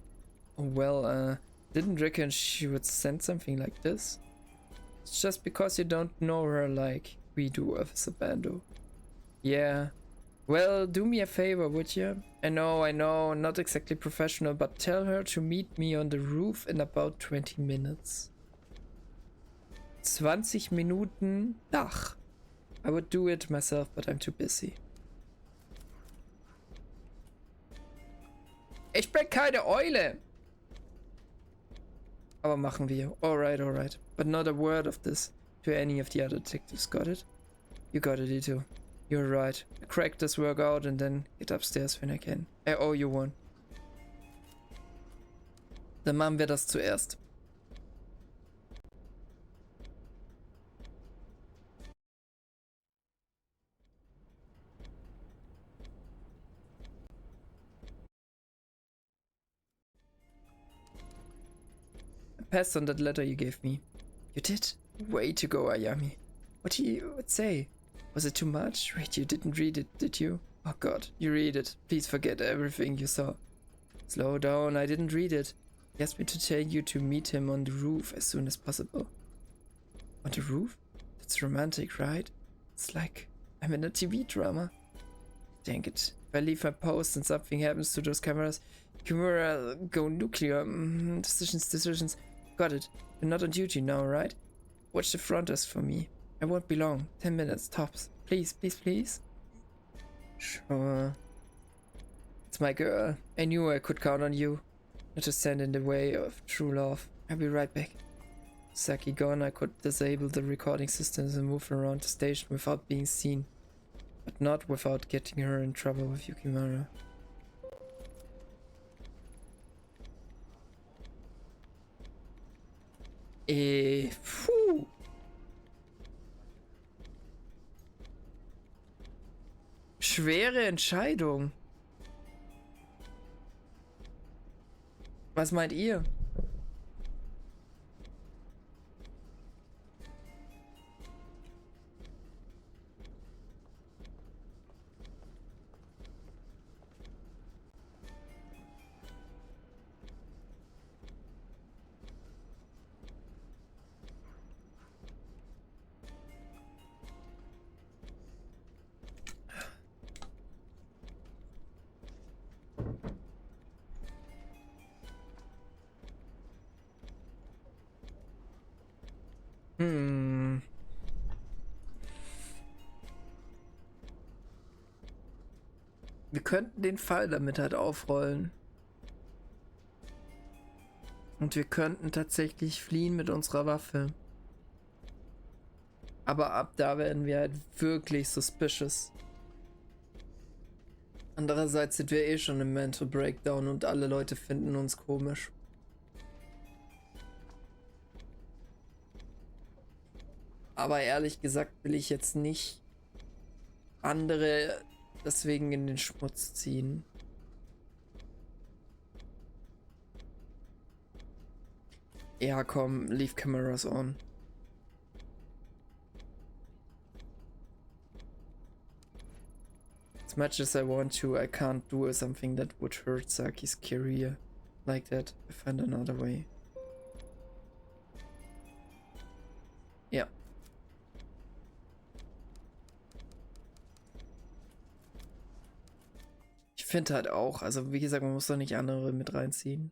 Oh well, didn't reckon she would send something like this. It's just because you don't know her like we do, Officer Bando. Yeah. Well, do me a favor, would you? I know, not exactly professional, but tell her to meet me on the roof in about 20 minutes. 20 Minuten Dach. I would do it myself, but I'm too busy. Ich bin keine Eule! Aber machen wir. Alright. But not a word of this to any of the other detectives, got it? You got it, Ito. You're right. I crack this work out and then get upstairs when I can. I owe you one. Dann machen wir das zuerst. I passed on that letter you gave me. You did? Way to go, Ayami. What do you would say? Was it too much? Wait, you didn't read it, did you? Oh god, you read it. Please forget everything you saw. Slow down, I didn't read it. He asked me to tell you to meet him on the roof as soon as possible. On the roof? That's romantic, right? It's like I'm in a TV drama. Dang it. If I leave my post and something happens to those cameras, Kimura go nuclear. Decisions. Got it. You're not on duty now, right? Watch the front desk for me. I won't be long. 10 minutes, tops. Please. Sure. It's my girl. I knew I could count on you. Not to stand in the way of true love. I'll be right back. Saki gone, I could disable the recording systems and move around the station without being seen. But not without getting her in trouble with Yukimura. Puh. Schwere Entscheidung. Was meint ihr? Wir könnten den Fall damit halt aufrollen. Und wir könnten tatsächlich fliehen mit unserer Waffe. Aber ab da werden wir halt wirklich suspicious. Andererseits sind wir eh schon im Mental Breakdown und alle Leute finden uns komisch. Aber ehrlich gesagt will ich jetzt nicht andere deswegen in den Schmutz ziehen. Ja, komm, leave cameras on. As much as I want to, I can't do something that would hurt Saki's career like that. I find another way. Ja. Ich finde halt auch, also wie gesagt, man muss doch nicht andere mit reinziehen.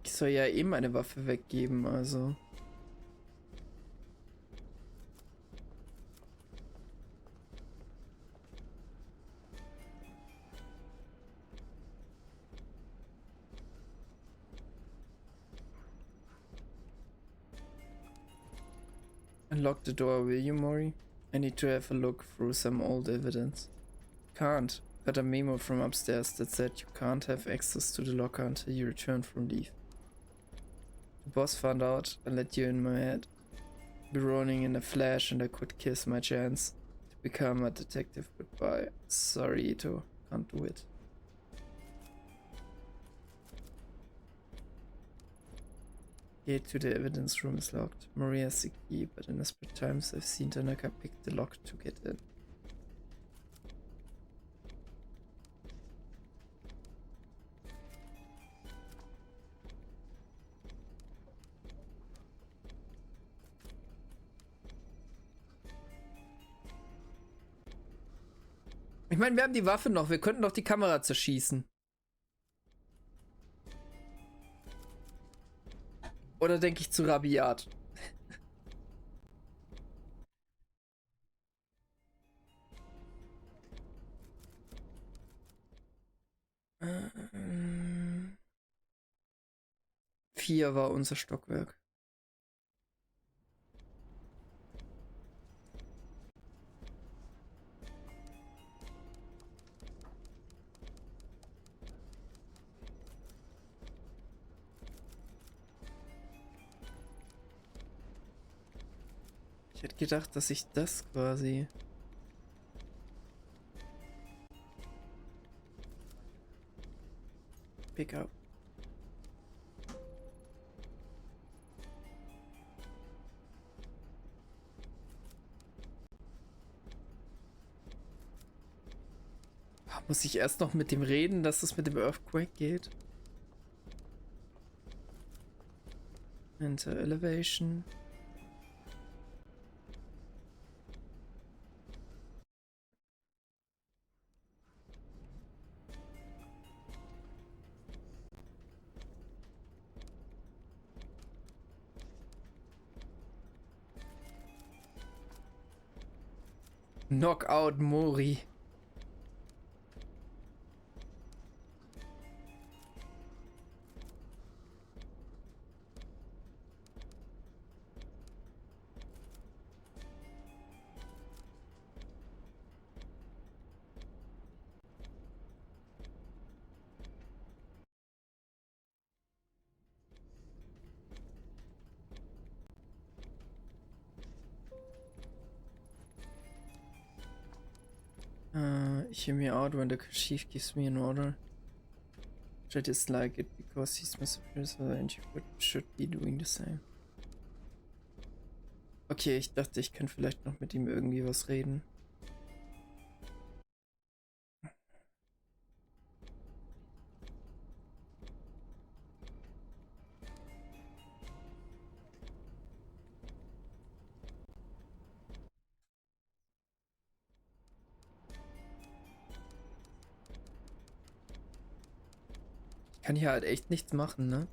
Ich soll ja eh meine Waffe weggeben, also. Unlock the door, will you, Mori? I need to have a look through some old evidence. Can't. Got a memo from upstairs that said you can't have access to the locker until you return from leave. The boss found out and let you in my head. Be running in a flash and I could kiss my chance to become a detective. Goodbye. Sorry, Ito. Can't do it. Gate to the evidence room is locked. Maria has the key, but in desperate times I've seen Tanaka pick the lock to get in. Ich meine, wir haben die Waffe noch. Wir könnten doch die Kamera zerschießen. Oder denke ich zu rabiat? Vier war unser Stockwerk. Ich hätte gedacht, dass ich das quasi... Pick up. Muss ich erst noch mit dem reden, dass es mit dem Earthquake geht? Enter Elevation. Knockout Mori. Hear me out when the chief gives me an order. I dislike it because he's my superior and you should be doing the same. Okay, ich dachte, ich kann vielleicht noch mit ihm irgendwie was reden. Kann hier halt echt nichts machen, ne?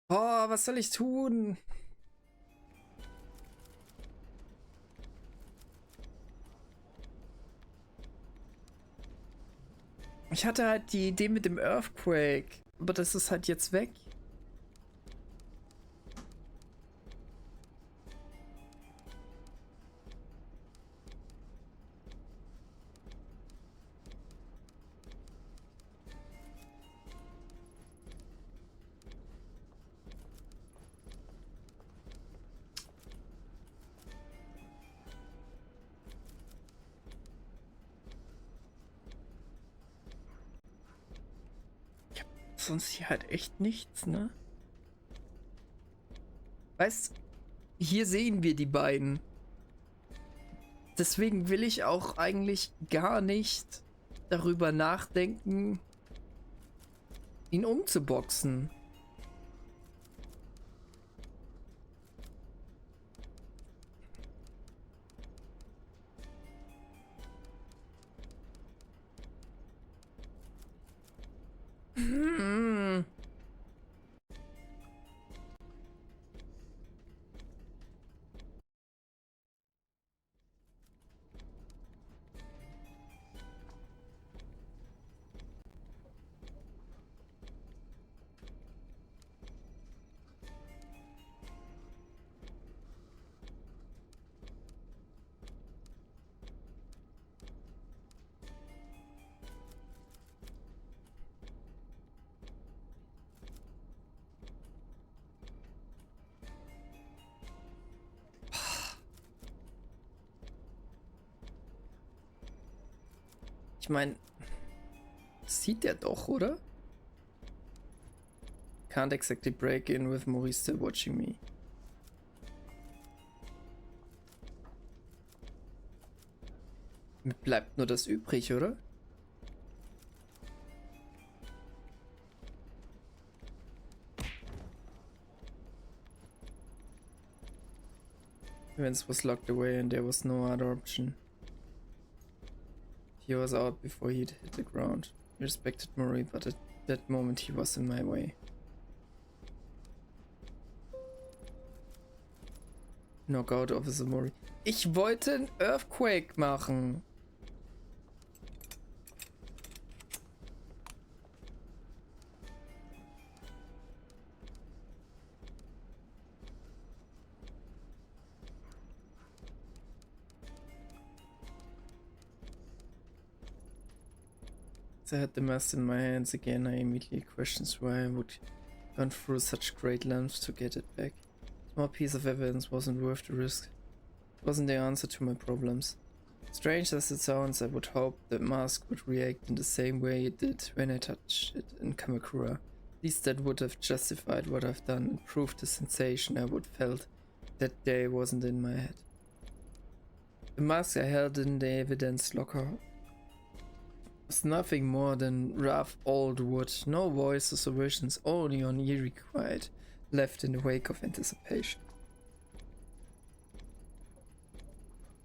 Oh, was soll ich tun? Ich hatte halt die Idee mit dem Earthquake, aber das ist halt jetzt weg. Sonst hier halt echt nichts, ne? Weißt, hier sehen wir die beiden. Deswegen will ich auch eigentlich gar nicht darüber nachdenken, ihn umzuboxen. Ich meine, sieht der doch, oder? Can't exactly break in with Maurice still watching me. Mir bleibt nur das übrig, oder? Events was locked away and there was no other option. He was out before he'd hit the ground. I respected Murray, but at that moment he was in my way. Knockout Officer Murray. Ich wollte einen Earthquake machen. As I had the mask in my hands again, I immediately questioned why I would gone through such great lengths to get it back. Small piece of evidence wasn't worth the risk. It wasn't the answer to my problems. Strange as it sounds, I would hope the mask would react in the same way it did when I touched it in Kamakura. At least that would have justified what I've done and proved the sensation I would felt that day wasn't in my head. The mask I held in the evidence locker was nothing more than rough old wood, no voices or visions, only an eerie quiet left in the wake of anticipation.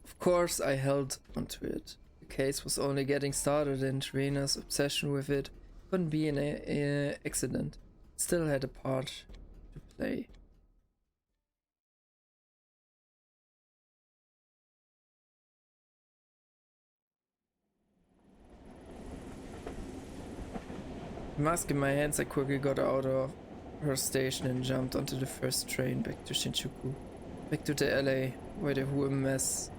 Of course I held onto it. The case was only getting started and Rena's obsession with it couldn't be an accident. It still had a part play. Mask in my hands, I quickly got out of her station and jumped onto the first train back to Shinjuku. Back to the LA, where the whole mess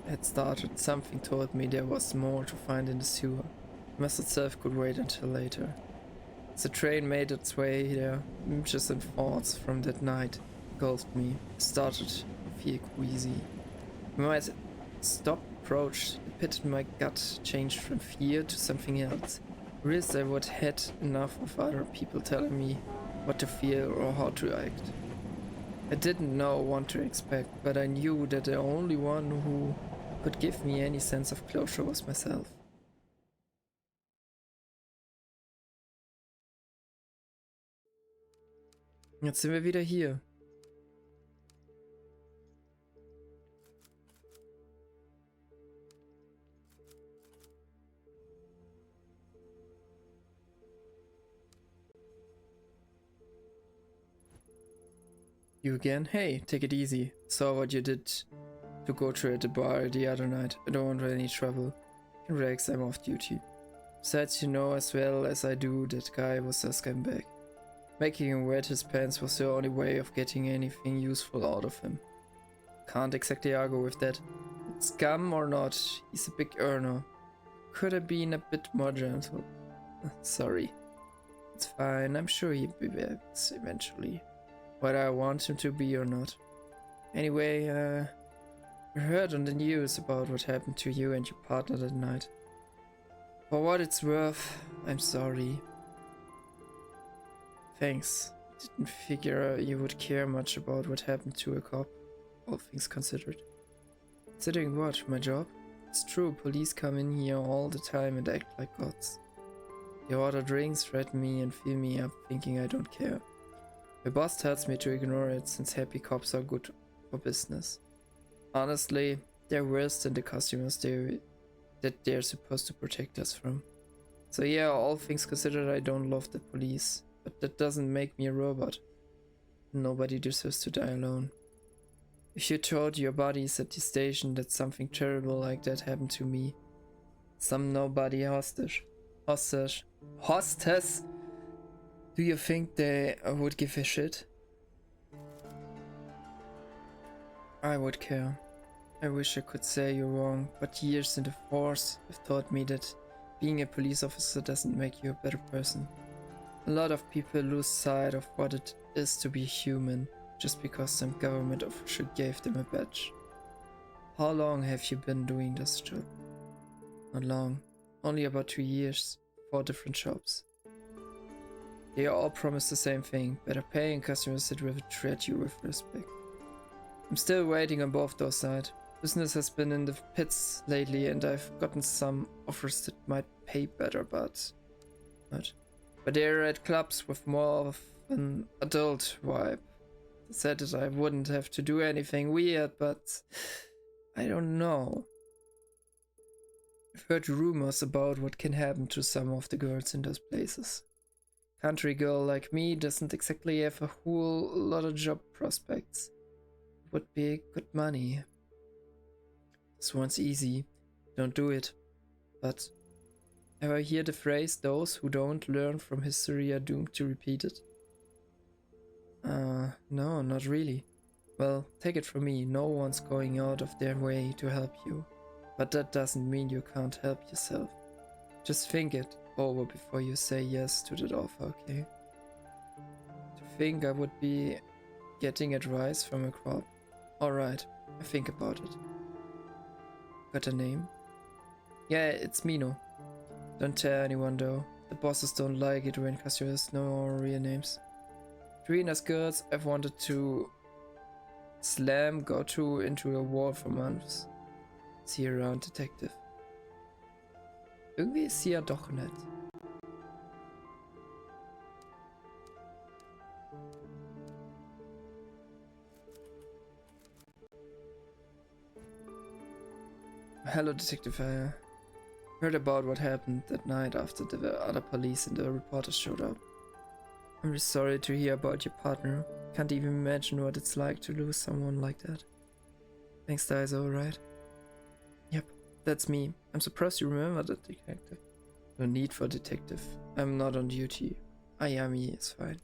had started. Something told me there was more to find in the sewer. The mess itself could wait until later. As the train made its way there, images and thoughts from that night engulfed me. I started to feel queasy. When my stop approached, the pit in my gut changed from fear to something else. I realized I would had enough of other people telling me what to feel or how to act. I didn't know what to expect, but I knew that the only one who could give me any sense of closure was myself. Jetzt sind wir wieder hier. You again? Hey, take it easy. Saw what you did to go through at the bar the other night. I don't want any trouble. You can relax, I'm off duty. Besides, you know as well as I do that guy was a scumbag. Making him wet his pants was the only way of getting anything useful out of him. Can't exactly argue with that. Scum or not, he's a big earner. Could have been a bit more gentle. Sorry. It's fine, I'm sure he'll be back eventually. Whether I want him to be or not. Anyway, I heard on the news about what happened to you and your partner that night. For what it's worth, I'm sorry. Thanks. Didn't figure you would care much about what happened to a cop, all things considered. Considering what? My job? It's true, police come in here all the time and act like gods. They order drinks, threaten me and fill me up thinking I don't care. My boss tells me to ignore it since happy cops are good for business. Honestly, they're worse than the customers that they're supposed to protect us from. So yeah, all things considered, I don't love the police, but that doesn't make me a robot. Nobody deserves to die alone. If you told your buddies at the station that something terrible like that happened to me, some nobody hostage, do you think they would give a shit? I would care. I wish I could say you're wrong, but years in the force have taught me that being a police officer doesn't make you a better person. A lot of people lose sight of what it is to be human just because some government official gave them a badge. How long have you been doing this job? Not long. Only about 2 years, 4 different jobs. They all promise the same thing, better pay and customers that will treat you with respect. I'm still waiting on both those sides. Business has been in the pits lately and I've gotten some offers that might pay better, but they're at clubs with more of an adult vibe. They said that I wouldn't have to do anything weird, but I don't know. I've heard rumors about what can happen to some of the girls in those places. Country girl like me doesn't exactly have a whole lot of job prospects. Would be good money. This one's easy. Don't do it. But ever hear the phrase, those who don't learn from history are doomed to repeat it? No, not really. Well, take it from me, no one's going out of their way to help you. But that doesn't mean you can't help yourself. Just think it over before you say yes to that offer, okay? To think I would be getting advice from a crop? Alright, I think about it. Got a name? Yeah, it's Mino. Don't tell anyone though. The bosses don't like it when customers know our real names. 3 nice girls I've wanted to slam go to into a wall for months. See you around, Detective. Irgendwie ist sie ja doch nett. Hello, Detective. I heard about what happened that night after the other police and the reporters showed up. I'm really sorry to hear about your partner. Can't even imagine what it's like to lose someone like that. Thanks, Daiso, right? Yep, that's me. I'm surprised you remember that, detective. No need for detective. I'm not on duty. Ayami is fine.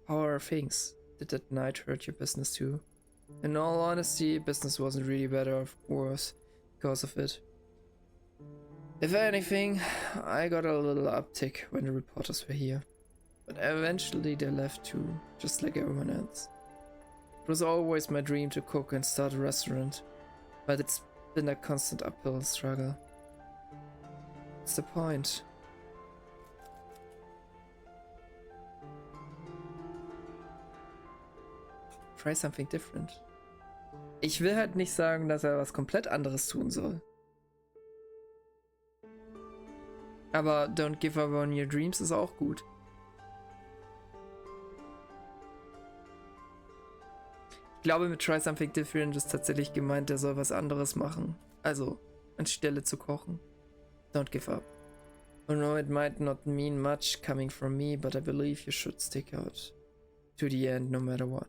How are things? Did that night hurt your business too? In all honesty, business wasn't really better or worse because of it. If anything, I got a little uptick when the reporters were here. But eventually they left too, just like everyone else. It was always my dream to cook and start a restaurant, but it's been a constant uphill struggle. What's the point? Try something different. Ich will halt nicht sagen, dass was komplett anderes tun soll. Aber don't give up on your dreams ist auch gut. Ich glaube, mit Try Something Different ist tatsächlich gemeint, der soll was anderes machen. Also, anstelle zu kochen. Don't give up. I know it might not mean much coming from me, but I believe you should stick out to the end no matter what.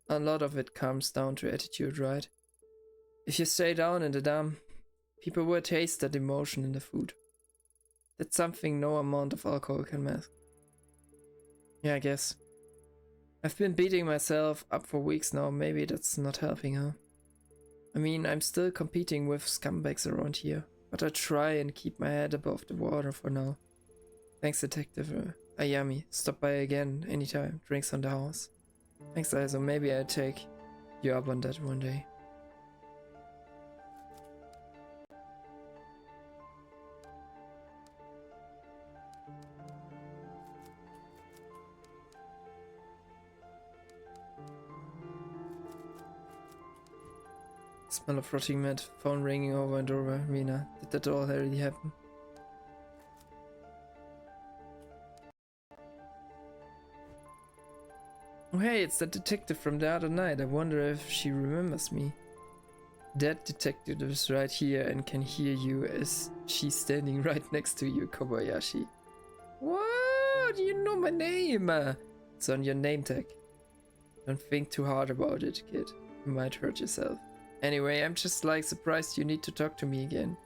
A lot of it comes down to attitude, right? If you stay down in the dump, people will taste that emotion in the food. That's something no amount of alcohol can mask. Yeah, I guess. I've been beating myself up for weeks now, maybe that's not helping, huh? I mean, I'm still competing with scumbags around here, but I try and keep my head above the water for now. Thanks, Detective Ayami. Stop by again anytime. Drinks on the house. Thanks, Aizo. Maybe I'll take you up on that one day. Smell of rotting meat, phone ringing over and over. Mina, did that all already happen? Oh hey, it's that detective from the other night. I wonder if she remembers me. That detective is right here and can hear you as she's standing right next to you, Kobayashi. What? You know my name? It's on your name tag. Don't think too hard about it, kid. You might hurt yourself. Anyway, I'm just like surprised you need to talk to me again.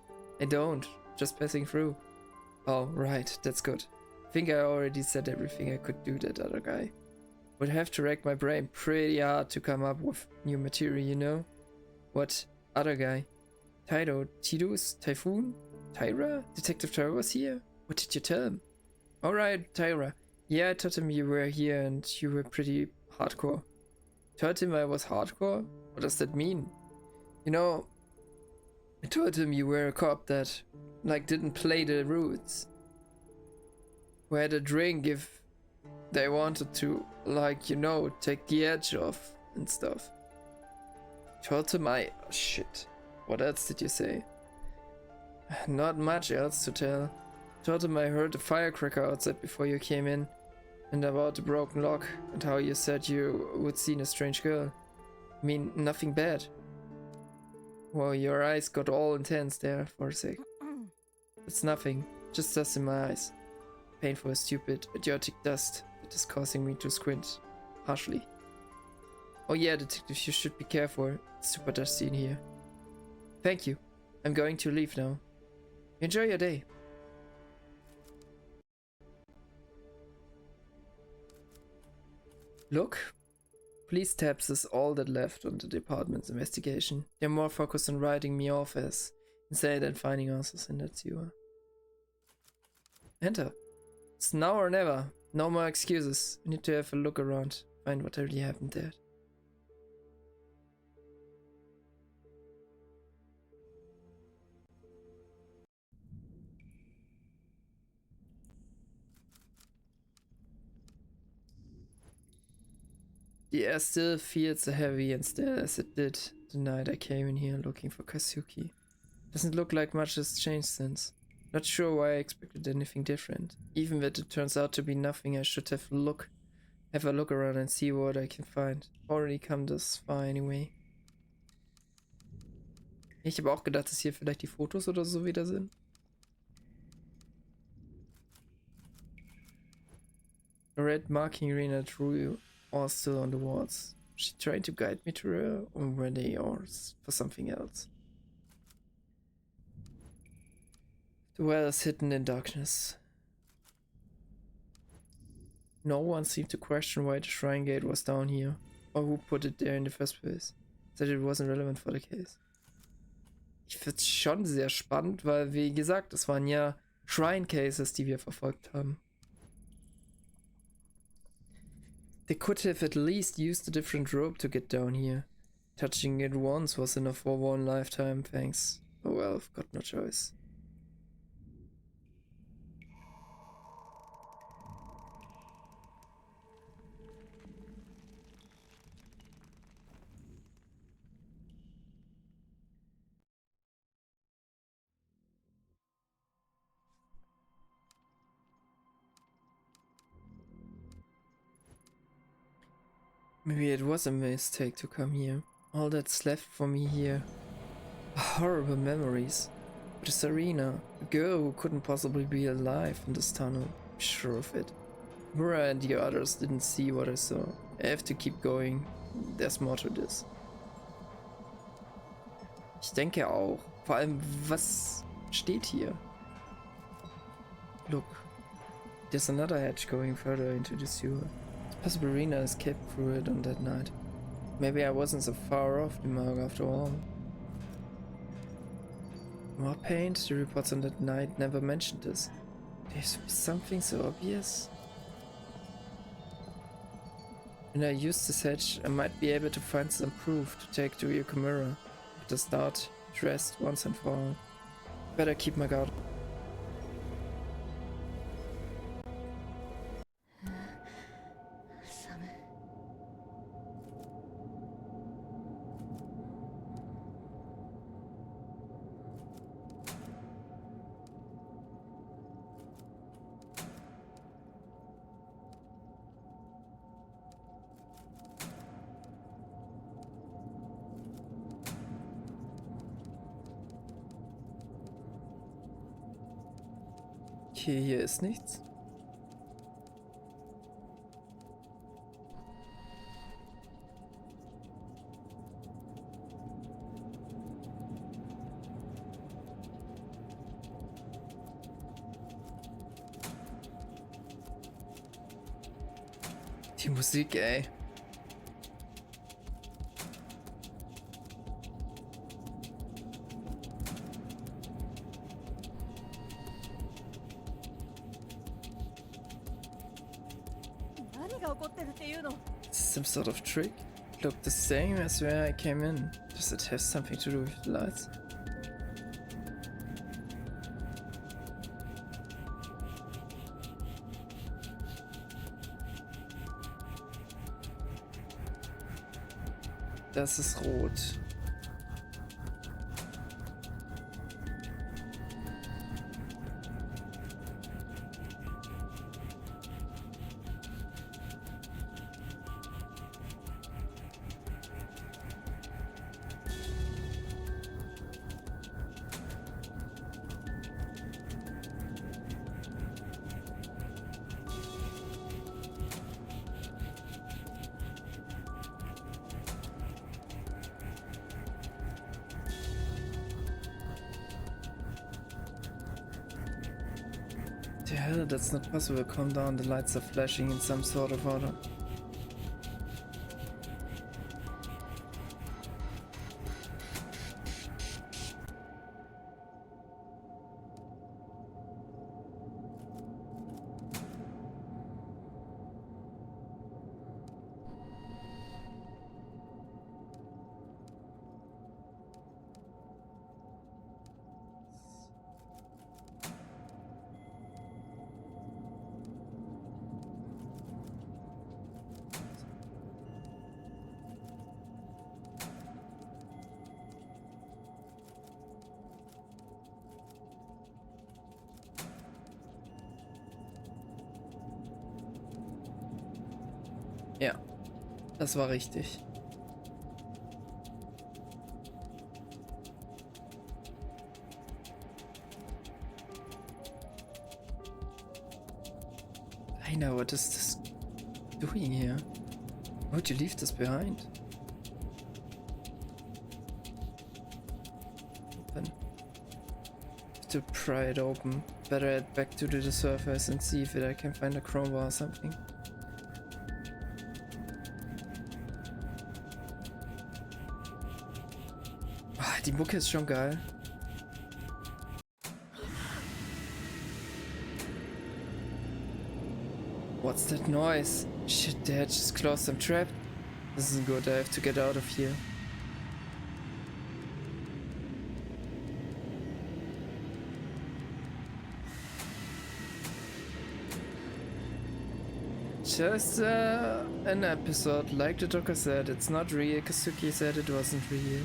I don't, just passing through. Oh, right, that's good. I think I already said everything I could do that other guy. Would have to rack my brain pretty hard to come up with new material, you know? What other guy? Taido, Tidus, Typhoon? Tyra? Detective Tyra was here? What did you tell him? Alright, Tyra. Yeah, I told him you were here and you were pretty hardcore. Told him I was hardcore? What does that mean? You know, I told him you were a cop that, like, didn't play the rules. Who had a drink if they wanted to, like, you know, take the edge off and stuff. Told him oh, shit. What else did you say? Not much else to tell. Told him I heard a firecracker outside before you came in. And about the broken lock and how you said you would seen a strange girl. I mean, nothing bad. Well, your eyes got all intense there for a sec. It's nothing, just dust in my eyes. Painful, stupid, idiotic dust that is causing me to squint harshly. Oh yeah, detective, you should be careful. It's super dusty in here. Thank you. I'm going to leave now. Enjoy your day. Look. Police tabs is all that left on the department's investigation. They're more focused on writing me off as insane than finding answers in that sewer. Enter. It's now or never. No more excuses. I need to have a look around. Find what really happened there. The air still feels so heavy and still as it did the night I came in here looking for Kazuki. Doesn't look like much has changed since. Not sure why I expected anything different. Even if it turns out to be nothing, I should have a look around and see what I can find. Already come this far anyway. Ich habe auch gedacht, dass hier vielleicht die Fotos oder so wieder sind. The red marking Rena drew are still on the walls. She tried to guide me to her, or were they yours for something else? The well is hidden in darkness. No one seemed to question why the shrine gate was down here, or who put it there in the first place. Said it wasn't relevant for the case. Ich find's schon sehr spannend, weil, wie gesagt, es waren ja Shrine Cases, die wir verfolgt haben. They could have at least used a different rope to get down here. Touching it once was enough for one lifetime, thanks. Oh well, I've got no choice. Maybe it was a mistake to come here. All that's left for me here are horrible memories. But it's Serena, a girl who couldn't possibly be alive in this tunnel. I'm sure of it. Mura and the others didn't see what I saw. I have to keep going. There's more to this. Ich denke auch. Vor allem, was steht hier? Look. There's another hatch going further into the sewer. Possibly Rena escaped through it on that night. Maybe I wasn't so far off the mark after all. More paint? The reports on that night never mentioned this. There's something so obvious. When I use this hatch, I might be able to find some proof to take to Yokomura. But to start, rest once and for all. Better keep my guard. Okay, hier ist nichts. Die Musik, ey. Some sort of trick? Looked the same as where I came in. Does it have something to do with the lights? Das ist rot. The hell, that's not possible. Calm down, the lights are flashing in some sort of order. Ja, das war richtig. I know, what is this doing here? Would you leave this behind? Open. To pry it open. Better head back to the surface and see if I can find a crowbar or something. Ah, die Mucke ist schon geil. What's that noise? Shit, the hatch is closed. I'm trapped. This isn't good. I have to get out of here. Just an episode. Like the Joker said, it's not real. Kazuki said it wasn't real.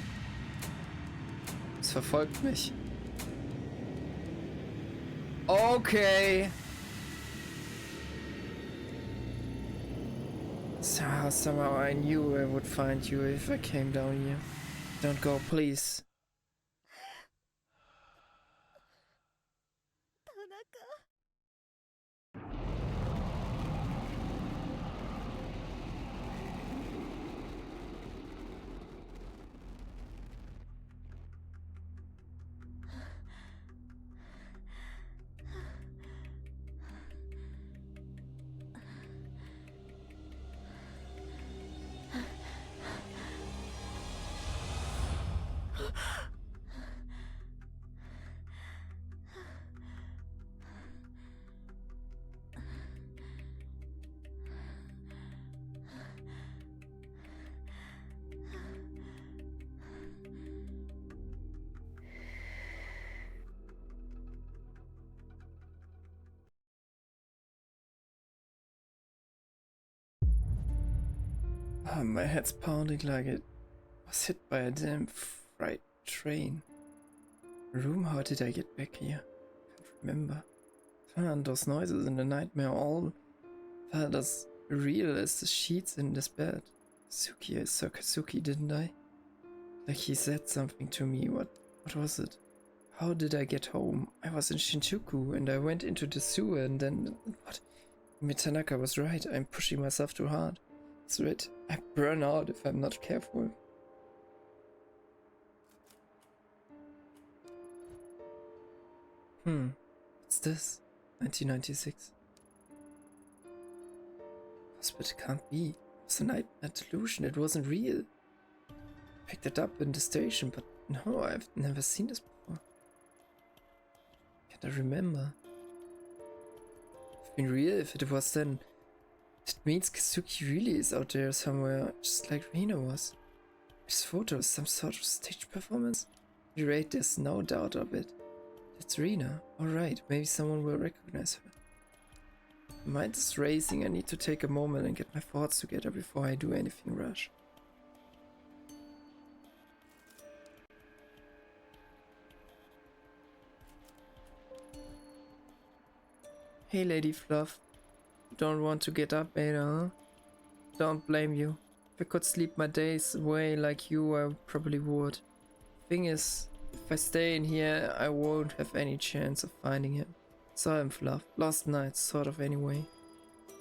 Es verfolgt mich. Okay. Somehow I knew I would find you if I came down here. Don't go, please. Oh, my head's pounding like it was hit by a damn freight train. Room, how did I get back here? Can't remember. And those noises in the nightmare all felt as real as the sheets in this bed. Suki, I saw Kazuki, didn't I? Like he said something to me. What was it? How did I get home? I was in Shinjuku and I went into the sewer and then... What? Tanaka was right. I'm pushing myself too hard. It's right. I burn out if I'm not careful. What's this? 1996. But it can't be. It was a nightmare delusion. It wasn't real. I picked it up in the station, but no, I've never seen this before. Can't I remember? If been real, if it was then, it means Kazuki really is out there somewhere, just like Rina was. This photo is some sort of stage performance. You rate, there's no doubt of it. It's Rina. Alright, maybe someone will recognize her. My mind is racing. I need to take a moment and get my thoughts together before I do anything rash. Hey, Lady Fluff. Don't want to get up later, huh? Don't blame you. If I could sleep my days away like you, I probably would. Thing is, if I stay in here, I won't have any chance of finding him. Saw him, Fluff. Last night, sort of anyway.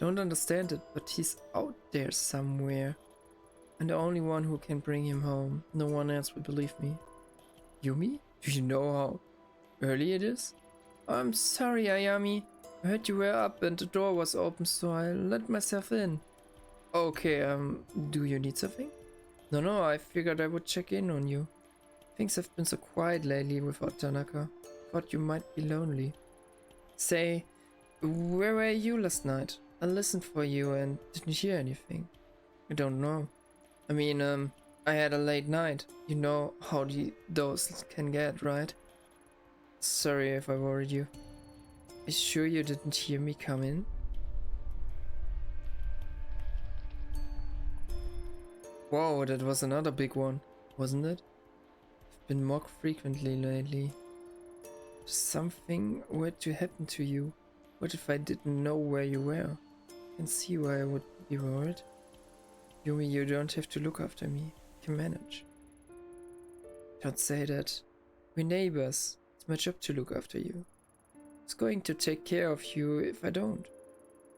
Don't understand it, but he's out there somewhere. I'm the only one who can bring him home. No one else will believe me. Yumi? Do you know how early it is? I'm sorry, Ayami. I heard you were up and the door was open, so I let myself in. Okay, do you need something? No, I figured I would check in on you. Things have been so quiet lately without Tanaka. Thought you might be lonely. Say, where were you last night? I listened for you and didn't hear anything. I don't know. I mean, I had a late night. You know how those can get, right? Sorry if I worried you. Are you sure you didn't hear me come in? Whoa, that was another big one, wasn't it? I've been mocked frequently lately. Something were to happen to you. What if I didn't know where you were? I can see why I would be worried. Yumi, you don't have to look after me. I can manage. Don't say that. We're neighbors. It's my job to look after you. It's going to take care of you if I don't.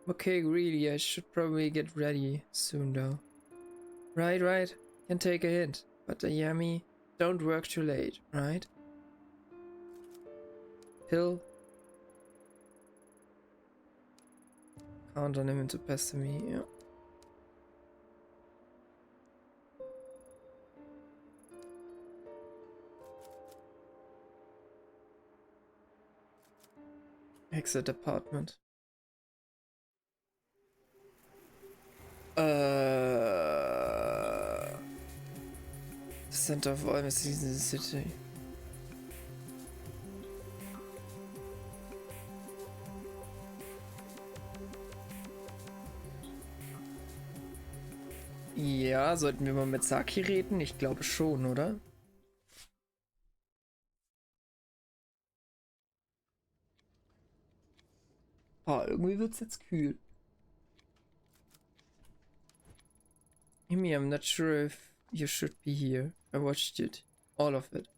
Okay, really, I should probably get ready soon though. Right. Can take a hint. But Ayami, don't work too late, right? Pill. Count on him into pester me, yeah. Exit apartment. The center of all messages in the city. Ja, sollten wir mal mit Saki reden? Ich glaube schon, oder? Irgendwie wird's jetzt kühl. Amy, I'm not sure if you should be here. I watched it. All of it.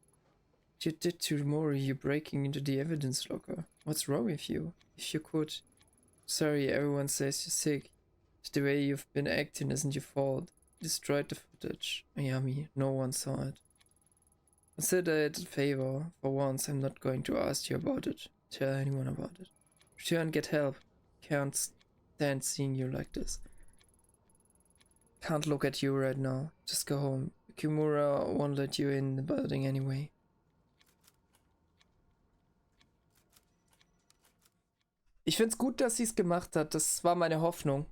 You did tomorrow, you breaking into the evidence locker. What's wrong with you? If you could. Sorry, everyone says you're sick. The way you've been acting isn't your fault. You destroyed the footage. Ayami, no one saw it. Consider it a favor. For once, I'm not going to ask you about it. Tell anyone about it. Return, get help. Can't stand seeing you like this. Can't look at you right now. Just go home. Kimura won't let you in the building anyway. Ich find's gut, dass sie es gemacht hat. Das war meine Hoffnung.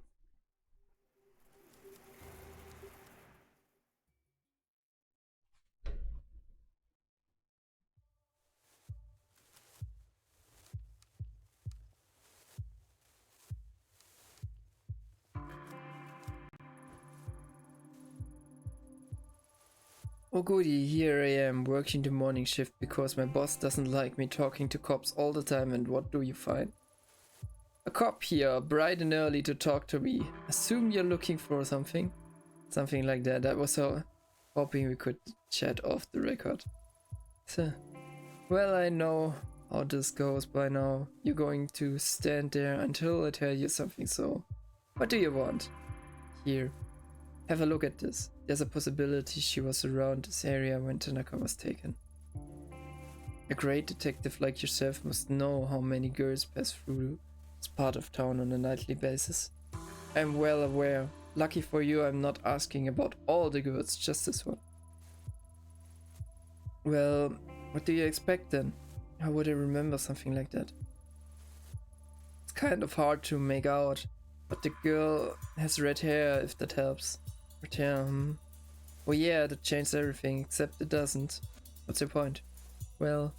Oh goody, here I am, working the morning shift because my boss doesn't like me talking to cops all the time, and what do you find? A cop here, bright and early to talk to me. Assume you're looking for something? Something like that. I was hoping we could chat off the record. So, well, I know how this goes by now. You're going to stand there until I tell you something, so what do you want? Here. Have a look at this. There's a possibility she was around this area when Tanaka was taken. A great detective like yourself must know how many girls pass through this part of town on a nightly basis. I'm well aware. Lucky for you, I'm not asking about all the girls, just this one. Well, what do you expect then? How would I remember something like that? It's kind of hard to make out, but the girl has red hair, if that helps. Red hair, Oh yeah, that changed everything, except it doesn't. What's your point? Well,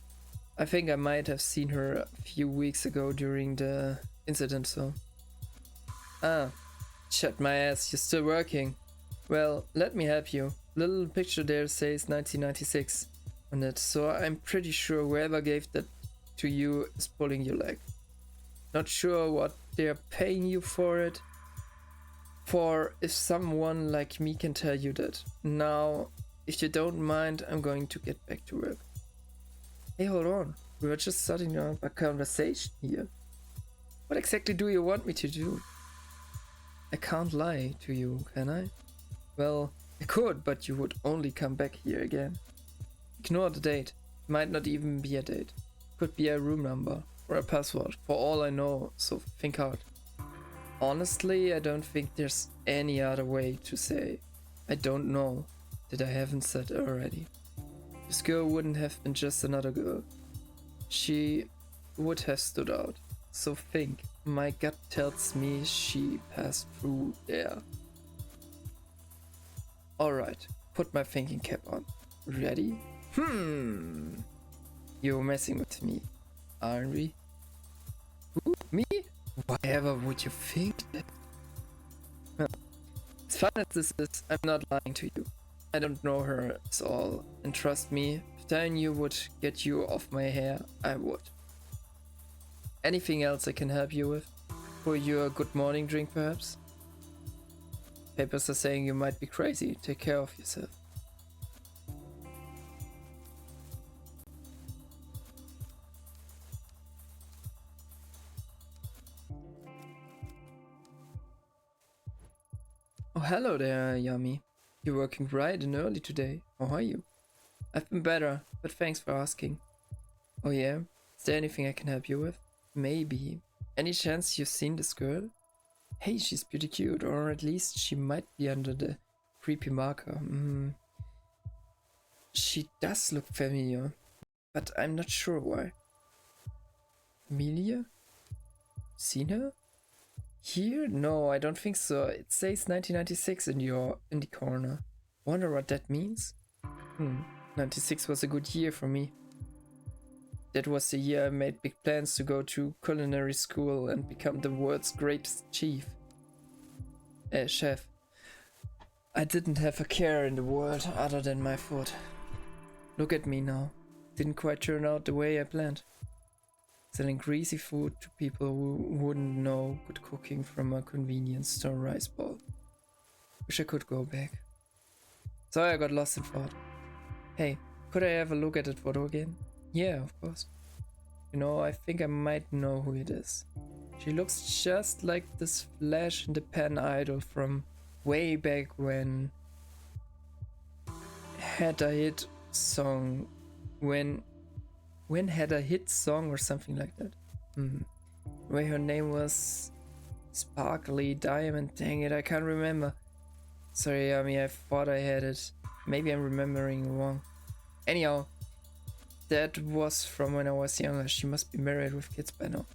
I think I might have seen her a few weeks ago during the incident, so... Ah, shut my ass, you're still working. Well, let me help you. Little picture there says 1996 on it, so I'm pretty sure whoever gave that to you is pulling your leg. Not sure what they're paying you for it. For if someone like me can tell you that. Now, if you don't mind, I'm going to get back to work. Hey, hold on. We were just starting up a conversation here. What exactly do you want me to do? I can't lie to you, can I? Well, I could, but you would only come back here again. Ignore the date. It might not even be a date. Could be a room number or a password, for all I know, so think hard. Honestly, I don't think there's any other way to say I don't know that I haven't said already. This girl wouldn't have been just another girl. She would have stood out. So think, my gut tells me she passed through there. Alright, put my thinking cap on. Ready? You're messing with me, aren't we? Who? Me? Whatever would you think that? Well, as fun as this is, I'm not lying to you. I don't know her at all, and trust me, if telling you would get you off my hair, I would. Anything else I can help you with? For your good morning drink, perhaps? Papers are saying you might be crazy. Take care of yourself. Oh, hello there, Ayami. You're working bright and early today. How are you? I've been better, but thanks for asking. Oh yeah? Is there anything I can help you with? Maybe. Any chance you've seen this girl? Hey, she's pretty cute, or at least she might be under the creepy marker. She does look familiar, but I'm not sure why. Familiar? Seen her? Here? No, I don't think so. It says 1996 in the corner. Wonder what that means? 96 was a good year for me. That was the year I made big plans to go to culinary school and become the world's greatest chef. I didn't have a care in the world other than my food. Look at me now. Didn't quite turn out the way I planned. Selling greasy food to people who wouldn't know good cooking from a convenience store rice bowl. Wish I could go back. Sorry I got lost in thought. Hey, could I have a look at that photo again? Yeah, of course. You know, I think I might know who it is. She looks just like this flash in the pan idol from way back when had a hit song when had a hit song or something like that. Where her name was Sparkly Diamond. Dang it, I can't remember. Sorry, Ayami, I thought I had it. Maybe I'm remembering wrong. Anyhow, that was from when I was younger. She must be married with kids by now.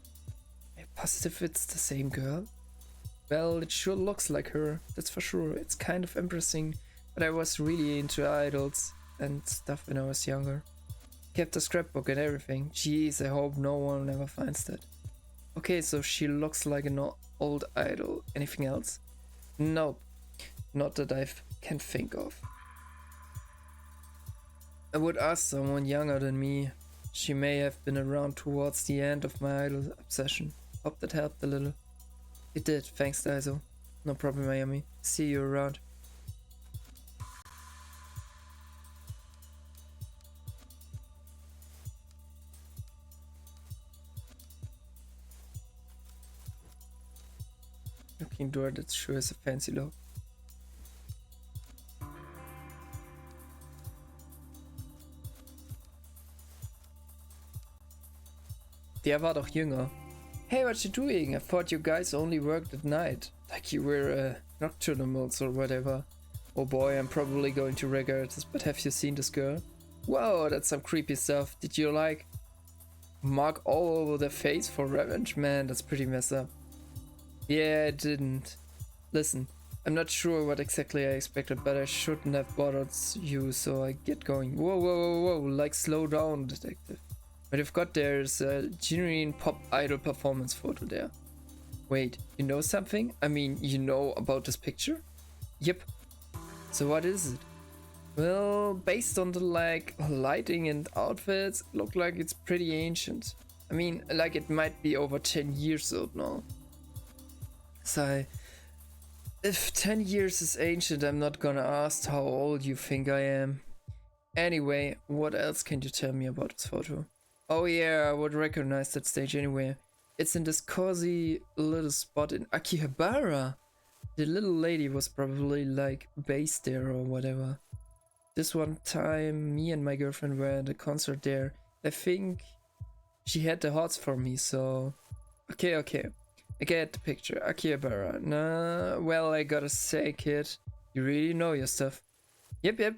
Are you positive it's the same girl? Well, it sure looks like her, that's for sure. It's kind of embarrassing, but I was really into idols and stuff when I was younger. Kept a scrapbook and everything. Jeez, I hope no one ever finds that. Okay, so she looks like an old idol. Anything else? Nope. Not that I can think of. I would ask someone younger than me. She may have been around towards the end of my idol obsession. Hope that helped a little. It did, thanks Daiso. No problem, Ayami. See you around. Looking door, that sure is a fancy look. Der war doch jünger. Hey, what you doing? I thought you guys only worked at night. Like you were nocturnals or whatever. Oh boy, I'm probably going to regret this, but have you seen this girl? Whoa, that's some creepy stuff. Did you like mark all over their face for revenge? Man, that's pretty messed up. Yeah, I didn't. Listen, I'm not sure what exactly I expected, but I shouldn't have bothered you, so I get going. Whoa, whoa, whoa, whoa, like slow down, detective. What you've got there is a genuine pop idol performance photo there. Wait, you know something? I mean, you know about this picture? Yep. So what is it? Well, based on the lighting and outfits, it look like it's pretty ancient. I mean, like it might be over 10 years old now. So, if 10 years is ancient, I'm not gonna ask how old you think I am. Anyway, what else can you tell me about this photo? Oh yeah, I would recognize that stage anywhere. It's in this cozy little spot in Akihabara. The little lady was probably like based there or whatever. This one time, me and my girlfriend were at a concert there. I think she had the hots for me, so... Okay. I get the picture. Akihabara. Nah, well, I gotta say, kid, you really know your stuff. Yep.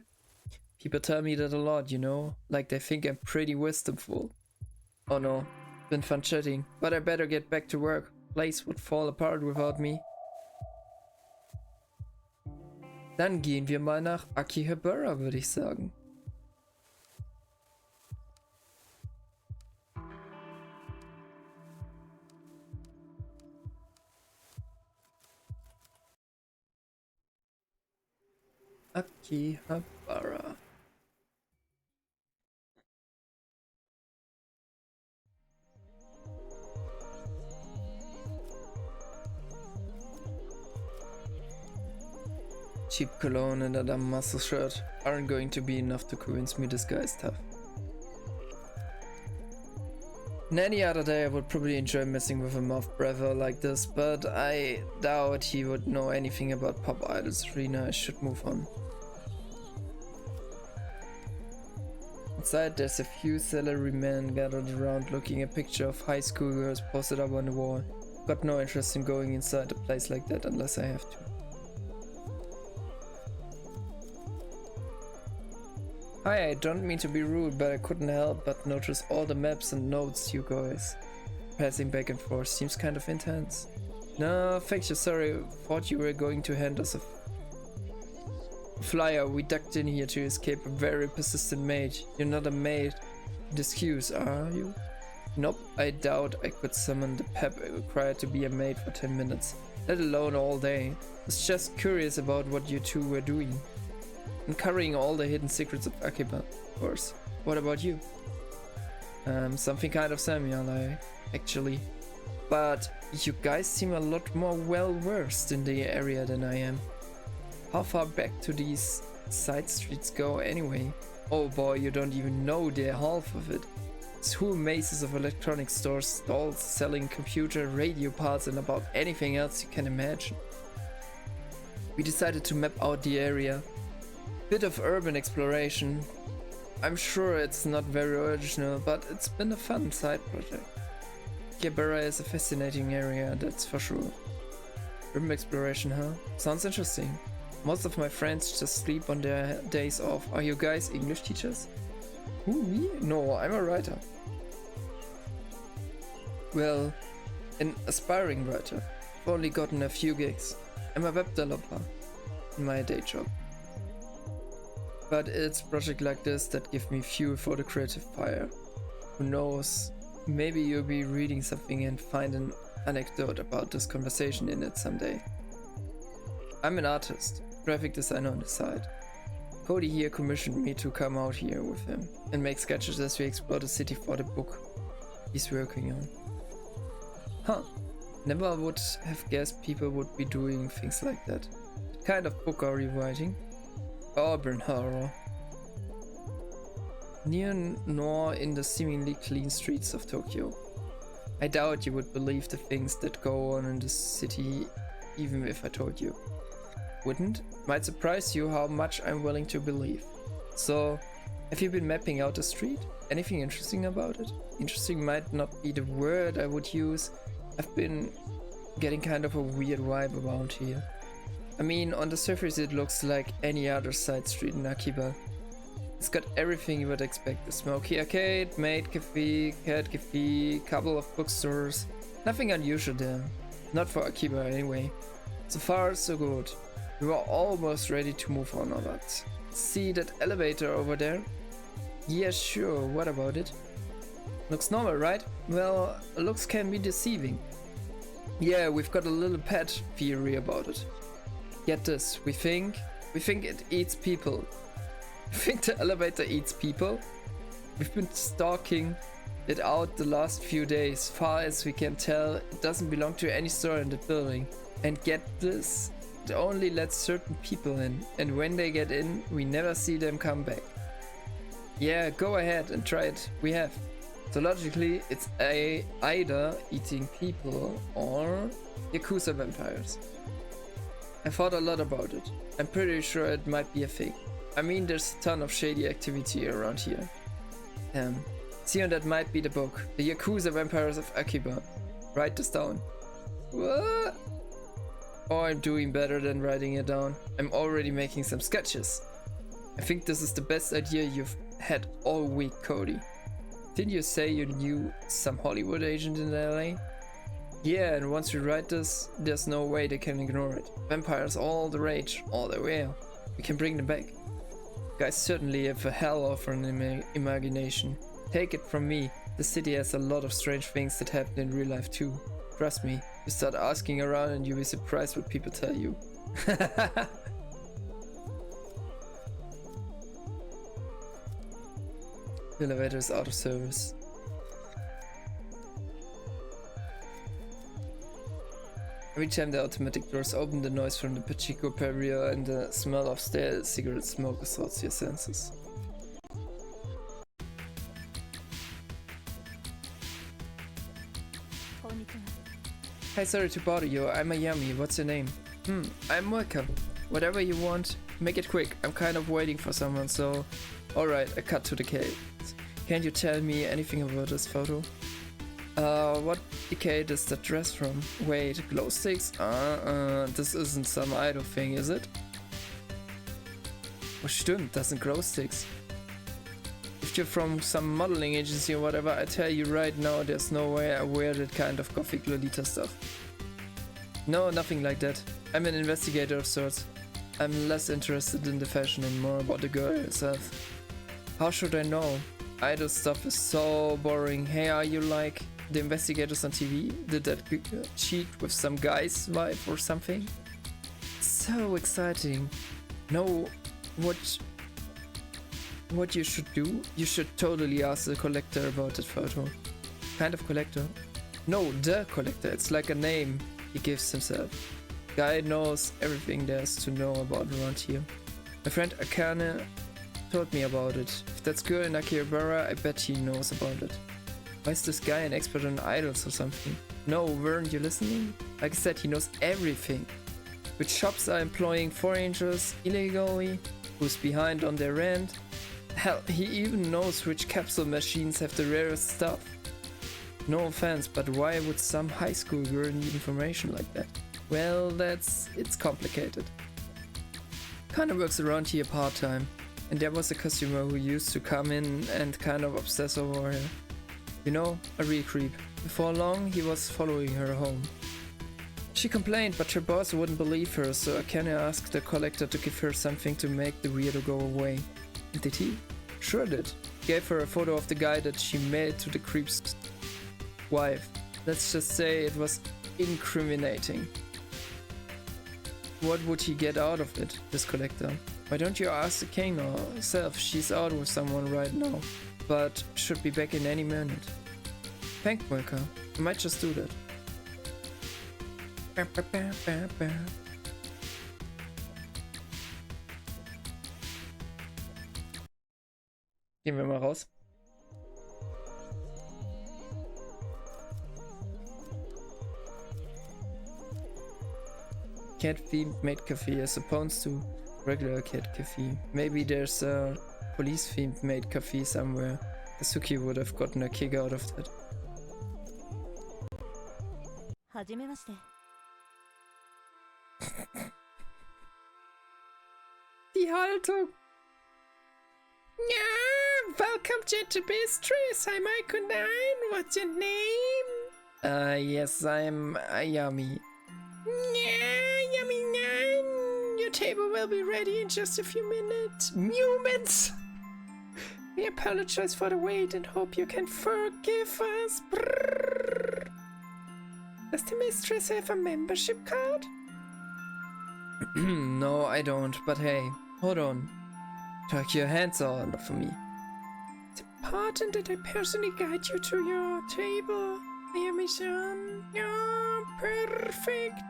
People tell me that a lot, you know? Like they think I'm pretty wisdomful. Oh no, been fun chatting, but I better get back to work. Place would fall apart without me. Dann gehen wir mal nach Akihabara, würde ich sagen. Akihabara. Cheap cologne and a dumb muscle shirt aren't going to be enough to convince me this guy is tough. In any other day I would probably enjoy messing with a moth brother like this, but I doubt he would know anything about Pop Idol's arena. I should move on. Inside there's a few salarymen gathered around looking at a picture of high school girls posted up on the wall. Got no interest in going inside a place like that unless I have to. Hi, I don't mean to be rude, but I couldn't help but notice all the maps and notes you guys passing back and forth. Seems kind of intense. No, thank you, sorry. Thought you were going to hand us a flyer. We ducked in here to escape a very persistent mate. You're not a mate. Excuse, are you? Nope, I doubt I could summon the pep required to be a mate for 10 minutes, let alone all day. I was just curious about what you two were doing. Uncovering all the hidden secrets of Akiba, of course. What about you? Something kind of similar, actually. But you guys seem a lot more well versed in the area than I am. How far back do these side streets go anyway? Oh boy, you don't even know the half of it. It's whole mazes of electronic stores, stalls selling computer, radio parts and about anything else you can imagine. We decided to map out the area. Bit of urban exploration. I'm sure it's not very original, but it's been a fun side project. Kibera is a fascinating area, that's for sure. Urban exploration, huh? Sounds interesting. Most of my friends just sleep on their days off. Are you guys English teachers? Who, me? No, I'm a writer. Well, an aspiring writer. I've only gotten a few gigs. I'm a web developer in my day job. But it's projects like this that give me fuel for the creative fire. Who knows, maybe you'll be reading something and find an anecdote about this conversation in it someday. I'm an artist, graphic designer on the side. Cody here commissioned me to come out here with him and make sketches as we explore the city for the book he's working on. Huh, never would have guessed people would be doing things like that. What kind of book are you writing? Urban horror. Neo-noir in the seemingly clean streets of Tokyo. I doubt you would believe the things that go on in the city even if I told you. Wouldn't? Might surprise you how much I'm willing to believe. So, have you been mapping out the street? Anything interesting about it? Interesting might not be the word I would use. I've been getting kind of a weird vibe around here. I mean, on the surface it looks like any other side street in Akiba. It's got everything you would expect. A smoky arcade, maid cafe, cat cafe, couple of bookstores. Nothing unusual there. Not for Akiba anyway. So far so good. We were almost ready to move on, but see that elevator over there? Yeah, sure, what about it? Looks normal, right? Well, looks can be deceiving. Yeah, we've got a little pet theory about it. Get this, we think it eats people. We think the elevator eats people? We've been stalking it out the last few days. Far as we can tell, it doesn't belong to any store in the building. And get this, it only lets certain people in, and when they get in, we never see them come back. Yeah, go ahead and try it, we have. So logically, it's either eating people or Yakuza vampires. I thought a lot about it. I'm pretty sure it might be a thing. I mean, there's a ton of shady activity around here. See, that might be the book. The Yakuza Vampires of Akiba. Write this down. What? Oh, I'm doing better than writing it down. I'm already making some sketches. I think this is the best idea you've had all week, Cody. Didn't you say you knew some Hollywood agent in LA? Yeah, and once we write this, there's no way they can ignore it. Vampires all the rage, all the way. We can bring them back. Guys certainly have a hell of an imagination. Take it from me, the city has a lot of strange things that happen in real life too. Trust me, you start asking around and you'll be surprised what people tell you. The elevator is out of service. Every time the automatic doors open, the noise from the Pachinko Perrier and the smell of stale cigarette smoke assaults your senses. Hi, sorry to bother you. I'm Ayami. What's your name? I'm welcome. Whatever you want, make it quick. I'm kind of waiting for someone, so... Alright, I cut to the case. Can you tell me anything about this photo? What decade is that dress from? Wait, glow sticks? This isn't some idol thing, is it? Oh, stimmt, das sind glow sticks. If you're from some modeling agency or whatever, I tell you right now, there's no way I wear that kind of gothic Lolita stuff. No, nothing like that. I'm an investigator of sorts. I'm less interested in the fashion and more about the girl herself. How should I know? Idol stuff is so boring. Hey, are you like the investigators on TV? Did that cheat with some guy's wife or something? So exciting. No, what you should do? You should totally ask the collector about that photo. Kind of collector? No, the collector. It's like a name he gives himself. Guy knows everything there is to know about around here. My friend Akane told me about it. If that's girl in Akihabara, I bet he knows about it. Why is this guy an expert on idols or something? No, weren't you listening? Like I said, he knows everything. Which shops are employing foreigners illegally, who's behind on their rent. Hell, he even knows which capsule machines have the rarest stuff. No offense, but why would some high school girl need information like that? Well, it's complicated. Kinda works around here part-time, and there was a customer who used to come in and kind of obsess over her. You know, a real creep. Before long, he was following her home. She complained, but her boss wouldn't believe her, so Akane asked the collector to give her something to make the weirdo go away. And did he? Sure did. He gave her a photo of the guy that she mailed to the creep's wife. Let's just say it was incriminating. What would he get out of it, this collector? Why don't you ask the king herself? She's out with someone right now, but should be back in any minute. Thank Wilka. I might just do that. Gehen wir mal raus. Cat-themed maid cafe as opposed to regular cat cafe. Maybe there's a police-themed maid cafe somewhere. Suki would have gotten a kick out of that. Die Haltung. Yeah, welcome gentle mistress. I'm Icon 9. What's your name? Yes, I'm Ayami. Yeah, Ayami 9. Your table will be ready in just a few minutes. Humans! We apologize for the wait and hope you can forgive us. Brrr. Does the mistress have a membership card? No, I don't, but hey, hold on. Tuck your hands on for me. It's important that I personally guide you to your table. Ayami-san. Yeah, perfect.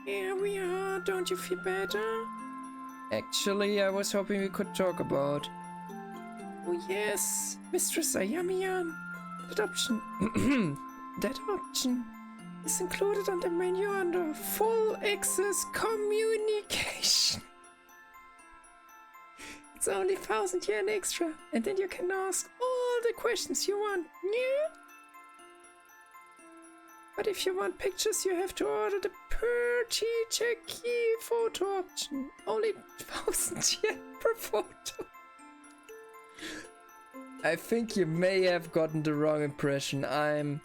Here we are. Don't you feel better? Actually, I was hoping we could talk about... Oh yes, Mistress Ayami-san. That option is included on the menu under Full Access Communication. It's only 1,000 yen extra, and then you can ask all the questions you want, yeah? But if you want pictures, you have to order the pretty cheeky photo option. Only 1,000 yen per photo. I think you may have gotten the wrong impression. I'm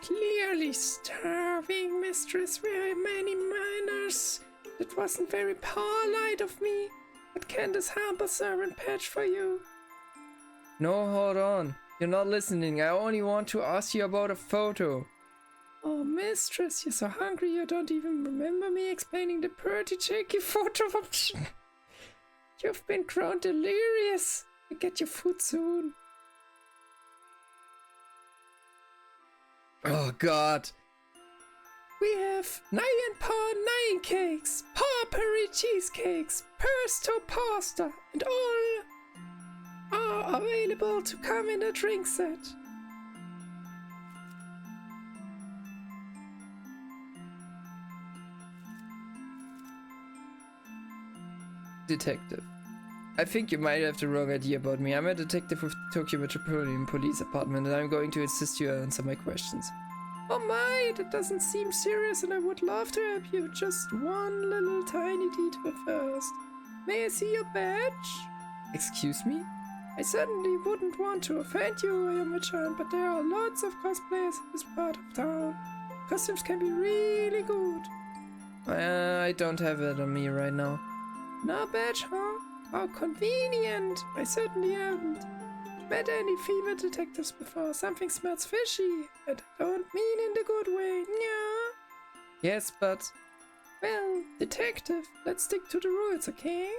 clearly starving, mistress. We are many minors. It wasn't very polite of me. But can this humble servant patch for you? No, hold on. You're not listening. I only want to ask you about a photo. Oh, mistress, you're so hungry you don't even remember me explaining the pretty cheeky photo option. You've been grown delirious. You get your food soon. Oh god. We have 9 paw 9 cakes, Pawberry cheesecakes, pesto pasta, and all are available to come in a drink set. detective. I think you might have the wrong idea about me. I'm a detective with the Tokyo Metropolitan Police Department, and I'm going to insist you answer my questions. Oh my, that doesn't seem serious, and I would love to help you. Just one little tiny detail first. May I see your badge? Excuse me? I certainly wouldn't want to offend you, Ayami-chan, but there are lots of cosplayers in this part of town. Costumes can be really good. I don't have it on me right now. No badge, huh? How convenient. I certainly haven't met any female detectives before. Something smells fishy, and I don't mean in the good way. Yeah. Yes, but... Well, detective, let's stick to the rules, okay?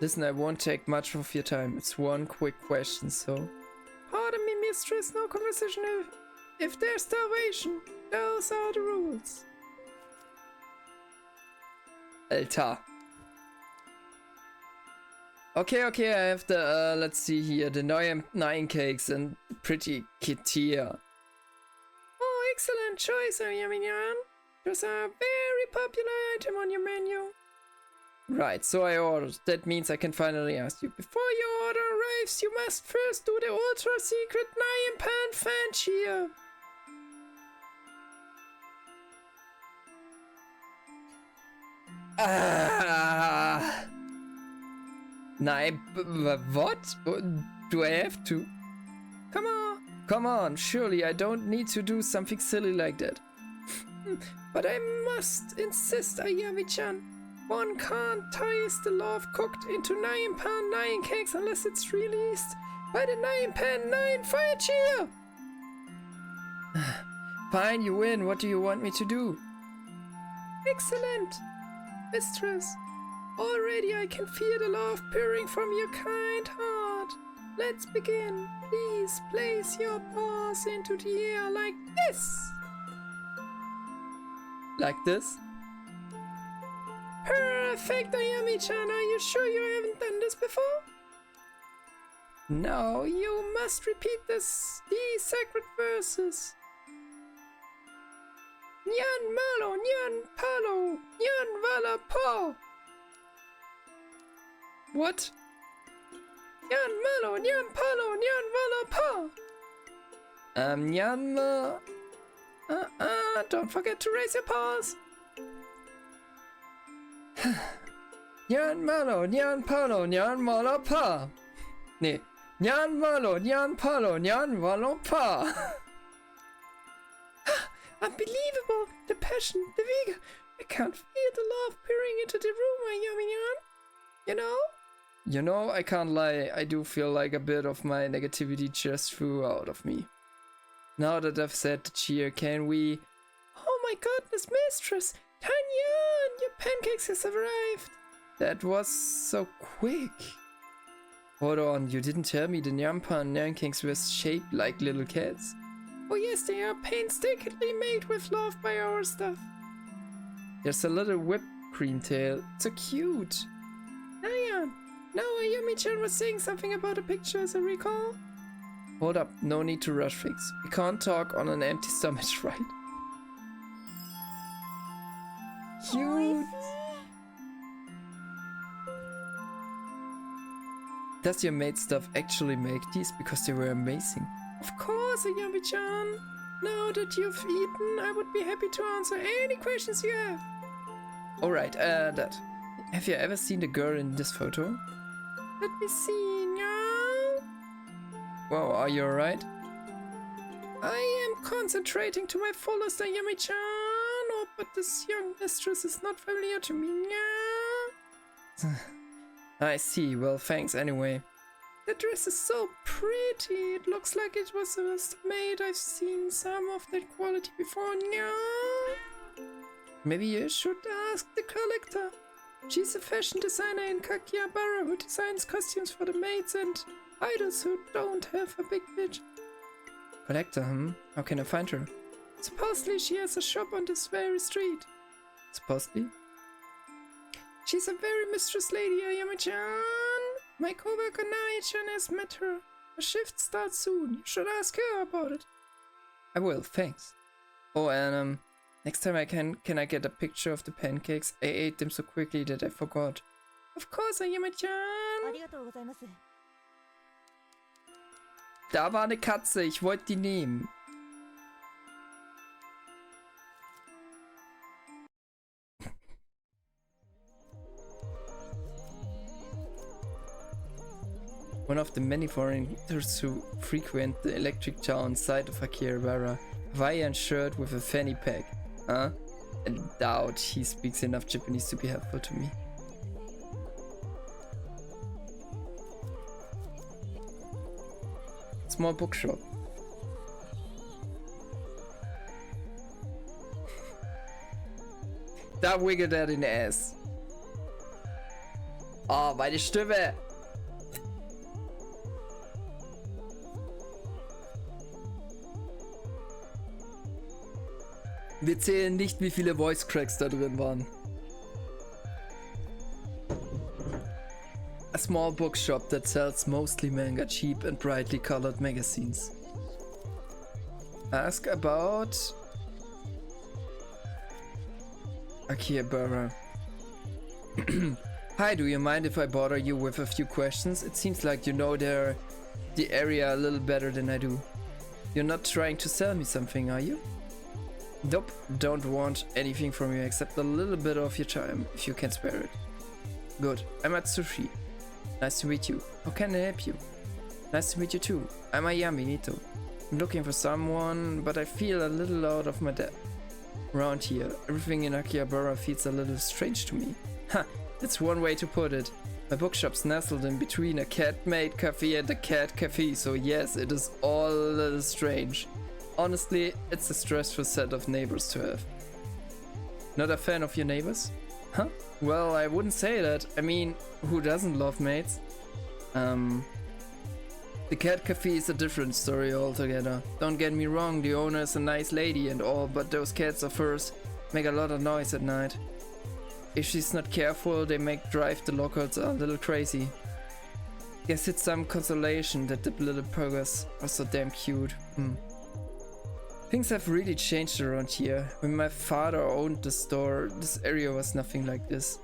Listen, I won't take much of your time. It's one quick question, so... Pardon me, mistress, no conversation if there's starvation. Those are the rules. Alter. Okay, I have the, let's see here, the nine cakes and pretty kit here. Oh, excellent choice, Ayami-chan. Those are a very popular item on your menu. Right, so I ordered. That means I can finally ask you. Before your order arrives, you must first do the ultra secret 9-pan fetch here. What? Do I have to? Come on, surely I don't need to do something silly like that. But I must insist, Ayami-chan. One can't taste the love cooked into 9-pan 9 cakes unless it's released by the 9-pan 9 fire cheer. Fine, you win. What do you want me to do? Excellent, mistress. Already I can feel the love pouring from your kind heart. Let's begin. Please place your paws into the air like this. Like this? Perfect, Ayami-chan. Are you sure you haven't done this before? No, you must repeat these sacred verses. Nyan malo, nyan palo, nyan vala po. What? Nyan malo, nyan palo, nyan vala po. Nyan don't forget to raise your paws. Nyan malo, nyan palo, nyan vala pa. Nee. Nyan malo, nyan palo, nyan vala pa. Unbelievable! The passion, the vigor. I can't feel the love pouring into the room, Ayami-chan. You know? You know, I can't lie. I do feel like a bit of my negativity just flew out of me. Now that I've said the cheer, can we... Oh my goodness, mistress! Tanyan! Your pancakes has arrived! That was so quick. Hold on, you didn't tell me the Nyampan pancakes were shaped like little cats? Oh yes, they are painstakingly made with love by our staff. There's a little whipped cream tail. So cute. Nayan, now Ayami-chan was saying something about a picture, as I recall. Hold up, no need to rush things. We can't talk on an empty stomach, right? Cute. Does your maid stuff actually make these? Because they were amazing. Of course, Ayami-chan. Now that you've eaten, I would be happy to answer any questions you have. Alright, that. Have you ever seen the girl in this photo? Let me see now. Wow, are you alright? I am concentrating to my fullest, Ayami-chan. Oh, but this young mistress is not familiar to me now. I see. Well, thanks anyway. The dress is so pretty. It looks like it was made. I've seen some of that quality before. Maybe you should ask the collector. She's a fashion designer in Kakihabara who designs costumes for the maids and idols who don't have a big budget. Collector, How can I find her? Supposedly she has a shop on this very street. Supposedly? She's a very mistress lady, Ayami-chan. My coworker Nai-chan has met her. A shift starts soon. You should ask her about it. I will, thanks. Oh, and next time can I get a picture of the pancakes? I ate them so quickly that I forgot. Of course, Ayami-chan. Da war eine Katze, ich wollte die nehmen. One of the many foreigners who frequent the electric town side of Akihabara, Hawaiian shirt with a fanny pack. Huh? I doubt he speaks enough Japanese to be helpful to me. Small bookshop. Da wiggelt er den Ass. Oh, meine Stimme. Wir zählen nicht, wie viele Voice Cracks da drin waren. A small bookshop that sells mostly manga, cheap and brightly colored magazines. Ask about Akihabara. Hi, do you mind if I bother you with a few questions? It seems like you know the area a little better than I do. You're not trying to sell me something, are you? Nope, don't want anything from you except a little bit of your time, if you can spare it. Good, I'm at Sushi. Nice to meet you. How can I help you? Nice to meet you too. I'm Ayami. I'm looking for someone, but I feel a little out of my depth. Around here, everything in Akihabara feels a little strange to me. Ha, that's one way to put it. My bookshop's nestled in between a cat-made cafe and a cat cafe, so yes, it is all a little strange. Honestly, it's a stressful set of neighbors to have. Not a fan of your neighbors? Huh? Well, I wouldn't say that. I mean, who doesn't love mates? The cat cafe is a different story altogether. Don't get me wrong, the owner is a nice lady and all, but those cats of hers make a lot of noise at night. If she's not careful, they drive the locals a little crazy. Guess it's some consolation that the little puggers are so damn cute. Things have really changed around here. When my father owned the store, this area was nothing like this.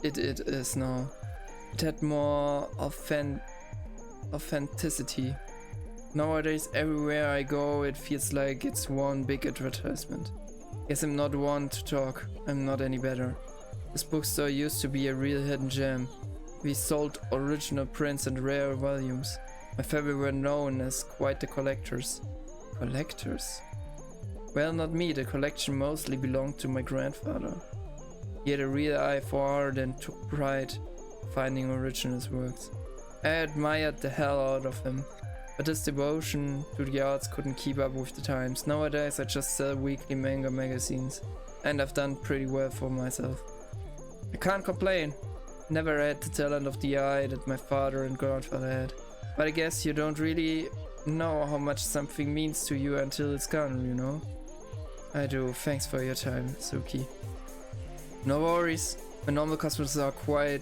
It is now. It had more authenticity. Nowadays, everywhere I go, it feels like it's one big advertisement. Guess I'm not one to talk. I'm not any better. This bookstore used to be a real hidden gem. We sold original prints and rare volumes. My family were known as quite the collectors. Collectors? Well, not me. The collection mostly belonged to my grandfather. He had a real eye for art and took pride finding original works. I admired the hell out of him, but his devotion to the arts couldn't keep up with the times. Nowadays I just sell weekly manga magazines, and I've done pretty well for myself. I can't complain. Never had the talent of the eye that my father and grandfather had. But I guess you don't really know how much something means to you until it's gone, you know? I do. Thanks for your time, Suki. No worries. My normal customers are quite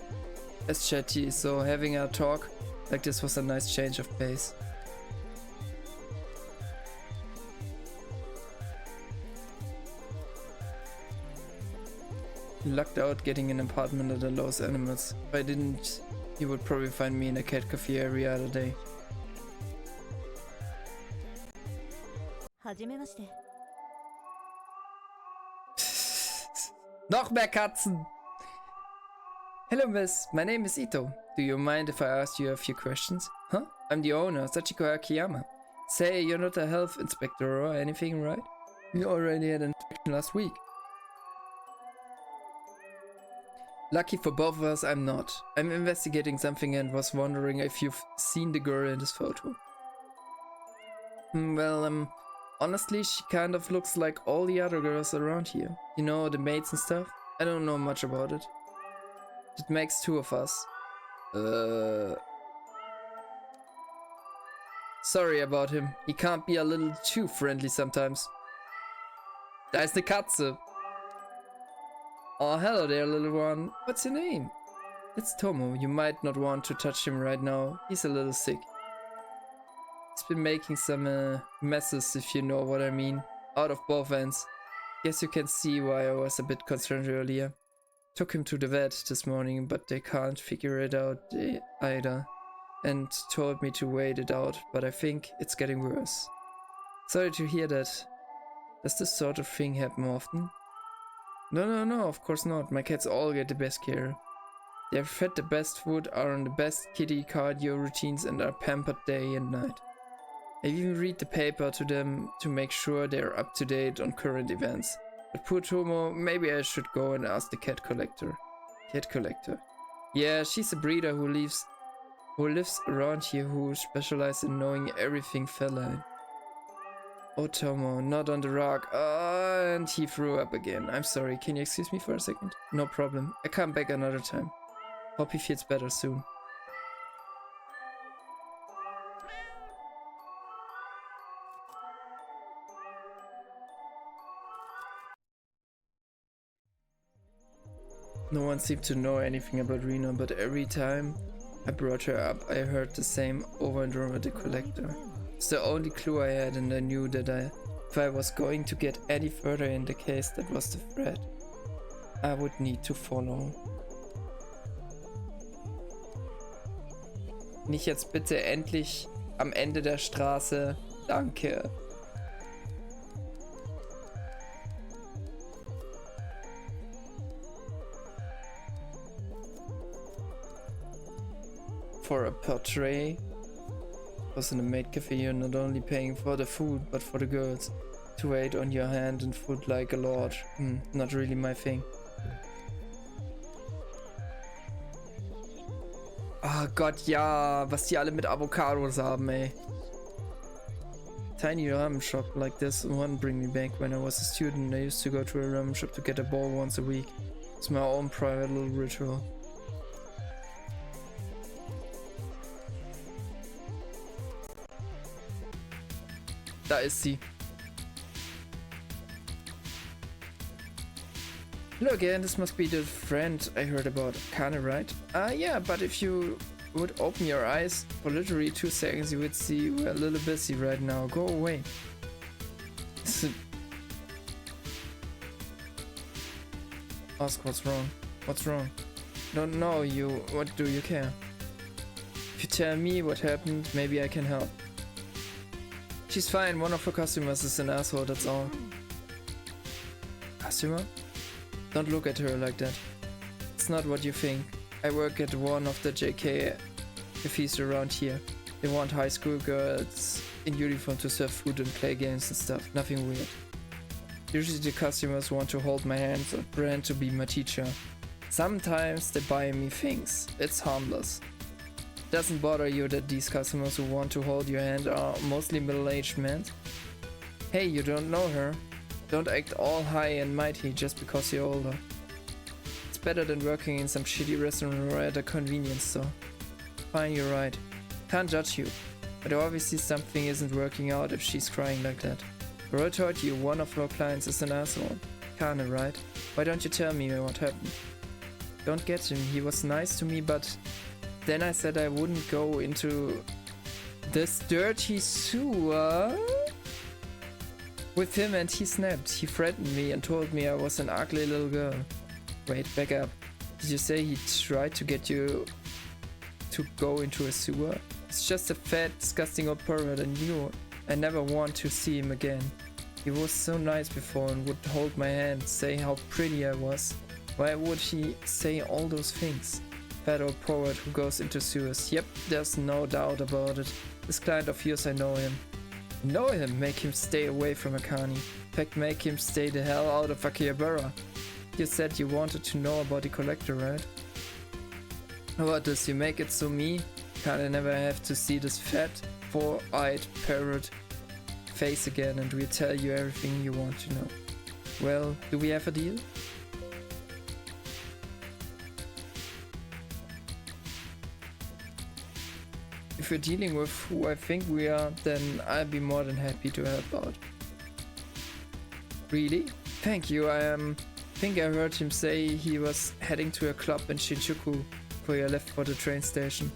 as chatty, so having a talk like this was a nice change of pace. Lucked out getting an apartment that allows animals. If I didn't, you would probably find me in a cat cafe every other day. Noch mehr Katzen! Hello miss, my name is Ito. Do you mind if I ask you a few questions? Huh? I'm the owner, Sachiko Akiyama. Say, you're not a health inspector or anything, right? We already had an inspection last week. Lucky for both of us, I'm not. I'm investigating something and was wondering if you've seen the girl in this photo. Well, honestly, she kind of looks like all the other girls around here. You know, the maids and stuff? I don't know much about it. It makes two of us. Sorry about him. He can't be a little too friendly sometimes. Da ist eine Katze. Oh, hello there, little one. What's your name? It's Tomo. You might not want to touch him right now. He's a little sick. He's been making some messes, if you know what I mean. Out of both ends. Guess you can see why I was a bit concerned earlier. Took him to the vet this morning, but they can't figure it out either. And told me to wait it out, but I think it's getting worse. Sorry to hear that. Does this sort of thing happen often? No, of course not. My cats all get the best care. They're fed the best food, are on the best kitty cardio routines, and are pampered day and night. I even read the paper to them to make sure they're up to date on current events. But poor Tomo, maybe I should go and ask the cat collector. Cat collector. Yeah, she's a breeder who lives around here, who specializes in knowing everything feline. Oh, Tomo, not on the rock. And he threw up again. I'm sorry, can you excuse me for a second? No problem. I come back another time. Hope he feels better soon. No one seemed to know anything about Rena, but every time I brought her up, I heard the same over and over: the collector. It's the only clue I had, and I knew that if I was going to get any further in the case, that was the thread I would need to follow. Nicht jetzt bitte endlich am Ende der Straße. Danke. For a portrait. Was in a maid cafe, you're not only paying for the food, but for the girls to wait on your hand and food like a lord. Not really my thing. Ah Gott, ja, was die alle mit Avocados haben, ey. Tiny ramen shop like this one bring me back when I was a student. I used to go to a ramen shop to get a bowl once a week. It's my own private little ritual. Da ist sie. Hello again, this must be the friend I heard about. Kinda right? Yeah, but if you would open your eyes for literally 2 seconds, you would see we're a little busy right now. Go away. Ask what's wrong. What's wrong? Don't know you. What do you care? If you tell me what happened, maybe I can help. She's fine, one of her customers is an asshole, that's all. Customer? Don't look at her like that. It's not what you think. I work at one of the JK cafes around here. They want high school girls in uniform to serve food and play games and stuff. Nothing weird. Usually the customers want to hold my hand or brand to be my teacher. Sometimes they buy me things. It's harmless. Doesn't bother you that these customers who want to hold your hand are mostly middle-aged men? Hey, you don't know her. Don't act all high and mighty just because you're older. It's better than working in some shitty restaurant or at a convenience store. Fine, you're right. Can't judge you. But obviously something isn't working out if she's crying like that. Rolle told you one of her clients is an asshole. Kinda right? Why don't you tell me what happened? Don't get him, he was nice to me, but then I said I wouldn't go into this dirty sewer with him, and he snapped. He threatened me and told me I was an ugly little girl. Wait, back up. Did you say he tried to get you to go into a sewer? It's just a fat, disgusting old pervert, and I never want to see him again. He was so nice before and would hold my hand, say how pretty I was. Why would he say all those things? Fat old poet who goes into sewers. Yep, there's no doubt about it. This client of yours, I know him. Know him? Make him stay away from Akane. In fact, make him stay the hell out of Akihabara. You said you wanted to know about the collector, right? What does you make it so me? Kinda never have to see this fat, four-eyed parrot face again, and we'll tell you everything you want to know. Well, do we have a deal? If you're dealing with who I think we are, then I'll be more than happy to help out. Really? Thank you, I think I heard him say he was heading to a club in Shinjuku before you left for the train station.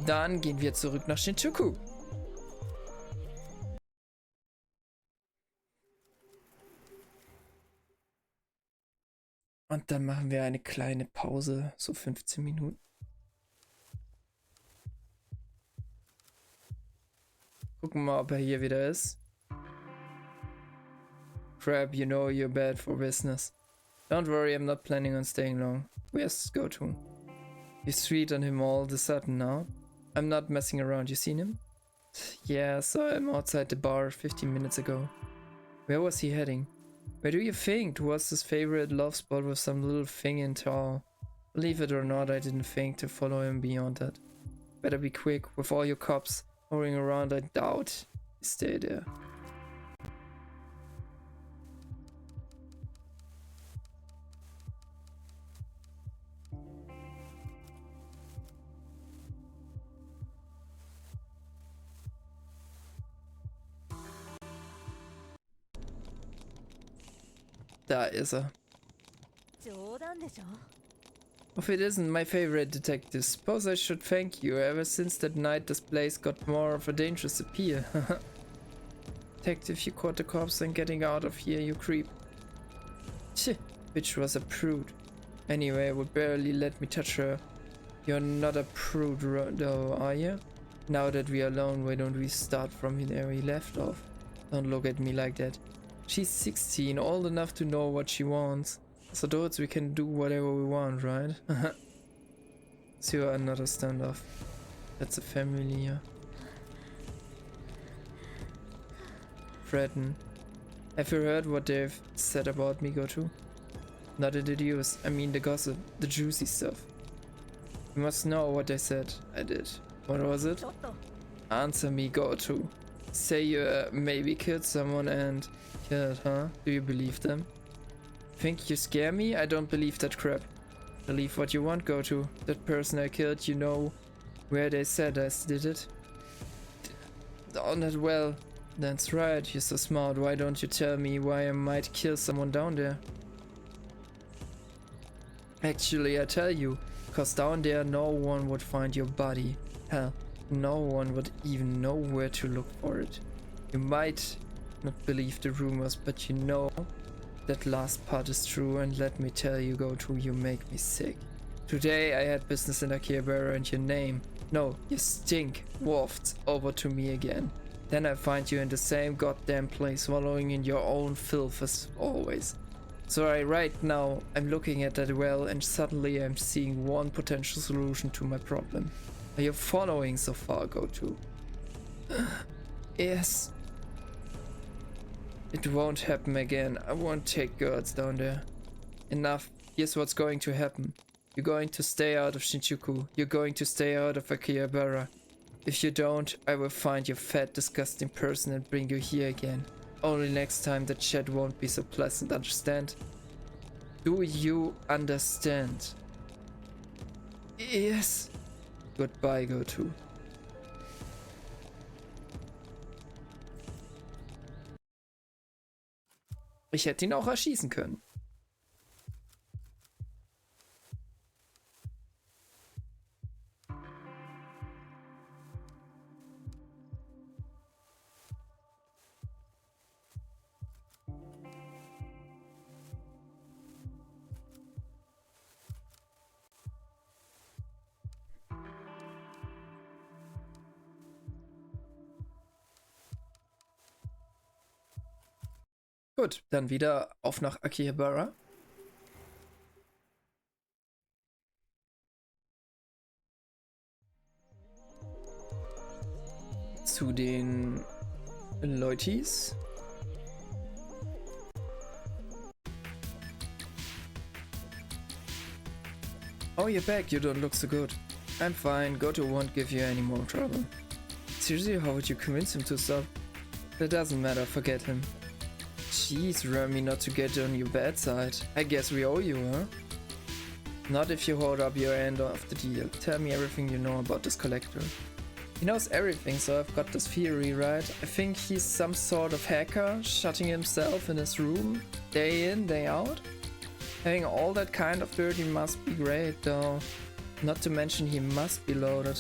Dann gehen wir zurück nach Shinjuku. Und dann machen wir eine kleine Pause, so 15 Minuten. Gucken mal, ob er hier wieder ist. Crap, you know you're bad for business. Don't worry, I'm not planning on staying long. Where's go to? You're sweet on him all of a sudden now. I'm not messing around, you seen him? Yeah, saw him outside the bar 15 minutes ago. Where was he heading? Where do you think? Towards his favorite love spot with some little thing in tow. Believe it or not, I didn't think to follow him beyond that. Better be quick, with all your cops hovering around, I doubt you stay there. Da ist er. If it isn't my favorite detective, suppose I should thank you. Ever since that night, this place got more of a dangerous appeal. Detective, you caught the cops and getting out of here, you creep. Tch, bitch was a prude. Anyway, would barely let me touch her. You're not a prude though, are you? Now that we are alone, why don't we start from there we left off? Don't look at me like that. She's 16, old enough to know what she wants. As adults, we can do whatever we want, right? So you're another standoff. That's a familiar. Threaten. Have you heard what they've said about me, Goto? Not the deduce, I mean the gossip, the juicy stuff. You must know what they said. I did. What was it? Answer me, Goto. Say you maybe killed someone and... Killed, huh? Do you believe them? Think you scare me? I don't believe that crap. Believe what you want, Goto. That person I killed, you know where they said I did it? Down that well. That's right, you're so smart. Why don't you tell me why I might kill someone down there? Actually, I tell you, cause down there no one would find your body. Hell, no one would even know where to look for it. You might not believe the rumors, but you know that last part is true, and let me tell you, Goto, you make me sick. Today I had business in Akihabara and your name, no, your stink, wafts over to me again. Then I find you in the same goddamn place, wallowing in your own filth as always. So right now I'm looking at that well and suddenly I'm seeing one potential solution to my problem. Are you following so far, Goto? Yes. It won't happen again. I won't take girls down there. Enough. Here's what's going to happen. You're going to stay out of Shinjuku. You're going to stay out of Akihabara. If you don't, I will find your fat, disgusting person and bring you here again. Only next time the chat won't be so pleasant, understand? Do you understand? Yes. Goodbye, Goto. Ich hätte ihn auch erschießen können. Gut, dann wieder auf nach Akihabara. Zu den Leutis. Oh, you're back. You don't look so good. I'm fine. Goto won't give you any more trouble. Seriously, how would you convince him to stop? That doesn't matter. Forget him. Jeez, remind me not to get on your bad side. I guess we owe you, huh? Not if you hold up your end of the deal. Tell me everything you know about this collector. He knows everything, so I've got this theory, right? I think he's some sort of hacker, shutting himself in his room, day in, day out. Having all that kind of dirty must be great, though. Not to mention he must be loaded.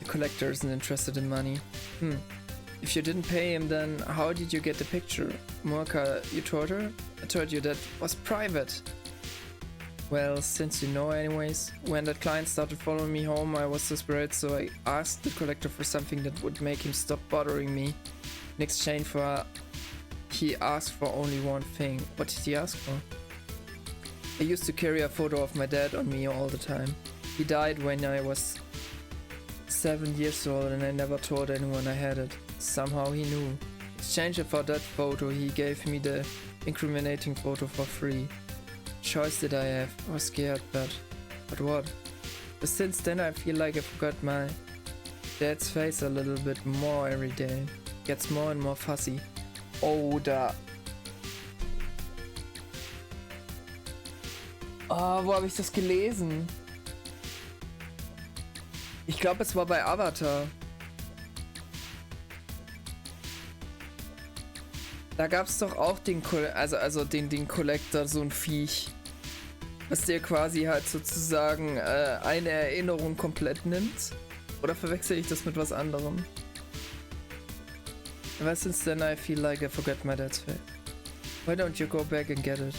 The collector isn't interested in money. If you didn't pay him, then how did you get the picture? Morka, you told her? I told you that was private. Well, since you know anyways, when that client started following me home, I was desperate, so I asked the collector for something that would make him stop bothering me. In exchange for... he asked for only one thing. What did he ask for? I used to carry a photo of my dad on me all the time. He died when I was 7 years old and I never told anyone I had it. Somehow he knew. In exchange for that photo, he gave me the incriminating photo for free. Choice did I have? I was scared, but what? But since then I feel like I forgot my dad's face a little bit more every day. Gets more and more fuzzy. Oder... Oh, wo habe ich das gelesen? Ich glaube, es war bei Avatar. Da gab es doch auch den Collector, so ein Viech. Was dir quasi halt sozusagen eine Erinnerung komplett nimmt. Oder verwechsel ich das mit was anderem? Ever since then I feel like I forgot my dad's face. Why don't you go back and get it?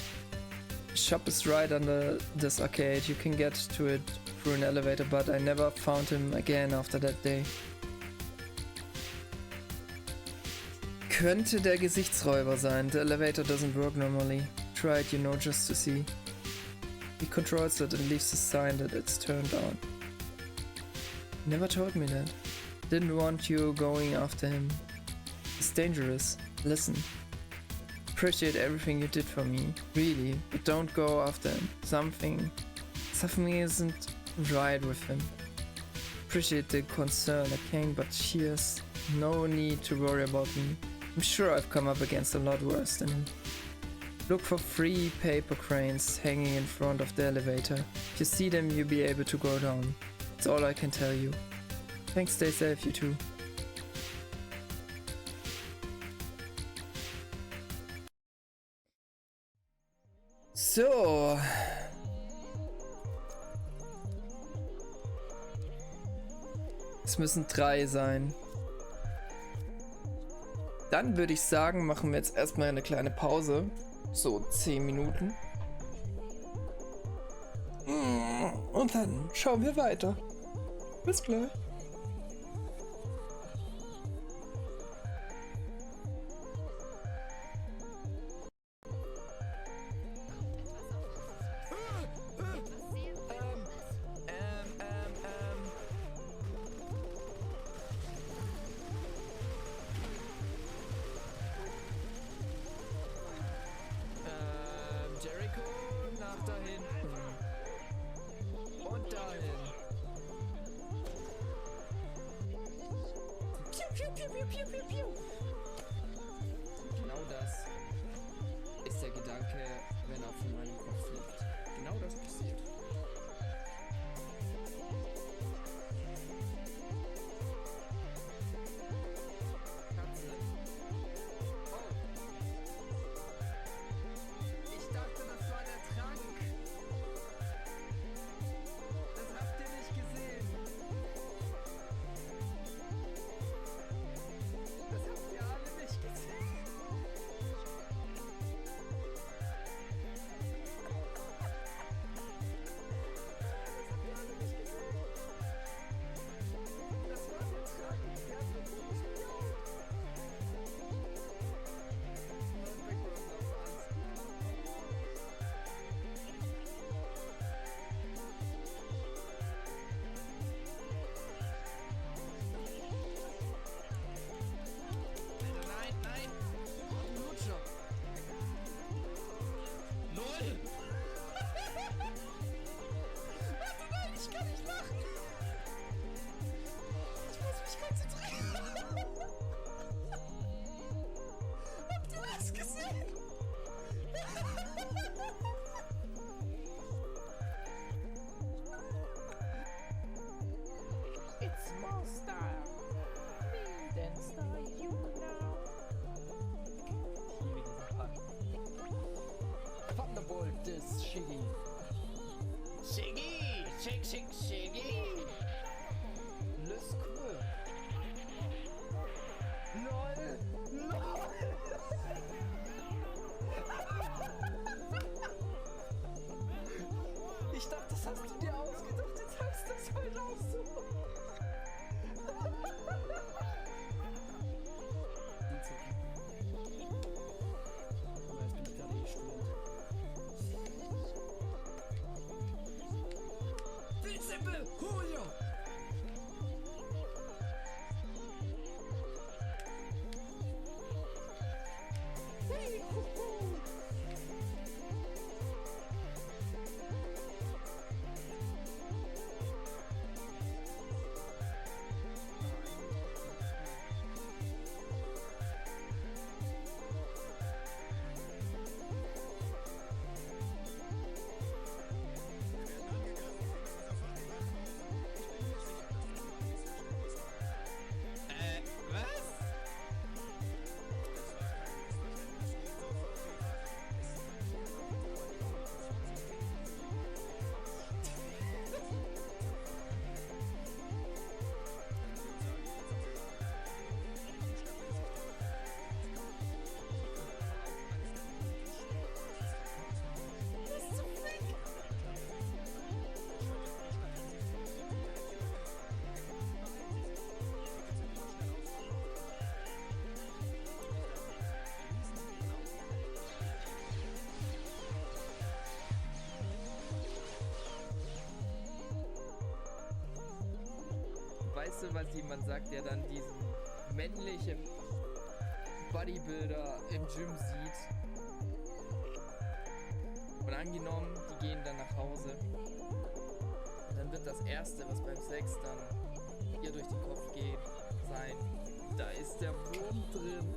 The shop is right under this arcade. You can get to it through an elevator, but I never found him again after that day. Könnte der Gesichtsräuber sein. The elevator doesn't work normally. Try it, you know, just to see. He controls it and leaves a sign that it's turned on. Never told me that. Didn't want you going after him. It's dangerous. Listen. Appreciate everything you did for me. Really. But don't go after him. Something isn't right with him. Appreciate the concern, Kane, but cheers. No need to worry about me. I'm sure I've come up against a lot worse than him. Look for 3 paper cranes hanging in front of the elevator. If you see them, you'll be able to go down. That's all I can tell you. Thanks, stay safe, you too. So. Es müssen 3 sein. Dann würde ich sagen, machen wir jetzt erstmal eine kleine Pause. So 10 Minuten. Und dann schauen wir weiter. Bis gleich. Jericho, nach da hinten. Und dahin. Piu, piu, piu, piu, piu, piu, piu. Genau das ist der Gedanke, wenn er von meinem Kopf fliegt. Genau das passiert. Schick, schick, schicki. Das ist cool. LOL. LOL. Ich dachte, das hast du dir ausgedacht. Jetzt hast du es halt auch so. Aber jetzt bin ich gerade gestört. Viel simpel! Julio! Weißt du, was jemand sagt, der dann diesen männlichen Bodybuilder im Gym sieht? Und angenommen, die gehen dann nach Hause. Und dann wird das Erste, was beim Sex dann ihr durch den Kopf geht, sein: Da ist der Wurm drin.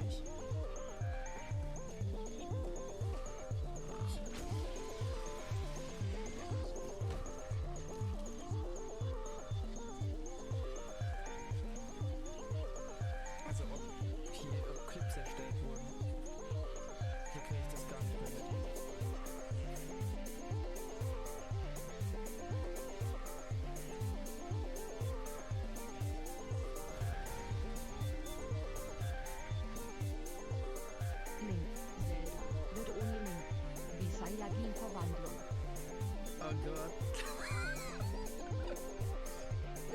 Nicht? Also ob hier Clips erstellt wurden. Hier kriege ich das gar nicht mehr mit. Oh Gott.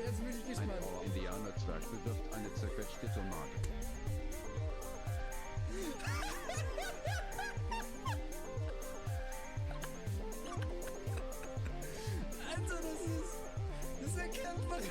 Jetzt bin ich Ein gespannt. Indianerzwerg bewirft eine zerquetschte Tomate. Also das erkennt man.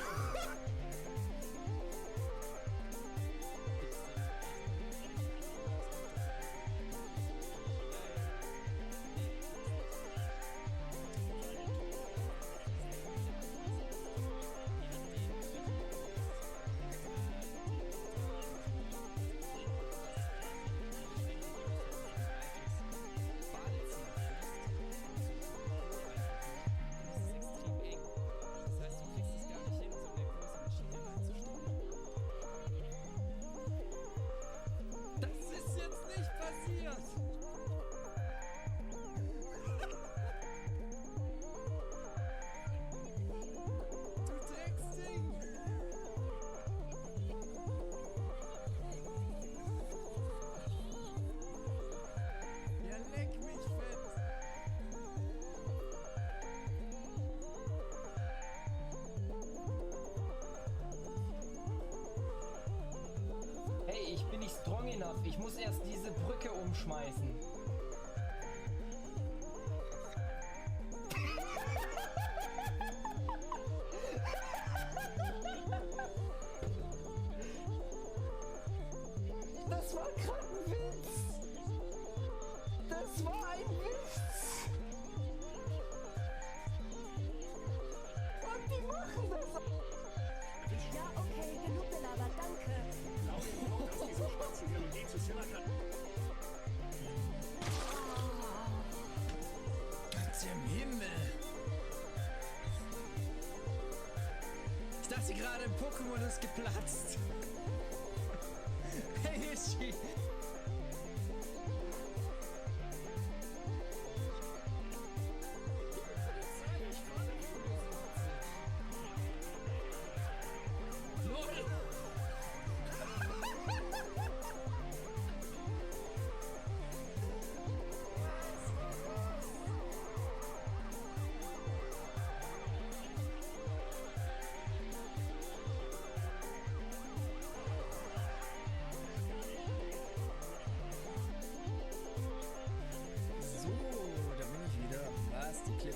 Ich bin nicht strong enough. Ich muss erst diese Brücke umschmeißen. Das war gerade ein Witz. Das war ein Witz. Und die machen das. Ja, okay, genug gelabert, danke. Glaubt ihr, dass diese schwarzen Melodie zu Zimmer kann? gerade ein Pokémon ist geplatzt. Hey, Ichi.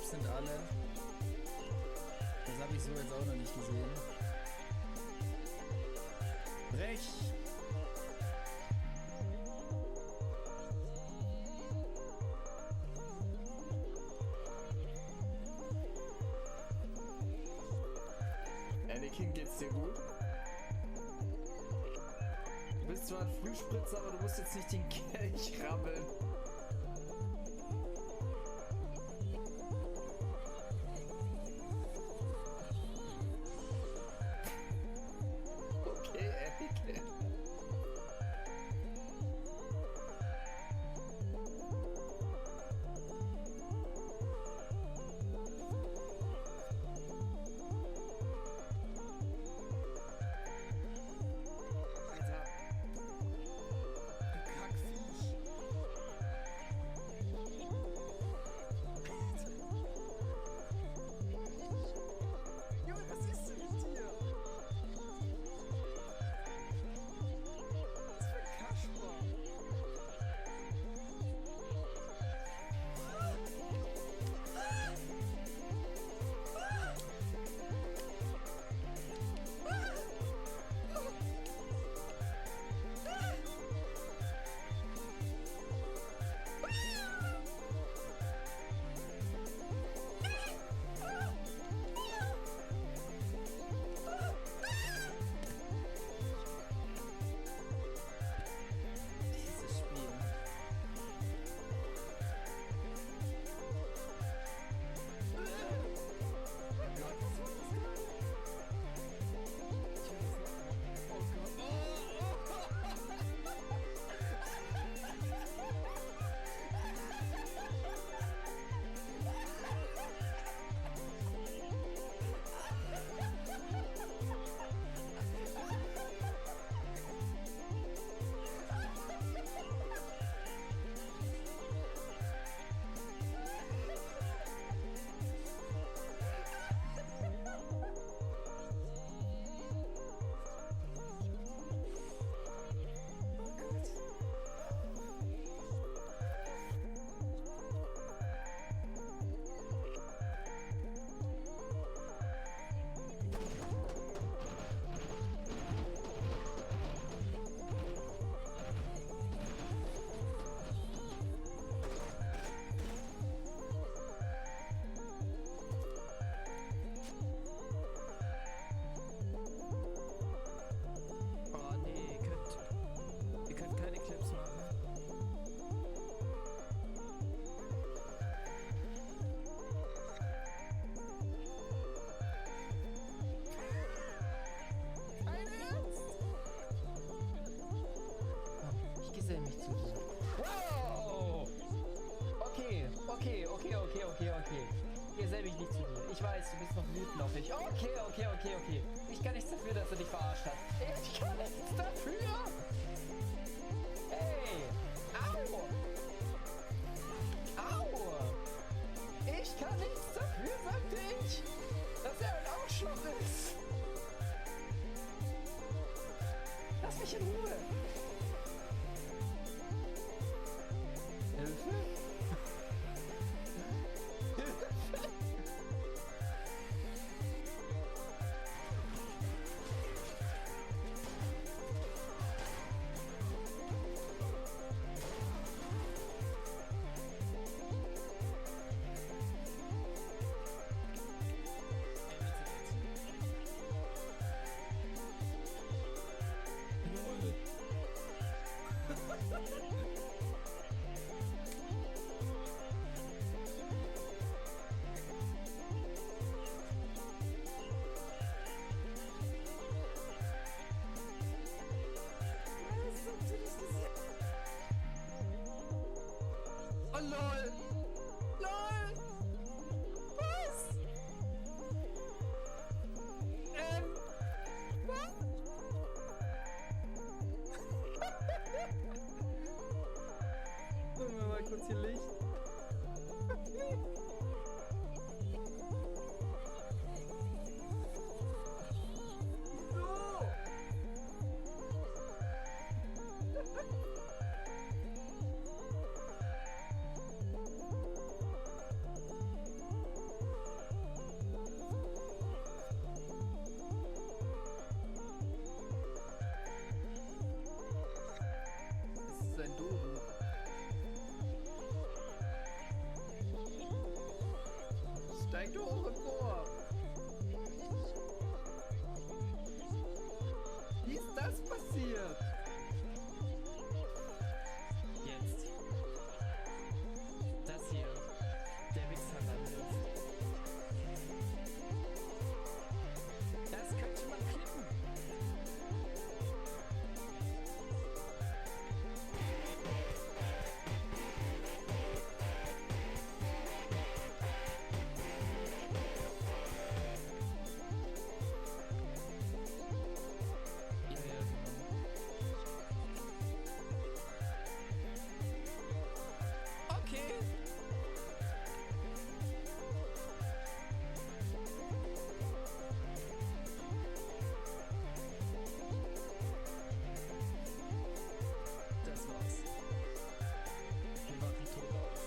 Sind alle. Das habe ich so jetzt auch noch nicht gesehen. Brech. Anakin, geht's dir gut? Du bist zwar ein Frühspritzer, aber du musst jetzt nicht den Kelch rabbeln. Okay. Gesell mich nicht zu dir. Ich weiß, du bist noch wütend auf mich. Okay. Ich kann nichts dafür, dass er dich verarscht hat. Ich kann nichts dafür! Hey! Au! Ich kann nichts dafür, sagte ich, dass er ein Arschloch ist! Lass mich in Ruhe! Hilfe? LOL! LOL! Was? Was? Machen wir mal kurz hier Licht. Das ist ein Dodo. Steigt hoch empor. Wie ist das passiert? Jetzt. Das hier. Der Wichserlandis. Das könnte man klippen. Okay. Das war's. Wir machen tot auf.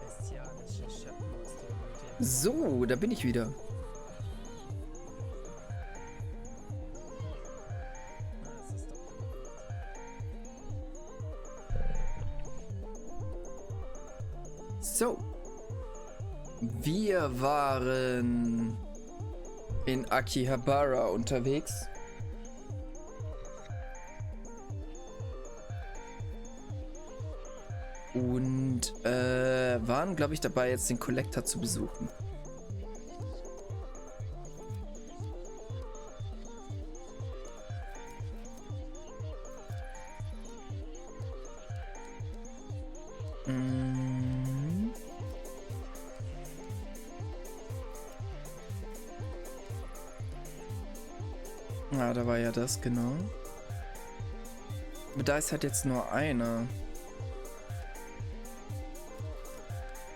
Bestialische Schatten aus der Realität. So, da bin ich wieder. Das ist doch gut. So. Wir waren in Akihabara unterwegs. Und waren, glaube ich, dabei, jetzt den Collector zu besuchen. Mm. Ah, da war ja das, genau. Aber da ist halt jetzt nur einer.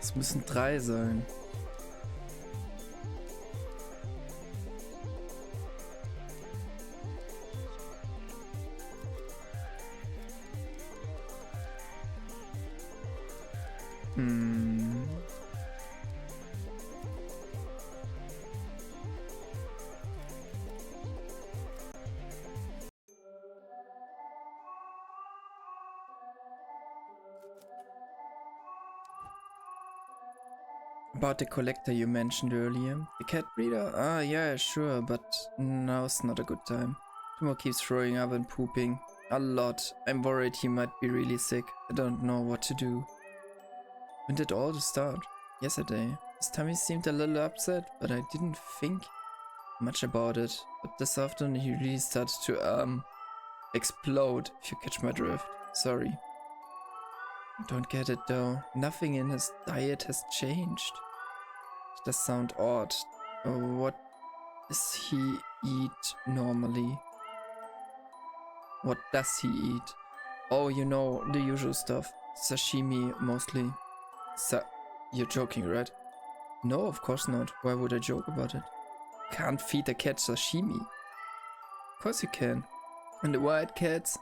Es müssen 3 sein. Hm. About the collector you mentioned earlier. The cat breeder? Ah, yeah, sure, but now's not a good time. Timo keeps throwing up and pooping. A lot. I'm worried he might be really sick. I don't know what to do. When did all this start? Yesterday. This time he seemed a little upset, but I didn't think much about it. But this afternoon he really started to, explode, if you catch my drift. Sorry. Don't get it though. Nothing in his diet has changed. It does sound odd. What does he eat normally? What does he eat? Oh, you know, the usual stuff. Sashimi, mostly. You're joking, right? No, of course not. Why would I joke about it? Can't feed a cat sashimi. Of course you can. And the wild cats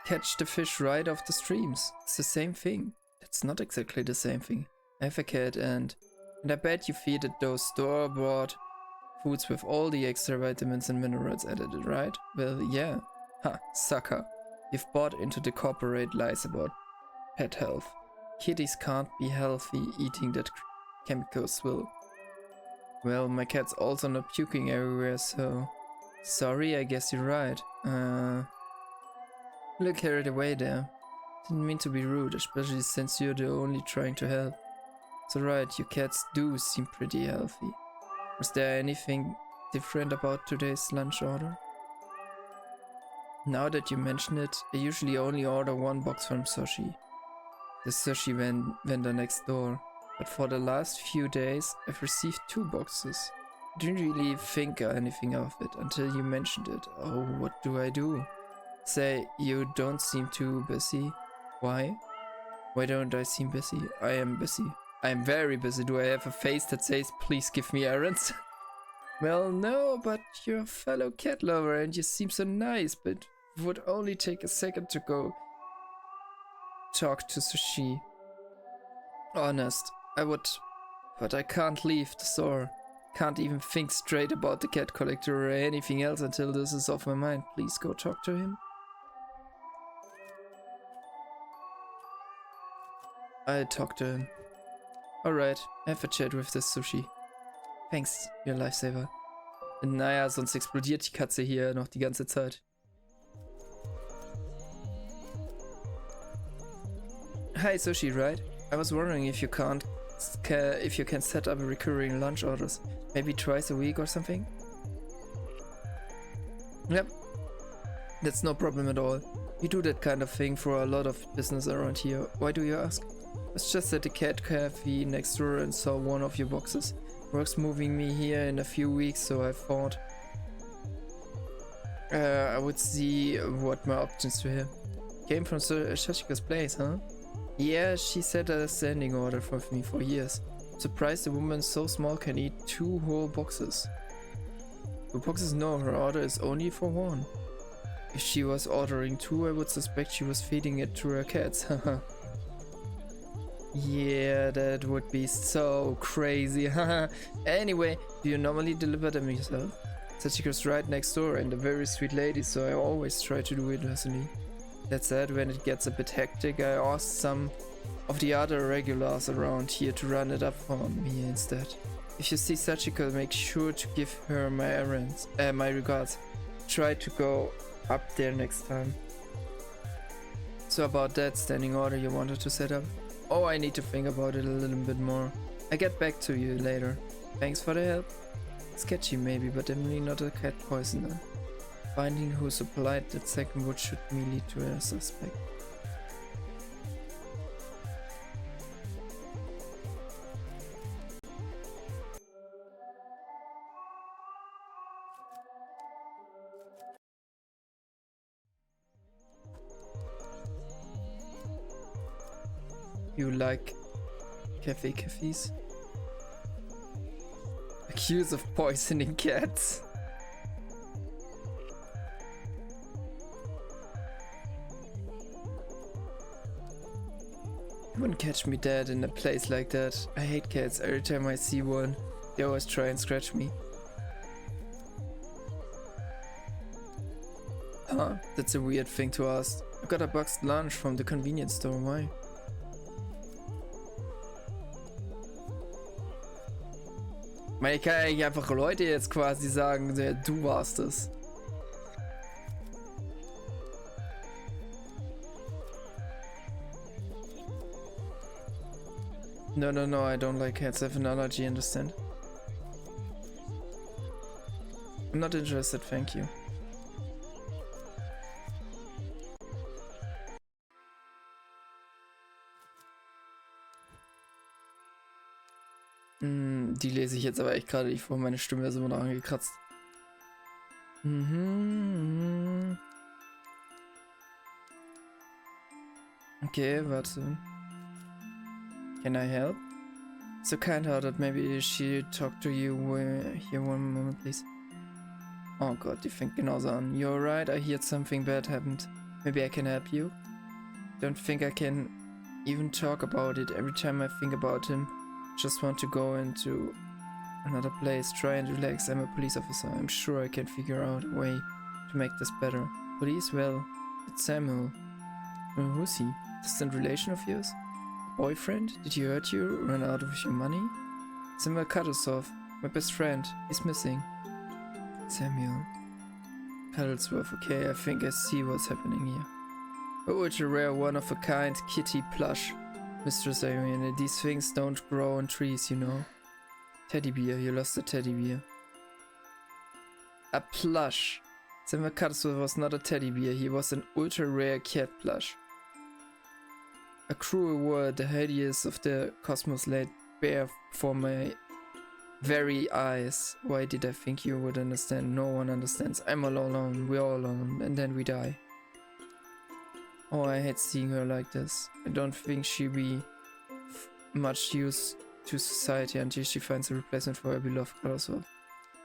catch the fish right off the streams. It's the same thing. It's not exactly the same thing. I have a cat and I bet you feed it those store-bought foods with all the extra vitamins and minerals added, right? Well, yeah. Ha, sucker. You've bought into the corporate lies about pet health. Kitties can't be healthy eating that chemicals will. Well, my cat's also not puking everywhere, so... Sorry, I guess you're right. Look, carried away there. Didn't mean to be rude, especially since you're the only trying to help. So right, your cats do seem pretty healthy. Was there anything different about today's lunch order? Now that you mention it, I usually only order one box from Sushi, the sushi vendor next door. But for the last few days, I've received 2 boxes. I didn't really think anything of it until you mentioned it. Oh, what do I do? Say, you don't seem too busy. Why? Why don't I seem busy? I am busy. I am very busy. Do I have a face that says, please give me errands? Well, no, but you're a fellow cat lover and you seem so nice, but it would only take a second to go talk to Sushi. Honest, I would, but I can't leave the store. Can't even think straight about the cat collector or anything else until this is off my mind. Please go talk to him. I talk to him. Alright, have a chat with this Sushi. Thanks, you're a Lifesaver. Naja, sonst explodiert die Katze hier noch die ganze Zeit. Hi Sushi, right? I was wondering if you can set up recurring lunch orders. Maybe twice a week or something? Yep. That's no problem at all. We do that kind of thing for a lot of business around here. Why do you ask? It's just at the cat cafe next door and saw one of your boxes. Work's moving me here in a few weeks, so I thought I would see what my options to here. Came from Shashika's place, huh? Yeah, she set a standing order for me for years. Surprised a woman so small can eat 2 whole boxes. 2 boxes? No, her order is only for 1. If she was ordering 2, I would suspect she was feeding it to her cats, haha. Yeah, that would be so crazy, haha. Anyway, do you normally deliver them yourself? Sachiko's right next door and a very sweet lady, so I always try to do it personally. That said, when it gets a bit hectic, I ask some of the other regulars around here to run it up for me instead. If you see Sachiko, make sure to give her my regards. Try to go up there next time. So about that standing order you wanted to set up? Oh, I need to think about it a little bit more. I'll get back to you later. Thanks for the help. Sketchy maybe, but definitely not a cat poisoner. Finding who supplied that second wood should me lead to a suspect. You like cafes? Accused of poisoning cats. You wouldn't catch me dead in a place like that. I hate cats. Every time I see one, they always try and scratch me. Huh, that's a weird thing to ask. I got a boxed lunch from the convenience store, why? Ich kann ja nicht einfach Leute jetzt quasi sagen, du warst es. No, I don't like cats. I have an allergy, understand? I'm not interested, thank you. Die lese ich jetzt aber echt gerade nicht vor. Meine Stimme ist immer noch angekratzt. Okay, warte. Can I help? So kind-hearted, maybe she talked to you here one moment, please. Oh God, die fängt genauso an. You're right, I heard something bad happened. Maybe I can help you? Don't think I can even talk about it. Every time I think about him, just want to go into another place. Try and relax. I'm a police officer. I'm sure I can figure out a way to make this better. Police? Well, it's Samuel. Who's he? Distant relation of yours? Boyfriend? Did he hurt you? Run out of your money? Samuel Cuddlesworth, my best friend. He's missing. Samuel Cuddlesworth. Okay, I think I see what's happening here. Oh, it's a rare one-of-a-kind kitty plush, Mistress Ayami. These things don't grow on trees, you know. Teddy bear. You lost a teddy bear. A plush. Samuel Cuddlesworth was not a teddy bear. He was an ultra-rare cat plush. A cruel world, the hideous of the cosmos laid bare before my very eyes. Why did I think you would understand? No one understands. I'm all alone, we're all alone, and then we die. Oh, I hate seeing her like this. I don't think she'll be much use to society until she finds a replacement for her beloved Cuddlesworth.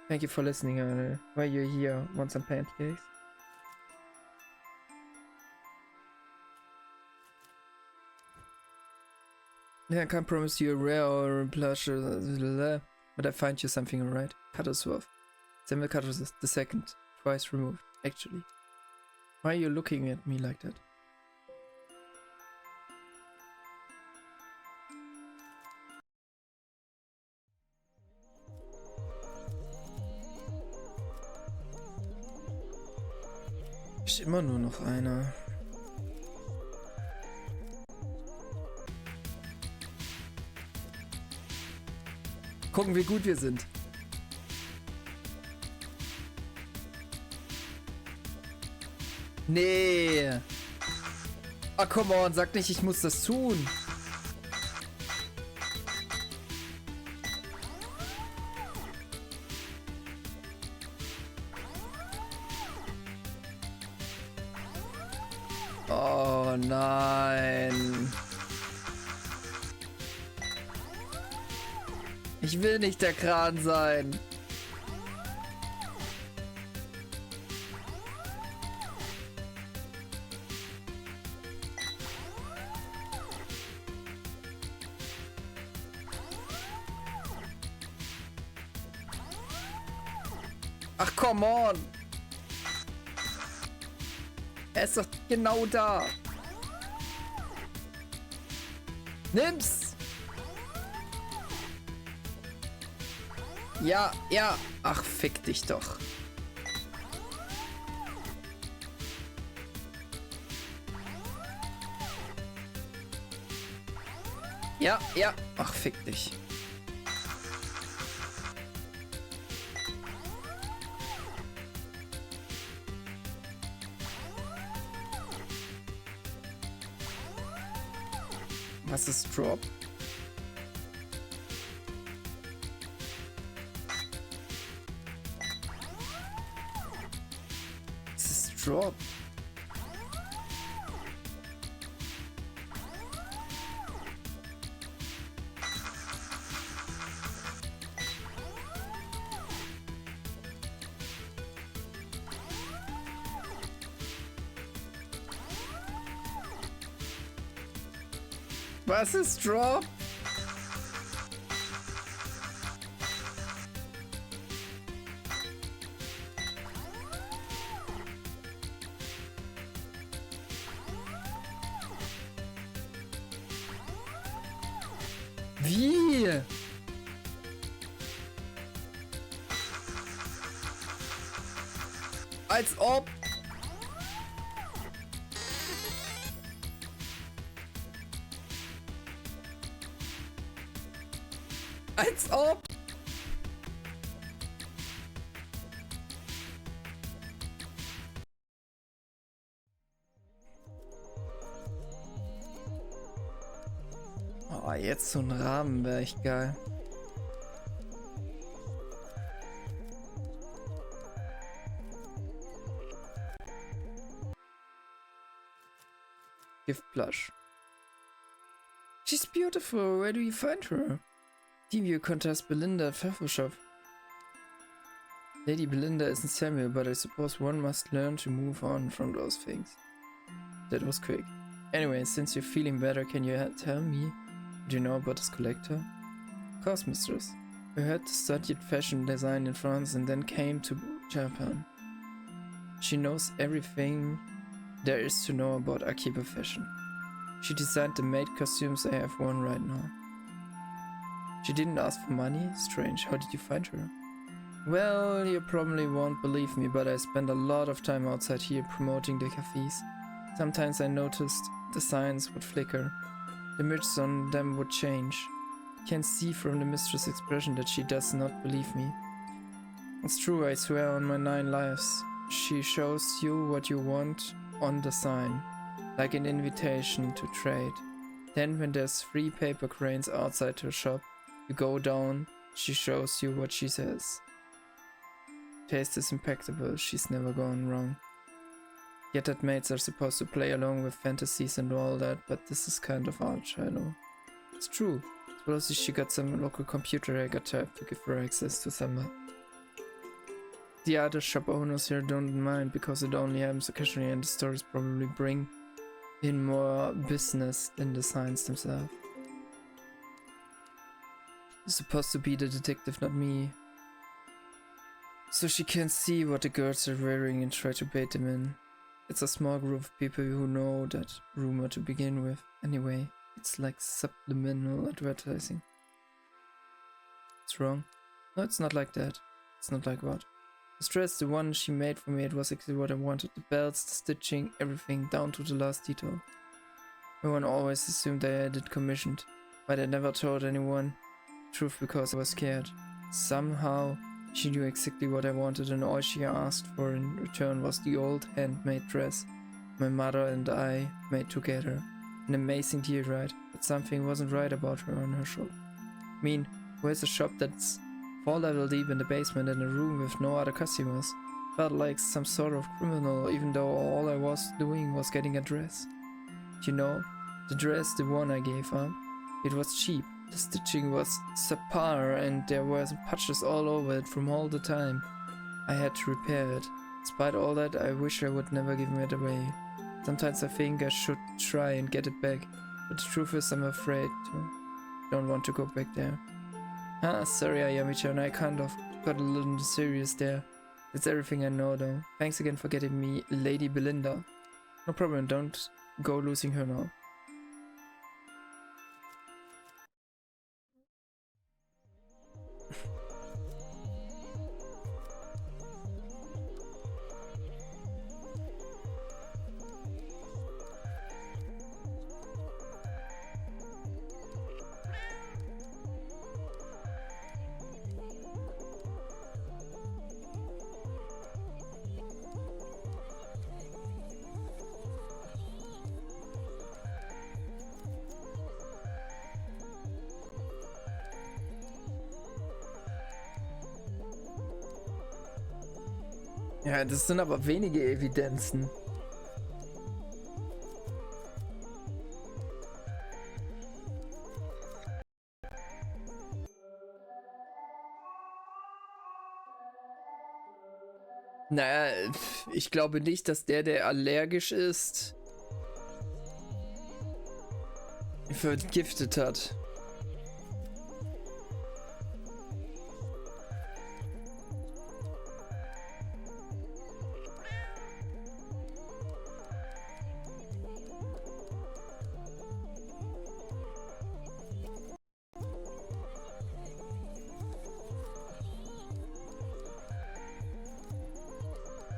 Thank you for listening, Anna. While you're here, want some pancakes? Yeah, I can't promise you a rare or a plush, but I find you something alright. Cuddlesworth. Samuel Cuddlesworth the second. Twice removed, actually. Why are you looking at me like that? Ist immer nur noch einer. Gucken, wie gut wir sind. Nee. Ah, come on, sag nicht, ich muss das tun. Oh nein. Ich will nicht der Kran sein. Ach, come on. Er ist doch genau da. Nimm's. Ja, ja. Ach, fick dich doch. Ja, ja. Ach, fick dich. Was ist Drop? Was ist Drop? Was ist Drop? Wie? Als ob. Als ob. Oh, jetzt so ein Rahmen wäre echt geil. Gift Plush. She's beautiful. Where do you find her? TV contest Belinda Pfeffershop. Lady Belinda isn't Samuel, but I suppose one must learn to move on from those things. That was quick. Anyway, since you're feeling better, can you tell me what you know about this collector? Of course, mistress. I heard studied fashion design in France and then came to Japan. She knows everything there is to know about Akiba fashion. She designed the maid costumes I have worn right now. She didn't ask for money? Strange. How did you find her? Well, you probably won't believe me, but I spend a lot of time outside here promoting the cafes. Sometimes I noticed the signs would flicker. The images on them would change. I can see from the mistress' expression that she does not believe me. It's true, I swear on my 9 lives. She shows you what you want on the sign, like an invitation to trade. Then when there's 3 paper cranes outside her shop, you go down, she shows you what she says. Taste is impeccable, she's never gone wrong. Yet that maids are supposed to play along with fantasies and all that, but this is kind of arch, I know. It's true. Suppose she got some local computer hacker type to give her access to some. The other shop owners here don't mind because it only happens occasionally and the stories probably bring in more business than the signs themselves. You're supposed to be the detective, not me. So she can see what the girls are wearing and try to bait them in. It's a small group of people who know that rumor to begin with. Anyway, it's like subliminal advertising. It's wrong. No, it's not like that. It's not like what? The dress, the one she made for me, it was exactly what I wanted. The belts, the stitching, everything, down to the last detail. No one always assumed I had it commissioned, but I never told anyone the truth because I was scared. Somehow, she knew exactly what I wanted and all she asked for in return was the old handmade dress my mother and I made together. An amazing deal, right? But something wasn't right about her and her shop. I mean, who has a shop that's 4 levels deep in the basement in a room with no other customers? Felt like some sort of criminal, even though all I was doing was getting a dress. You know, the dress, the one I gave up, it was cheap. The stitching was subpar and there were patches all over it from all the time. I had to repair it. Despite all that, I wish I would never given it away. Sometimes I think I should try and get it back, but the truth is I'm afraid to. Don't want to go back there. Sorry Ayami-chan, I kind of got a little serious there. That's everything I know though. Thanks again for getting me Lady Belinda. No problem, don't go losing her now. Ja, das sind aber wenige Evidenzen. Naja, ich glaube nicht, dass der allergisch ist, vergiftet hat.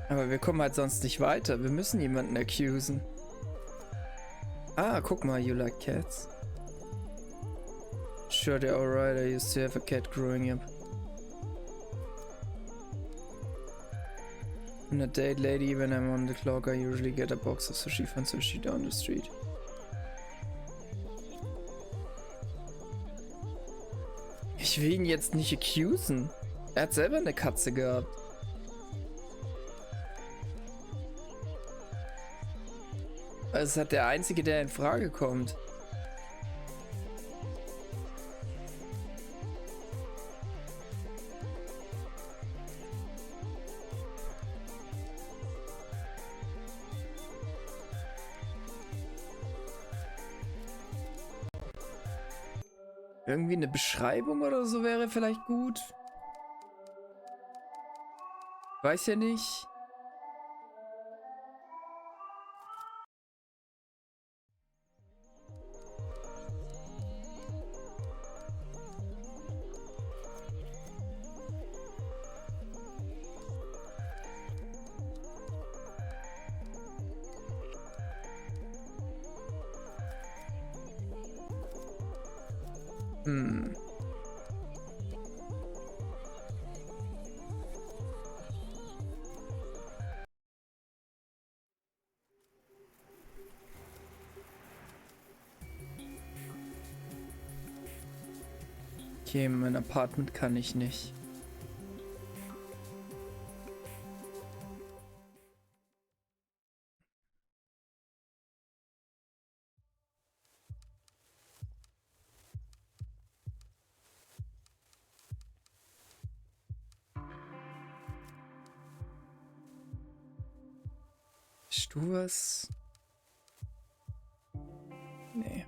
Aber wir kommen halt sonst nicht weiter. Wir müssen jemanden accusen. Ah, guck mal, you like cats. Sure, they're alright. I used to have a cat growing up. On a date lady, when I'm on the clock, I usually get a box of sushi from sushi down the street. Ich will ihn jetzt nicht accusen. Er hat selber eine Katze gehabt. Es ist der einzige, der in Frage kommt. Irgendwie eine Beschreibung oder so wäre vielleicht gut. Weiß ja nicht. Hm. Okay, mein Apartment kann ich nicht. Hast du was? Nee.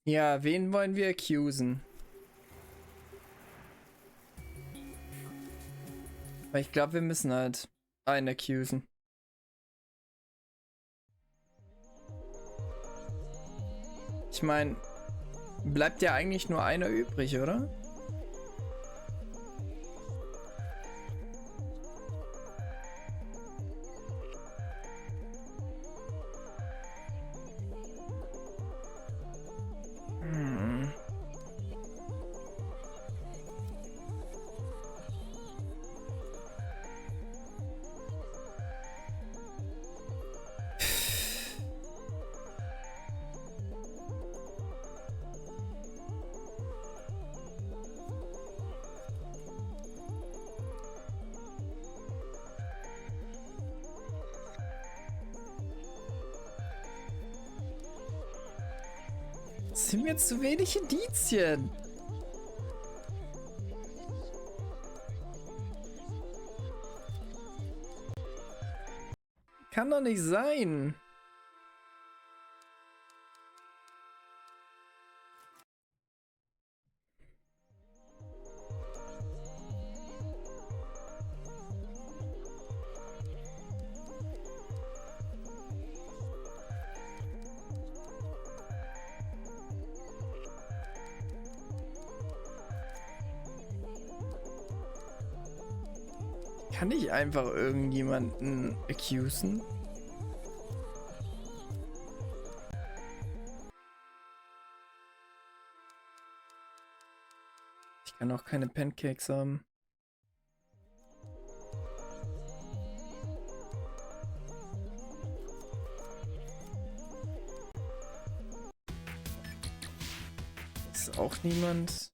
Ja, wen wollen wir accusen? Weil ich glaube, wir müssen halt einen accusen. Ich meine, bleibt ja eigentlich nur einer übrig, oder? Das sind mir zu wenig Indizien. Kann doch nicht sein. Kann ich einfach irgendjemanden accusen? Ich kann auch keine Pancakes haben. Ist auch niemand.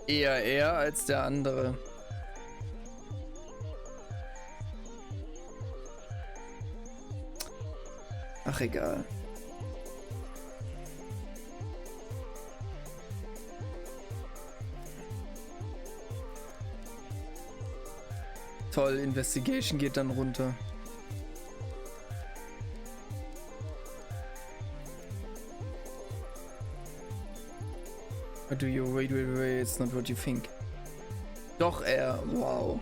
Eher er als der andere. Ach, egal. Toll, Investigation geht dann runter. Or do you wait, it's not what you think. Doch, wow.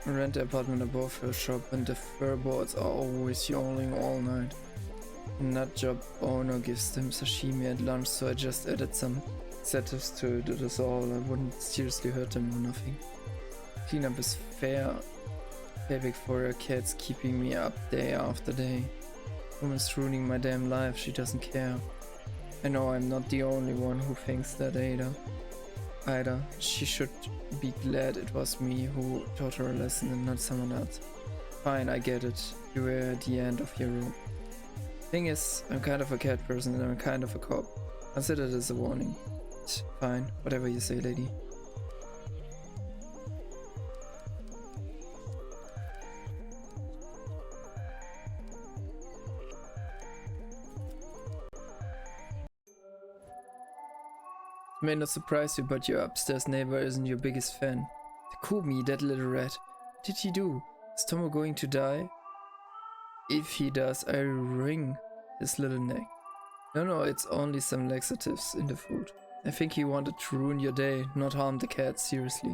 I rent the apartment above her shop and the furboards are always yawning all night. The nut job owner gives them sashimi at lunch, so I just added some sedatives to it. That is all. I wouldn't seriously hurt them or nothing. Cleanup is fair big for her cats, keeping me up day after day. Woman's ruining my damn life, she doesn't care. I know I'm not the only one who thinks that either. She should be glad it was me who taught her a lesson and not someone else. Fine, I get it. You were at the end of your rope. Thing is, I'm kind of a cat person and I'm kind of a cop. Consider this a warning. Fine, whatever you say, lady. It may not surprise you, but your upstairs neighbor isn't your biggest fan. Takumi, that little rat. What did he do? Is Tomo going to die? If he does, I'll wring his little neck. No, it's only some laxatives in the food. I think he wanted to ruin your day, not harm the cat, seriously.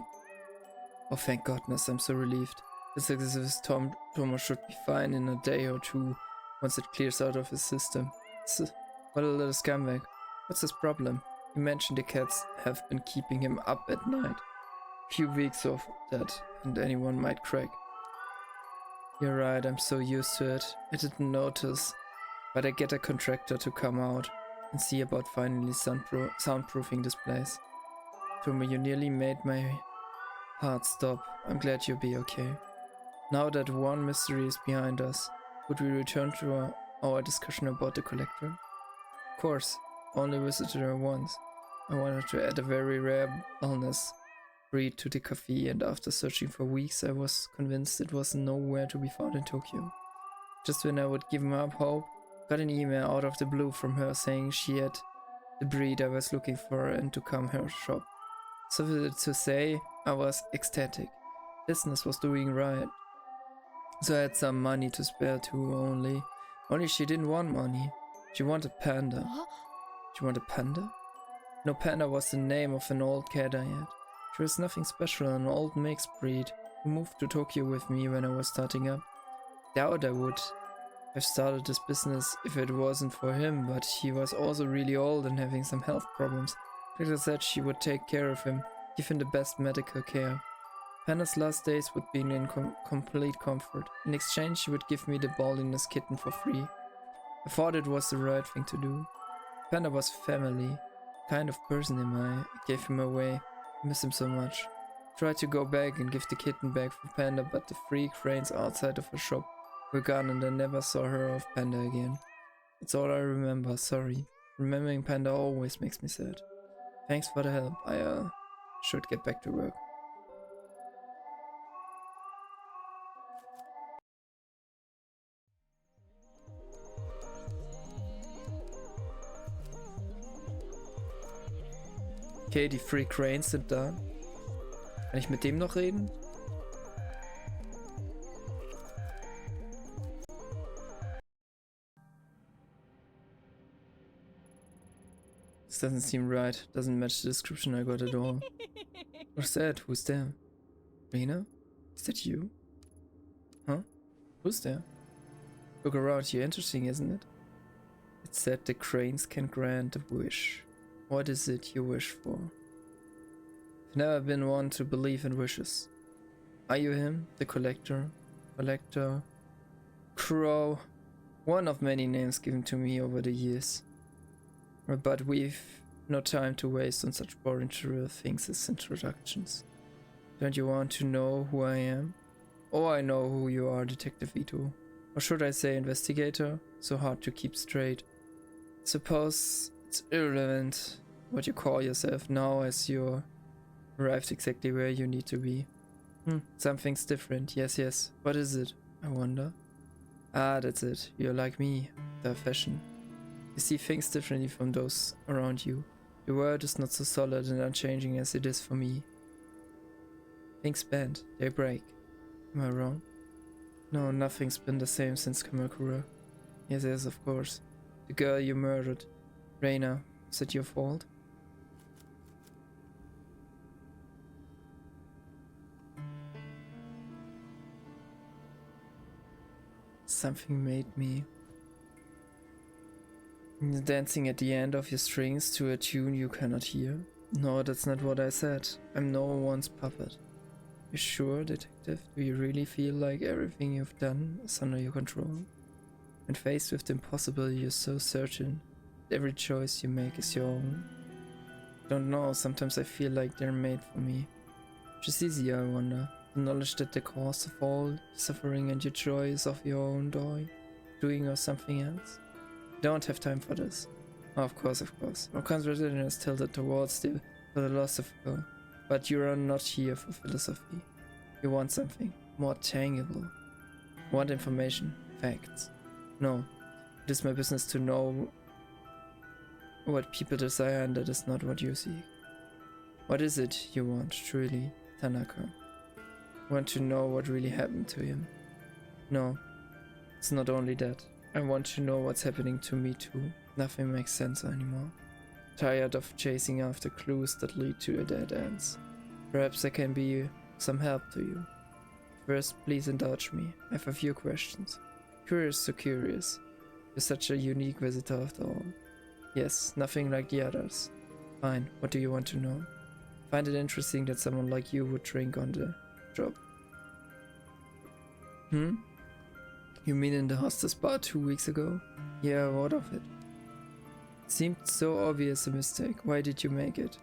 Oh, thank goodness, I'm so relieved. It's like as if Tomo should be fine in a day or two, once it clears out of his system. What a little scumbag. What's his problem? You mentioned the cats have been keeping him up at night. Few weeks of that, and anyone might crack. You're right, I'm so used to it. I didn't notice, but I get a contractor to come out and see about finally soundproofing this place. Tomo, you nearly made my heart stop. I'm glad you'll be okay. Now that one mystery is behind us, would we return to our discussion about the collector? Of course, only visited her once. I wanted to add a very rare illness breed to the coffee, and after searching for weeks I was convinced it was nowhere to be found in Tokyo. Just when I would give up hope, got an email out of the blue from her saying she had the breed I was looking for and to come her shop. So to say, I was ecstatic. Business was doing right. So I had some money to spare too, only she didn't want money. She wanted panda. She wanted panda? No, panda was the name of an old cat I had. She was nothing special, an old mixed breed who moved to Tokyo with me when I was starting up. Doubt I would have started this business if it wasn't for him, but he was also really old and having some health problems. Doctor said she would take care of him, give him the best medical care. Panda's last days would be in complete comfort. In exchange, she would give me the baldiness kitten for free. I thought it was the right thing to do. Panda was family. Kind of person am I. I gave him away. I miss him so much. Tried to go back and give the kitten back for Panda, but the 3 cranes outside of her shop were gone and I never saw her or Panda again. That's all I remember, sorry. Remembering Panda always makes me sad. Thanks for the help. I should get back to work. Okay, die 3 Cranes sind da. Kann ich mit dem noch reden? This doesn't seem right. Doesn't match the description I got at all. What's that? Who's there? Rena? Is that you? Huh? Who's there? Look around here. Interesting, isn't it? It said the cranes can grant a wish. What is it you wish for? I've never been one to believe in wishes. Are you him? The collector? Collector? Crow? One of many names given to me over the years. But we've no time to waste on such boring trivial things as introductions. Don't you want to know who I am? Oh, I know who you are, Detective Ito. Or should I say investigator? So hard to keep straight. Suppose it's irrelevant what you call yourself now, as you're arrived exactly where you need to be. Something's different. Yes. What is it? I wonder. Ah, that's it. You're like me. The fashion. You see things differently from those around you. The world is not so solid and unchanging as it is for me. Things bend. They break. Am I wrong? No, nothing's been the same since Kamakura. Yes, of course. The girl you murdered. Reina, is it your fault? Something made me. Dancing at the end of your strings to a tune you cannot hear? No, that's not what I said. I'm no one's puppet. You sure, detective? Do you really feel like everything you've done is under your control? When faced with the impossible, you're so certain that every choice you make is your own. Don't know, sometimes I feel like they're made for me. Which is easier, I wonder. The knowledge that the cause of all your suffering and your joy is of your own doing or something else. Don't have time for this. Oh, of course, of course. Our conversation is tilted towards the philosophical, but you are not here for philosophy. You want something more tangible. Want information, facts. No, it is my business to know what people desire, and that is not what you seek. What is it you want, truly, Tanaka? Want to know what really happened to him? No, it's not only that. I want to know what's happening to me too. Nothing makes sense anymore. Tired of chasing after clues that lead to dead ends. Perhaps I can be some help to you. First, please indulge me. I have a few questions. Curious, so curious. You're such a unique visitor after all. Yes, nothing like the others. Fine, what do you want to know? Find it interesting that someone like you would drink on the job. You mean in the hostess bar 2 weeks ago? Yeah, what of it? It seemed so obvious a mistake. Why did you make it?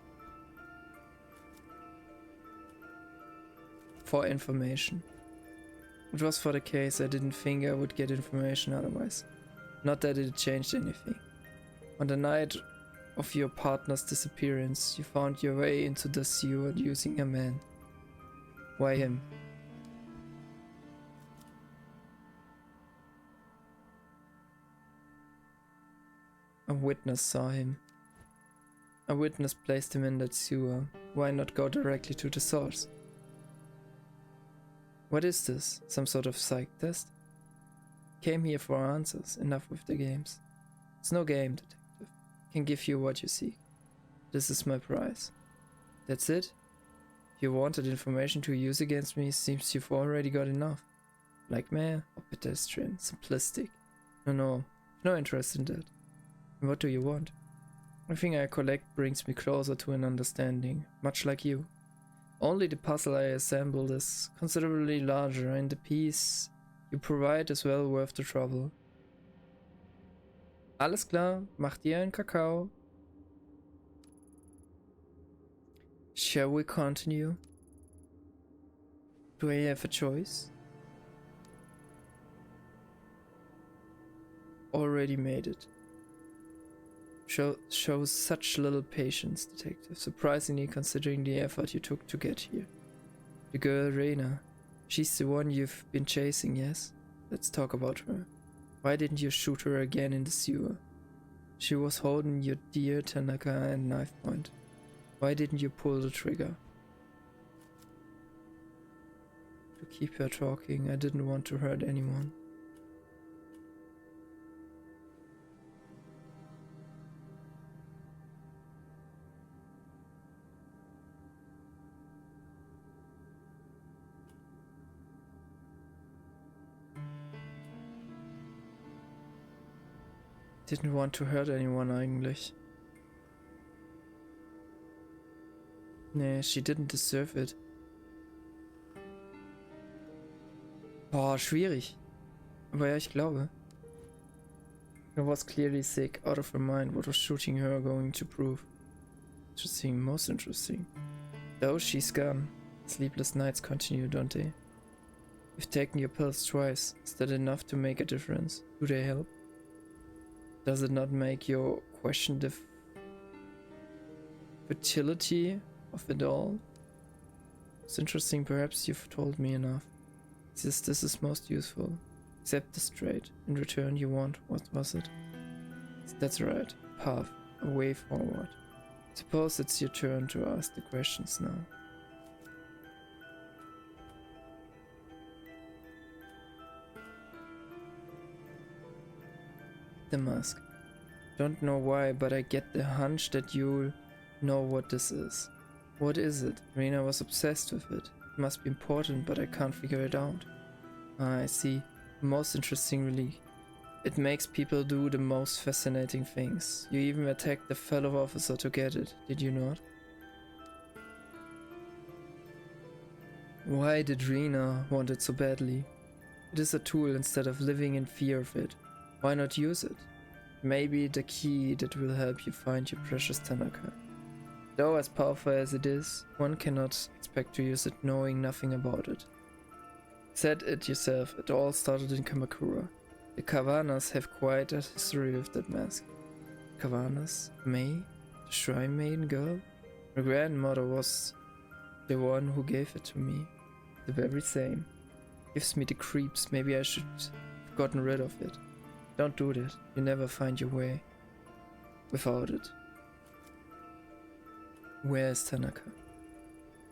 For information. It was for the case. I didn't think I would get information otherwise. Not that it changed anything. On the night of your partner's disappearance, you found your way into the sewer using a man. Why him? A witness saw him. A witness placed him in that sewer. Why not go directly to the source? What is this? Some sort of psych test? Came here for answers. Enough with the games. It's no game, detective. Can give you what you seek. This is my prize. That's it? If you wanted information to use against me, seems you've already got enough. Like meh, or pedestrian, simplistic. No interest in that. And what do you want? Everything I collect brings me closer to an understanding, much like you. Only the puzzle I assembled is considerably larger, and the piece you provide is well worth the trouble. Alles klar, mach dir einen Kakao. Shall we continue? Do I have a choice? Already made it. Shows such little patience, detective, surprisingly considering the effort you took to get here. The girl Reina, she's the one you've been chasing, yes? Let's talk about her. Why didn't you shoot her again in the sewer? She was holding your dear Tanaka at knife point. Why didn't you pull the trigger? To keep her talking, I didn't want to hurt anyone. Didn't want to hurt anyone eigentlich. Nee, she didn't deserve it. Boah, schwierig. Aber ja, ich glaube. She was clearly sick, out of her mind. What was shooting her going to prove? Interesting, most interesting. Though she's gone, sleepless nights continue, don't they? You've taken your pills twice. Is that enough to make a difference? Do they help? Does it not make you question the fertility of it all? It's interesting, perhaps you've told me enough. This is most useful. Accept the straight. In return you want, what was it? That's right, path, a way forward. Suppose it's your turn to ask the questions now. The mask. Don't know why, but I get the hunch that you'll know what this is. What is it? Rena was obsessed with it. It must be important, but I can't figure it out. Ah, I see. Most interestingly, it makes people do the most fascinating things. You even attacked the fellow officer to get it, did you not? Why did Rena want it so badly? It is a tool instead of living in fear of it. Why not use it? Maybe the key that will help you find your precious Tanaka. Though as powerful as it is, one cannot expect to use it knowing nothing about it. Said it yourself, it all started in Kamakura. The Kavanas have quite a history with that mask. Kavanas? May? The shrine maiden girl? My grandmother was the one who gave it to me. The very same. Gives me the creeps. Maybe I should have gotten rid of it. Don't do that. You never find your way without it. Where is Tanaka?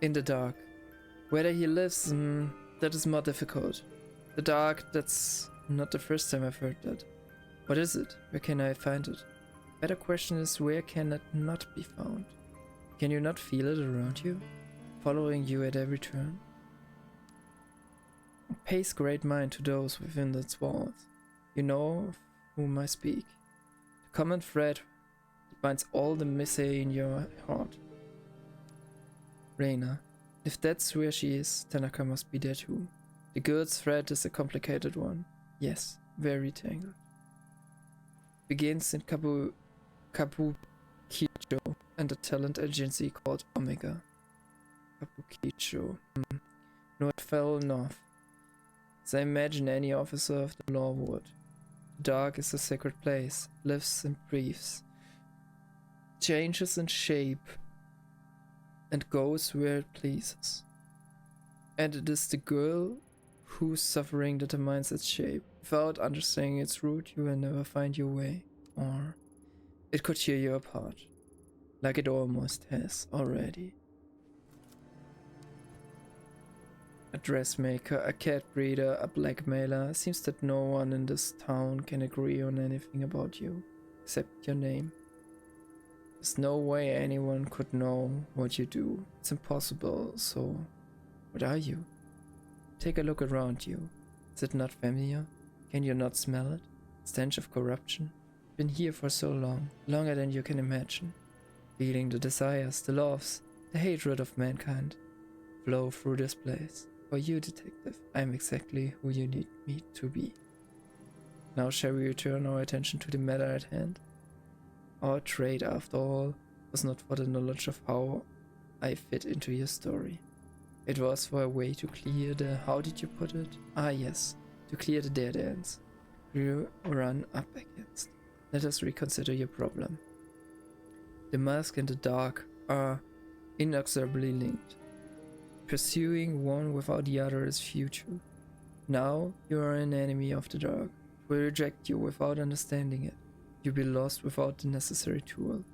In the dark. Whether he lives, that is more difficult. The dark, that's not the first time I've heard that. What is it? Where can I find it? Better question is, where can it not be found? Can you not feel it around you? Following you at every turn? It pays great mind to those within its walls. You know of whom I speak. The common thread that binds all the misery in your heart. Reina. If that's where she is, Tanaka must be there too. The girl's thread is a complicated one. Yes, very tangled. Begins in Kabukicho and a talent agency called Omega. Kabukicho. No, it fell north. As I imagine any officer of the law would. The dark is a sacred place, lives and breathes, changes in shape, and goes where it pleases. And it is the girl whose suffering determines its shape. Without understanding its root, you will never find your way. Or it could tear you apart, like it almost has already. A dressmaker, a cat breeder, a blackmailer. Seems that no one in this town can agree on anything about you, except your name. There's no way anyone could know what you do. It's impossible, so what are you? Take a look around you. Is it not familiar? Can you not smell it? Stench of corruption? Been here for so long, longer than you can imagine. Feeling the desires, the loves, the hatred of mankind flow through this place. For you, detective, I'm exactly who you need me to be. Now shall we return our attention to the matter at hand? Our trade, after all, was not for the knowledge of how I fit into your story. It was for a way to clear the, how did you put it? Ah yes, to clear the dead ends you run up against. Let us reconsider your problem. The mask and the dark are inexorably linked. Pursuing one without the other is futile. Now you are an enemy of the dark. We reject you without understanding it. You'll be lost without the necessary tool.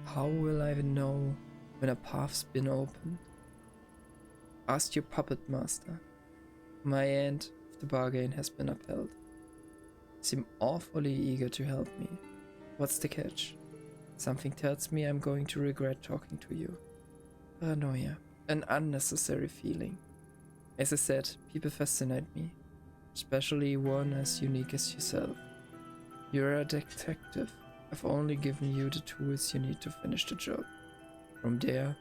How will I know when a path's been opened? Ask your puppet master. My end of the bargain has been upheld. Seem awfully eager to help me. What's the catch? Something tells me I'm going to regret talking to you. Paranoia. An unnecessary feeling. As I said, people fascinate me. Especially one as unique as yourself. You're a detective. I've only given you the tools you need to finish the job. From there,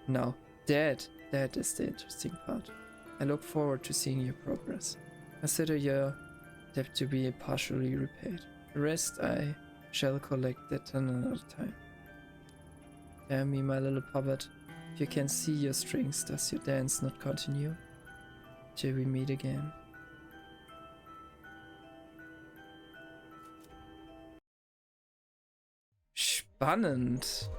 now that is the interesting part. I look forward to seeing your progress. Consider your debt to be partially repaid. The rest I shall collect at another time. Tell me, my little puppet, if you can see your strings, does your dance not continue? Till we meet again. Spannend.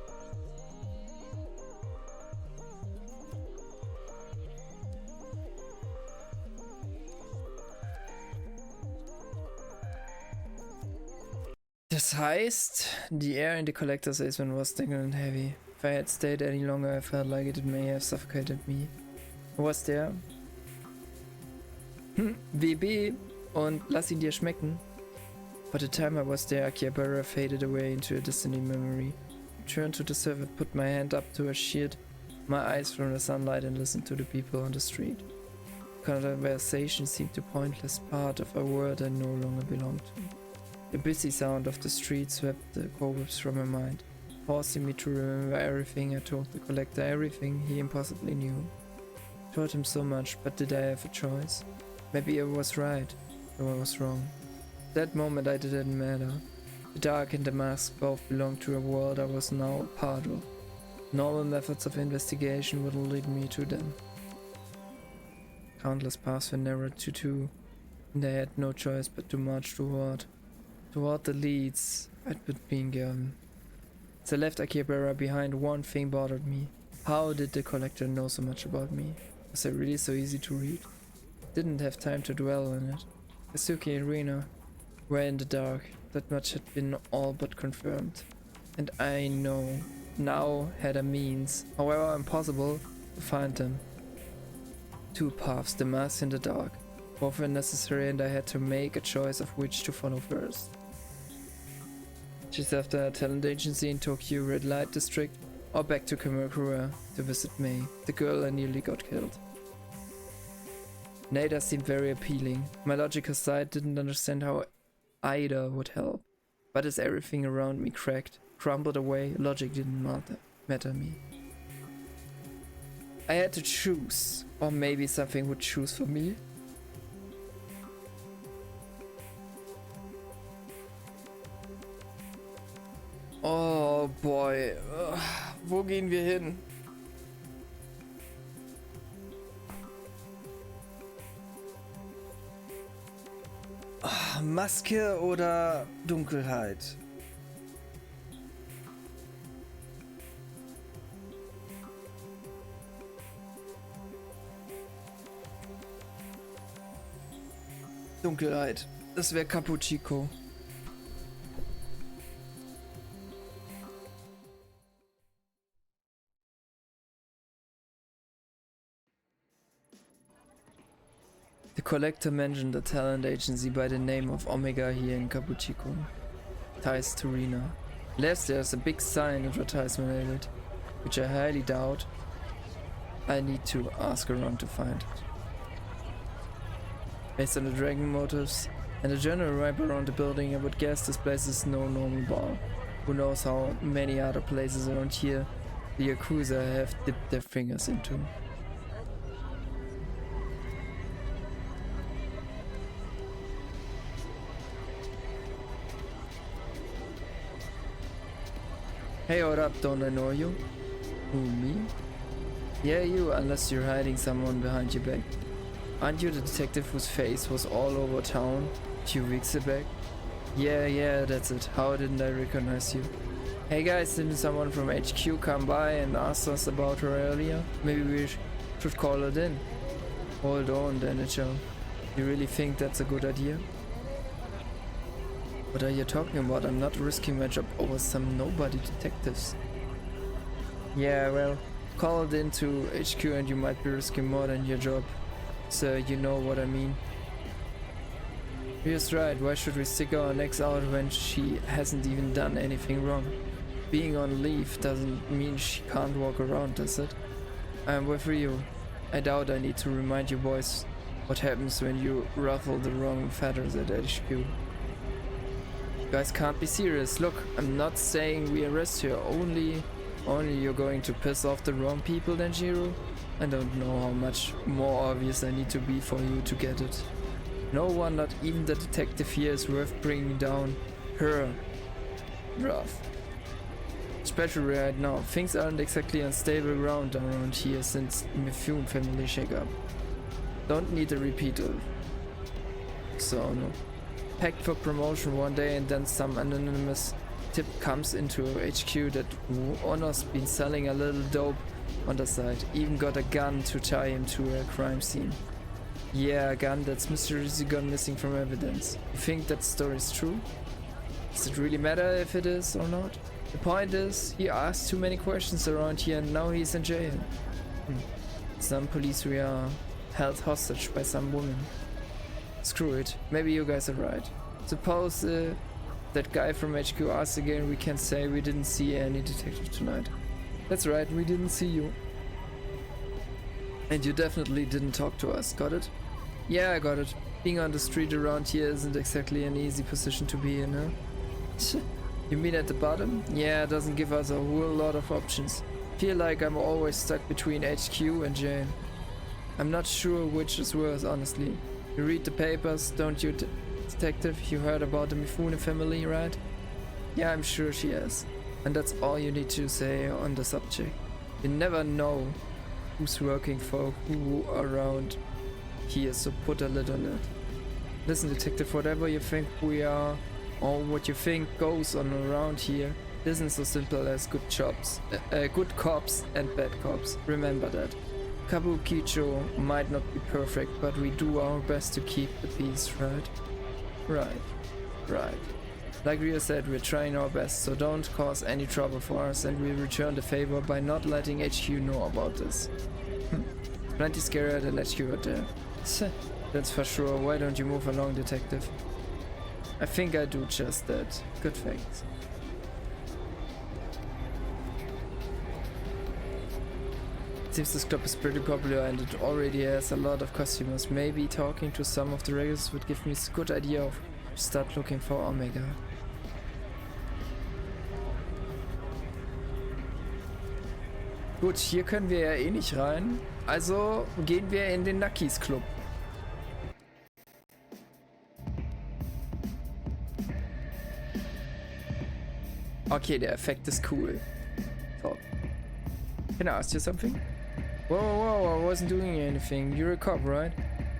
Das heißt, the air in the collector's basement was stagnant and heavy. If I had stayed any longer, I felt like it may have suffocated me. Was der? WB und lass ihn dir schmecken. By the time I was there, Akihabara faded away into a distant memory. I turned to the surface, put my hand up to shield my eyes from the sunlight and listened to the people on the street. Conversation seemed a pointless part of a world I no longer belonged to. The busy sound of the street swept the cobwebs from my mind, forcing me to remember everything I told the collector, everything he impossibly knew. I told him so much, but did I have a choice? Maybe I was right, or I was wrong. At that moment it didn't matter. The dark and the mask both belonged to a world I was now a part of. Normal methods of investigation wouldn't lead me to them. Countless paths were narrowed to two, and I had no choice but to march toward the leads I'd been given. As I left Akihabara behind, one thing bothered me. How did the collector know so much about me? Was I really so easy to read? Didn't have time to dwell on it. Kazuki and Rina were in the dark. That much had been all but confirmed. And I know now had a means, however impossible, to find them. Two paths, the mask and the dark. Both were necessary and I had to make a choice of which to follow first. Just after a talent agency in Tokyo red light district, or back to Kamakura to visit Mei, the girl I nearly got killed. Neither seemed very appealing. My logical side didn't understand how either would help. But as everything around me cracked, crumbled away, logic didn't matter me. I had to choose, or maybe something would choose for me. Oh boy, wo gehen wir hin? Maske oder Dunkelheit? Dunkelheit. Das wäre Cappuccino. The collector mentioned a talent agency by the name of Omega here in Cappuccino. Ties to Rina. Unless there's a big sign advertisement in it, which I highly doubt. I need to ask around to find it. Based on the dragon motifs and the general vibe around the building, I would guess this place is no normal bar. Who knows how many other places around here the Yakuza have dipped their fingers into. Hey, what up? Don't I know you? Who, me? Yeah, you, unless you're hiding someone behind your back. Aren't you the detective whose face was all over town a few weeks back? Yeah, that's it. How didn't I recognize you? Hey guys, didn't someone from HQ come by and ask us about her earlier? Maybe we should call it in. Hold on, Daniel. You really think that's a good idea? What are you talking about? I'm not risking my job over some nobody detectives. Yeah, well, call it into HQ and you might be risking more than your job. So you know what I mean. He is right, why should we stick our necks out when she hasn't even done anything wrong? Being on leave doesn't mean she can't walk around, does it? I'm with you. I doubt I need to remind you boys what happens when you ruffle the wrong feathers at HQ. You guys can't be serious. Look, I'm not saying we arrest her, only you're going to piss off the wrong people, Denjiro? I don't know how much more obvious I need to be for you to get it. No one, not even the detective here, is worth bringing down her wrath. Especially right now, things aren't exactly on stable ground around here since the Mifune family shake-up. Don't need a repeat of. So no. Packed for promotion one day and then some anonymous tip comes into HQ that Honor's been selling a little dope on the side. Even got a gun to tie him to a crime scene. Yeah, a gun that's mysteriously gone missing from evidence. You think that story's true? Does it really matter if it is or not? The point is, he asked too many questions around here and now he's in jail. Some police we are held hostage by some woman. Screw it, maybe you guys are right. Suppose that guy from HQ asks again, we can say we didn't see any detective tonight. That's right, we didn't see you. And you definitely didn't talk to us, got it? Yeah, I got it. Being on the street around here isn't exactly an easy position to be in, huh? You mean at the bottom? Yeah, it doesn't give us a whole lot of options. Feel like I'm always stuck between HQ and jail. I'm not sure which is worse, honestly. You read the papers, don't you, detective? You heard about the Mifune family, right? Yeah, I'm sure she has. And that's all you need to say on the subject. You never know who's working for who around here, so put a lid on it. Listen, detective, whatever you think we are, or what you think goes on around here, isn't so simple as good cops and bad cops. Remember that. Kabukicho might not be perfect, but we do our best to keep the peace, right? Right. Like Ria said, we're trying our best, so don't cause any trouble for us, and we'll return the favor by not letting HQ know about this. Plenty scared and let you out there. That's for sure. Why don't you move along, detective? I think I do just that. Good thanks. Seems this club is pretty popular and it already has a lot of customers. Maybe talking to some of the regulars would give me a good idea of start looking for Omega. Gut, hier können wir ja eh nicht rein. Also gehen wir in den Nakis Club. Okay, der Effekt ist cool. So. Can I ask you something? Whoa, I wasn't doing anything. You're a cop, right?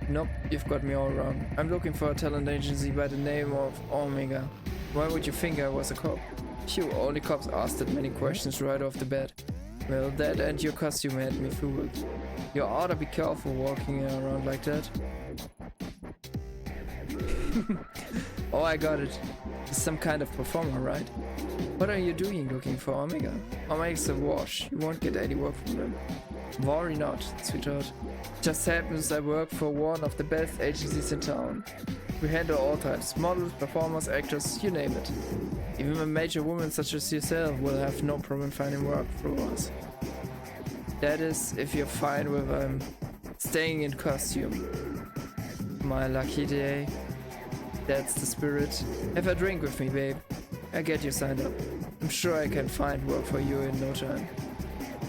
Nope, you've got me all wrong. I'm looking for a talent agency by the name of Omega. Why would you think I was a cop? Phew, only cops asked that many questions right off the bat. Well, that and your costume had me fooled. You ought to be careful walking around like that. Oh, I got it. He's some kind of performer, right? What are you doing looking for Omega? Omega's a wash. You won't get any work from them. Worry not, sweetheart. Just happens I work for one of the best agencies in town. We handle all types, models, performers, actors, you name it. Even a major woman such as yourself will have no problem finding work through us. That is, if you're fine with staying in costume. My lucky day. That's the spirit. Have a drink with me, babe. I get you signed up. I'm sure I can find work for you in no time.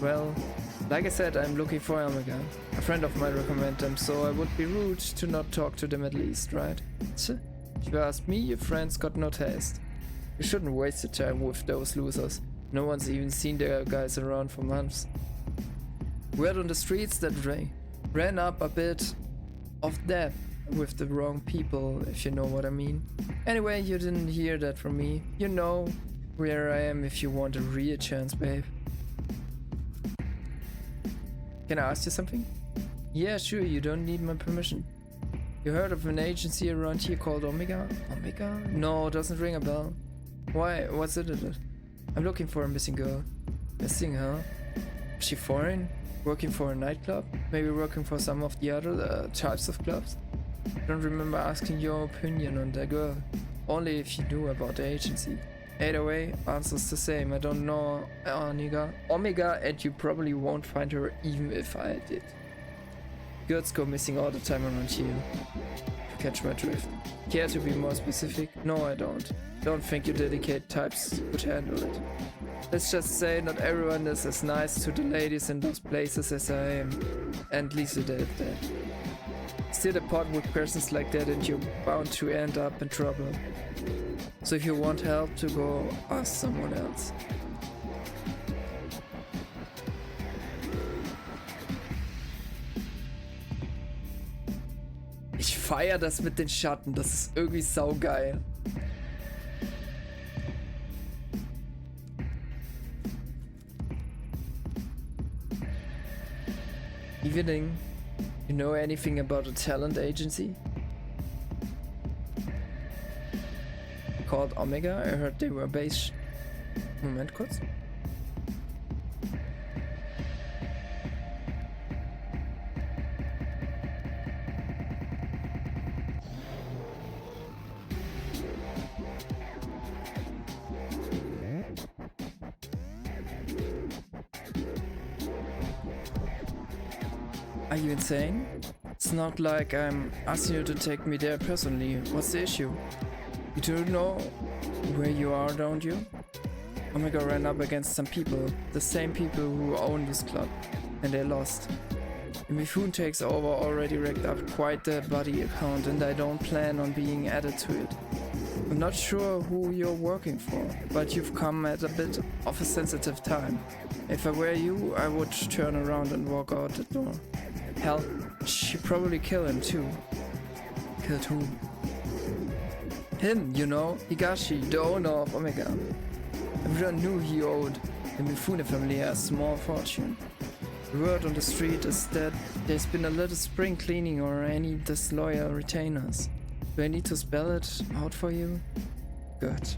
Well, like I said, I'm looking for Omega. A friend of mine recommended them, so I would be rude to not talk to them at least, right? If you ask me, your friend's got no taste. You shouldn't waste your time with those losers. No one's even seen their guys around for months. Word on the streets that ran up a bit of that with the wrong people, if you know what I mean. Anyway, you didn't hear that from me. You know where I am if you want a real chance, babe. Can I ask you something? Yeah, sure, you don't need my permission. You heard of an agency around here called Omega? Omega? No, doesn't ring a bell. Why? What's it? I'm looking for a missing girl. Missing, huh? Is she foreign? Working for a nightclub? Maybe working for some of the other types of clubs? I don't remember asking your opinion on that girl. Only if you knew about the agency. Either way, answer's the same. I don't know Omega, and you probably won't find her even if I did. Girls go missing all the time around here. You catch my drift. Care to be more specific? No, I don't. Don't think you dedicated types would handle it. Let's just say not everyone is as nice to the ladies in those places as I am. And Lisa did that. Stir the pot with persons like that and you're bound to end up in trouble. So if you want help to go ask someone else. Ich feier das mit den Schatten, das ist irgendwie saugeil. Evening. You know anything about a talent agency? Called Omega? I heard they were based... Moment kurz. Are you insane? It's not like I'm asking you to take me there personally. What's the issue? You do know where you are, don't you? Omega ran up against some people, the same people who own this club, and they lost. The Mifune takes over already racked up quite the body account, and I don't plan on being added to it. I'm not sure who you're working for, but you've come at a bit of a sensitive time. If I were you, I would turn around and walk out the door. Hell, she'd probably kill him too. Killed whom? Him, you know, Higashi, the owner of Omega. Everyone knew he owed the Mifune family a small fortune. The word on the street is that there's been a little spring cleaning or any disloyal retainers. Do I need to spell it out for you? Good.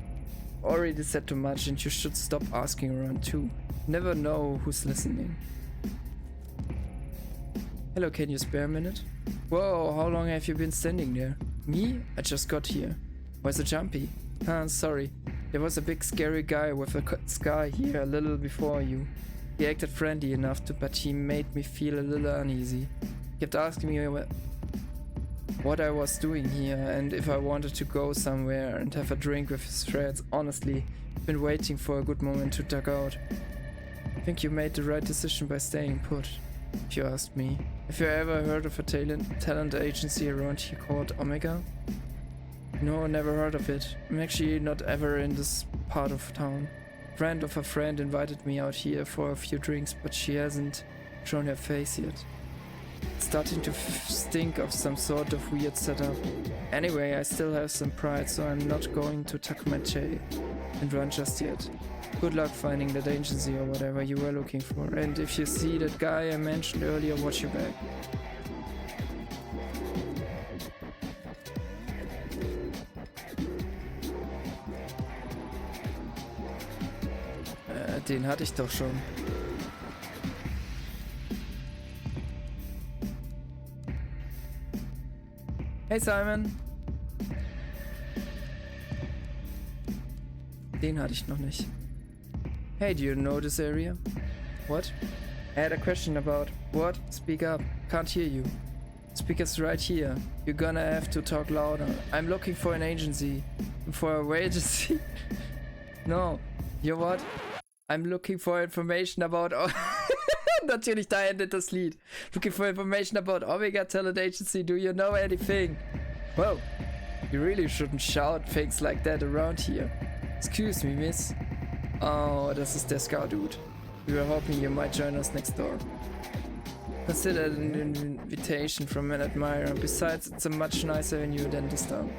Already said too much and you should stop asking around too. Never know who's listening. Hello, can you spare a minute? Whoa, how long have you been standing there? Me? I just got here. Why so jumpy? Sorry. There was a big scary guy with a scar here a little before you. He acted friendly enough but he made me feel a little uneasy. He kept asking me what I was doing here and if I wanted to go somewhere and have a drink with his friends. Honestly, I've been waiting for a good moment to duck out. I think you made the right decision by staying put, if you ask me. Have you ever heard of a talent agency around here called Omega? No, never heard of it. I'm actually not ever in this part of town. A friend of a friend invited me out here for a few drinks, but she hasn't shown her face yet. It's starting to stink of some sort of weird setup. Anyway, I still have some pride, so I'm not going to tuck my tail and run just yet. Good luck finding that agency or whatever you were looking for. And if you see that guy I mentioned earlier, watch your back. Den hatte ich doch schon. Hey Simon. Den hatte ich noch nicht. Hey, do you know this area? What? I had a question about. What? Speak up. Can't hear you. Speaker's right here. You're gonna have to talk louder. I'm looking for an agency. For a agency? No. You what? I'm looking for information about... Natürlich, da endet das Lied. Looking for information about Omega Talent Agency. Do you know anything? Whoa. You really shouldn't shout things like that around here. Excuse me, miss. Oh, das ist der Scar-Dude. We were hoping you might join us next door. Consider it an invitation from an admirer. Besides, it's a much nicer venue than this town.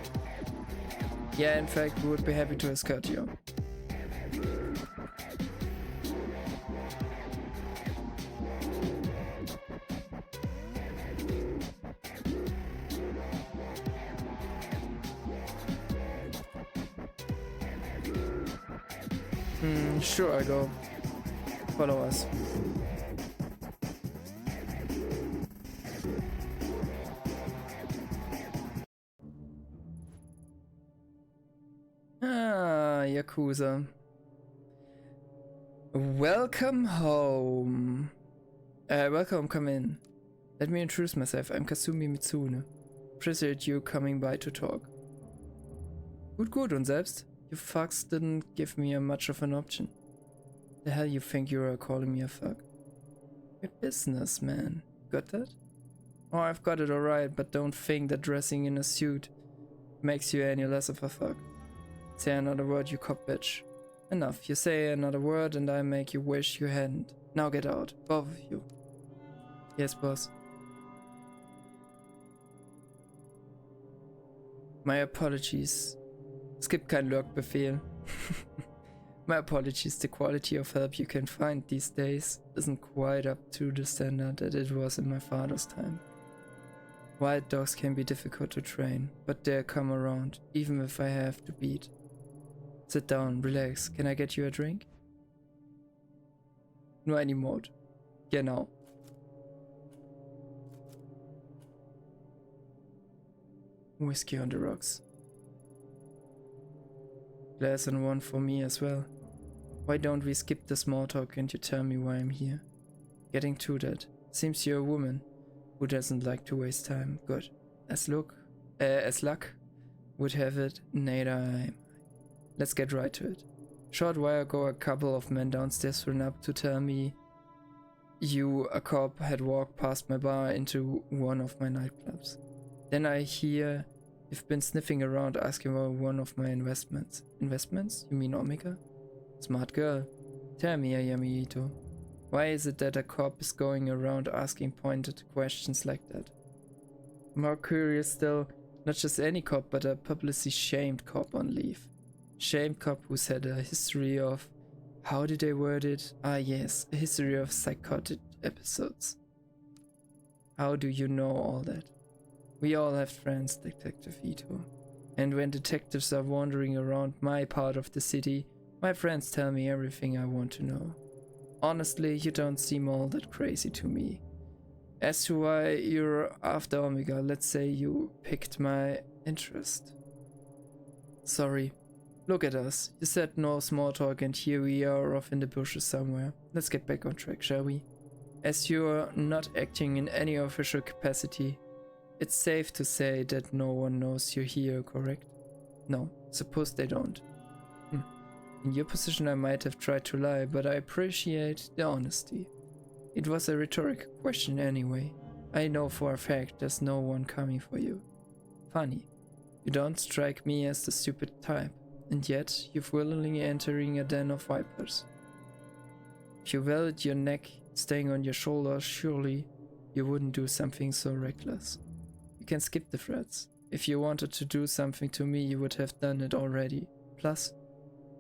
Yeah, in fact, we would be happy to escort you. Sure, I go. Follow us. Yakuza. Welcome home. Welcome, come in. Let me introduce myself. I'm Kasumi Mitsune. Appreciate you coming by to talk. Gut, und selbst? You fucks didn't give me much of an option. The hell you think you are calling me a fuck? Your business, man. Got that? Oh, I've got it alright, but don't think that dressing in a suit makes you any less of a fuck. Say another word, you cop bitch. Enough. You say another word and I make you wish you hadn't. Now get out. Both of you. Yes, boss. My apologies. Es gibt keinen Lurk-Befehl. My apologies, the quality of help you can find these days isn't quite up to the standard that it was in my father's time. Wild dogs can be difficult to train, but they'll come around, even if I have to beat. Sit down, relax. Can I get you a drink? Nur ein Emote. Genau. Whiskey on the rocks. Glass and one for me as well. Why don't we skip the small talk and you tell me why I'm here? Getting to that. Seems you're a woman. Who doesn't like to waste time? Good. As luck would have it, neither am I. Let's get right to it. Short while ago, a couple of men downstairs ran up to tell me a cop had walked past my bar into one of my nightclubs. Then I hear you've been sniffing around asking about one of my investments. Investments? You mean Omega? Smart girl. Tell me, Ayami, why is it that a cop is going around asking pointed questions like that? More curious still, not just any cop, but a publicly shamed cop on leave. Shamed cop who's had a history of, how did they word it? Ah yes, a history of psychotic episodes. How do you know all that? We all have friends, Detective Ito. And when detectives are wandering around my part of the city, my friends tell me everything I want to know. Honestly, you don't seem all that crazy to me. As to why you're after Omega, let's say you piqued my interest. Sorry. Look at us. You said no small talk and here we are off in the bushes somewhere. Let's get back on track, shall we? As you're not acting in any official capacity, it's safe to say that no one knows you're here, correct? No, suppose they don't. In your position I might have tried to lie, but I appreciate the honesty. It was a rhetorical question anyway. I know for a fact there's no one coming for you. Funny. You don't strike me as the stupid type, and yet you're willingly entering a den of vipers. If you valued your neck staying on your shoulders, surely you wouldn't do something so reckless. You can skip the threats. If you wanted to do something to me, you would have done it already. Plus,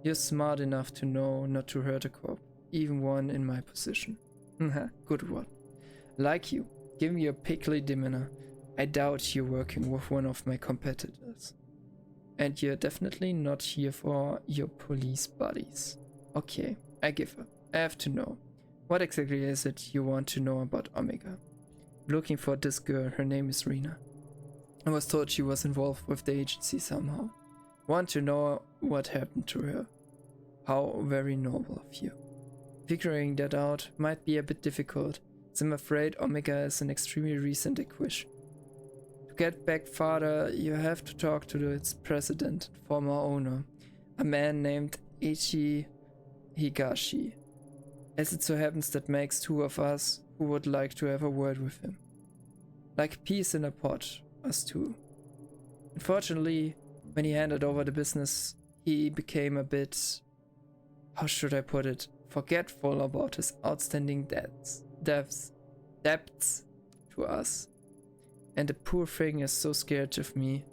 you're smart enough to know not to hurt a cop, even one in my position. Good one. Like you, given your pickly demeanor, I doubt you're working with one of my competitors. And you're definitely not here for your police buddies. Okay, I give up. I have to know. What exactly is it you want to know about Omega? I'm looking for this girl, her name is Rena. I was told she was involved with the agency somehow. Want to know what happened to her. How very noble of you. Figuring that out might be a bit difficult, as I'm afraid Omega is an extremely recent acquisition. To get back farther, you have to talk to its president and former owner, a man named Ichi Higashi. As it so happens, that makes two of us who would like to have a word with him. Like peas in a pot, us two. Unfortunately, when he handed over the business, he became a bit, how should I put it, forgetful about his outstanding debts to us. And the poor thing is so scared of me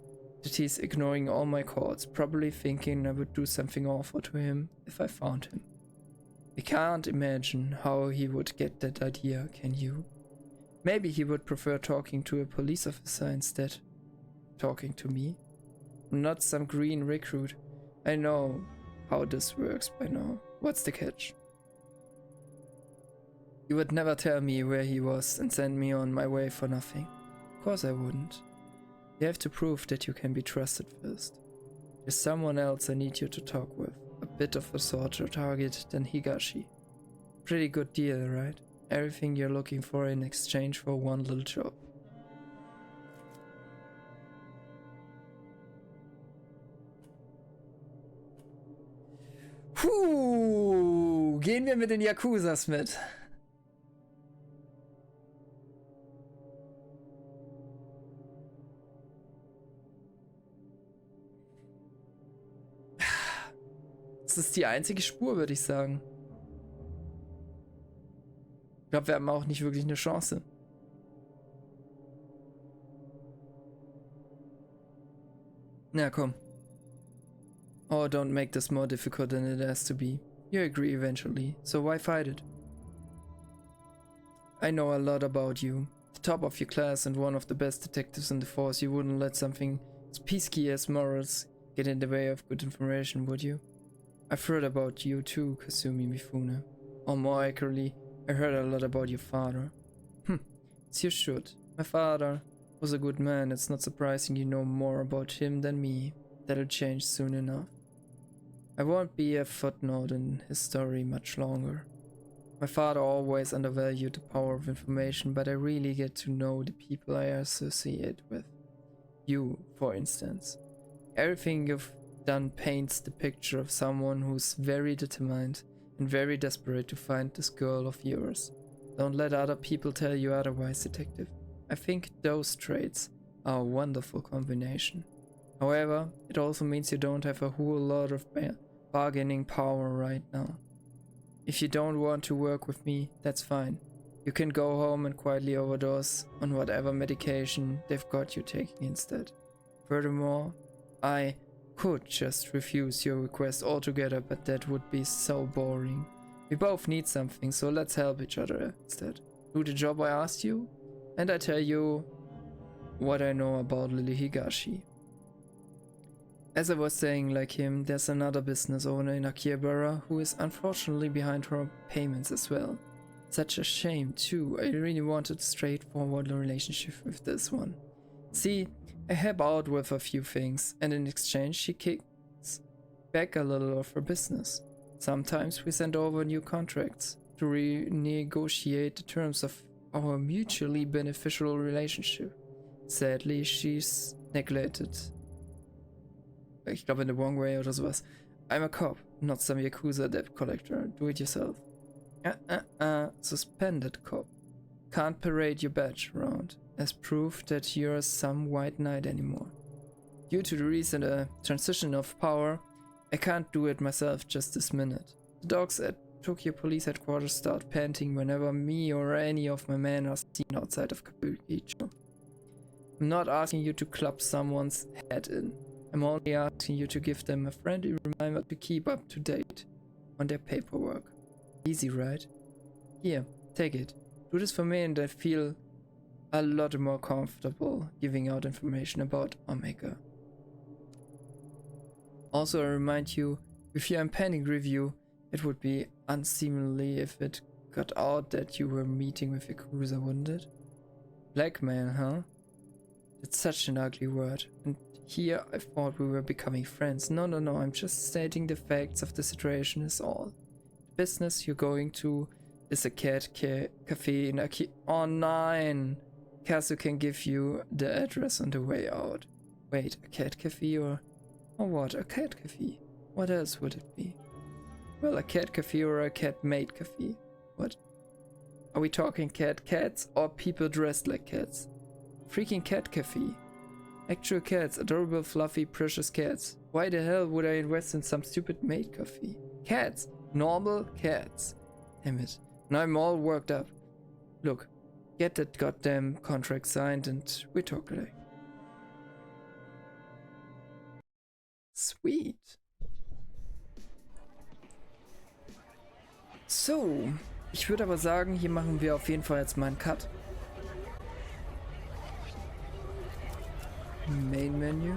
that he's ignoring all my calls, probably thinking I would do something awful to him if I found him. I can't imagine how he would get that idea, can you? Maybe he would prefer talking to a police officer instead. Talking to me? I'm not some green recruit. I know how this works by now. What's the catch? You would never tell me where he was and send me on my way for nothing. Of course I wouldn't. You have to prove that you can be trusted first. There's someone else I need you to talk with. A bit of a softer target than Higashi. Pretty good deal, right? Everything you're looking for in exchange for one little job. Gehen wir mit den Yakuzas mit. Das ist die einzige Spur, würde ich sagen. Ich glaube, wir haben auch nicht wirklich eine Chance. Na komm. Oh, don't make this more difficult than it has to be. You agree eventually, so why fight it? I know a lot about you. The top of your class and one of the best detectives in the force. You wouldn't let something as peaky as morals get in the way of good information, would you? I've heard about you too, Kasumi Mifune. Or more accurately, I heard a lot about your father. As you should. My father was a good man. It's not surprising you know more about him than me. That'll change soon enough. I won't be a footnote in his story much longer. My father always undervalued the power of information, but I really get to know the people I associate with. You, for instance. Everything you've done paints the picture of someone who's very determined and very desperate to find this girl of yours. Don't let other people tell you otherwise, detective. I think those traits are a wonderful combination. However, it also means you don't have a whole lot of bargaining power right now. If you don't want to work with me, that's fine. You can go home and quietly overdose on whatever medication they've got you taking instead. Furthermore, I could just refuse your request altogether, but that would be so boring. We both need something, so let's help each other instead. Do the job I asked you, and I tell you what I know about Lily Higashi. As I was saying, like him, there's another business owner in Akihabara who is unfortunately behind her payments as well. Such a shame too. I really wanted a straightforward relationship with this one. See, I help out with a few things, and in exchange she kicks back a little of her business. Sometimes we send over new contracts to renegotiate the terms of our mutually beneficial relationship. Sadly, she's neglected. Ich glaube in the wrong way oder sowas. I'm a cop, not some Yakuza debt collector. Do it yourself. Suspended cop. Can't parade your badge around as proof that you're some white knight anymore. Due to the recent transition of power, I can't do it myself just this minute. The dogs at Tokyo Police Headquarters start panting whenever me or any of my men are seen outside of Kabukicho. I'm not asking you to club someone's head in. I'm only asking you to give them a friendly reminder to keep up to date on their paperwork. Easy, right? Here, take it. Do this for me and I feel a lot more comfortable giving out information about Omega. Also, I remind you, with your impending review, it would be unseemly if it got out that you were meeting with Yakuza, wouldn't it? Blackmail, huh? It's such an ugly word. And here I thought we were becoming friends. No, I'm just stating the facts of the situation is all. The business you're going to is a cat cafe in Oh, nine! Kazu can give you the address on the way out. Wait, a cat cafe or what? A cat cafe? What else would it be? Well, a cat cafe or a cat maid cafe. What? Are we talking cats or people dressed like cats? Freaking cat cafe. Actual cats, adorable, fluffy, precious cats. Why the hell would I invest in some stupid maid cafe? Cats! Normal cats. Damn it. Now I'm all worked up. Look, get that goddamn contract signed and we talk later. Sweet. So, ich würde aber sagen, hier machen wir auf jeden Fall jetzt mal einen Cut. Main Menu.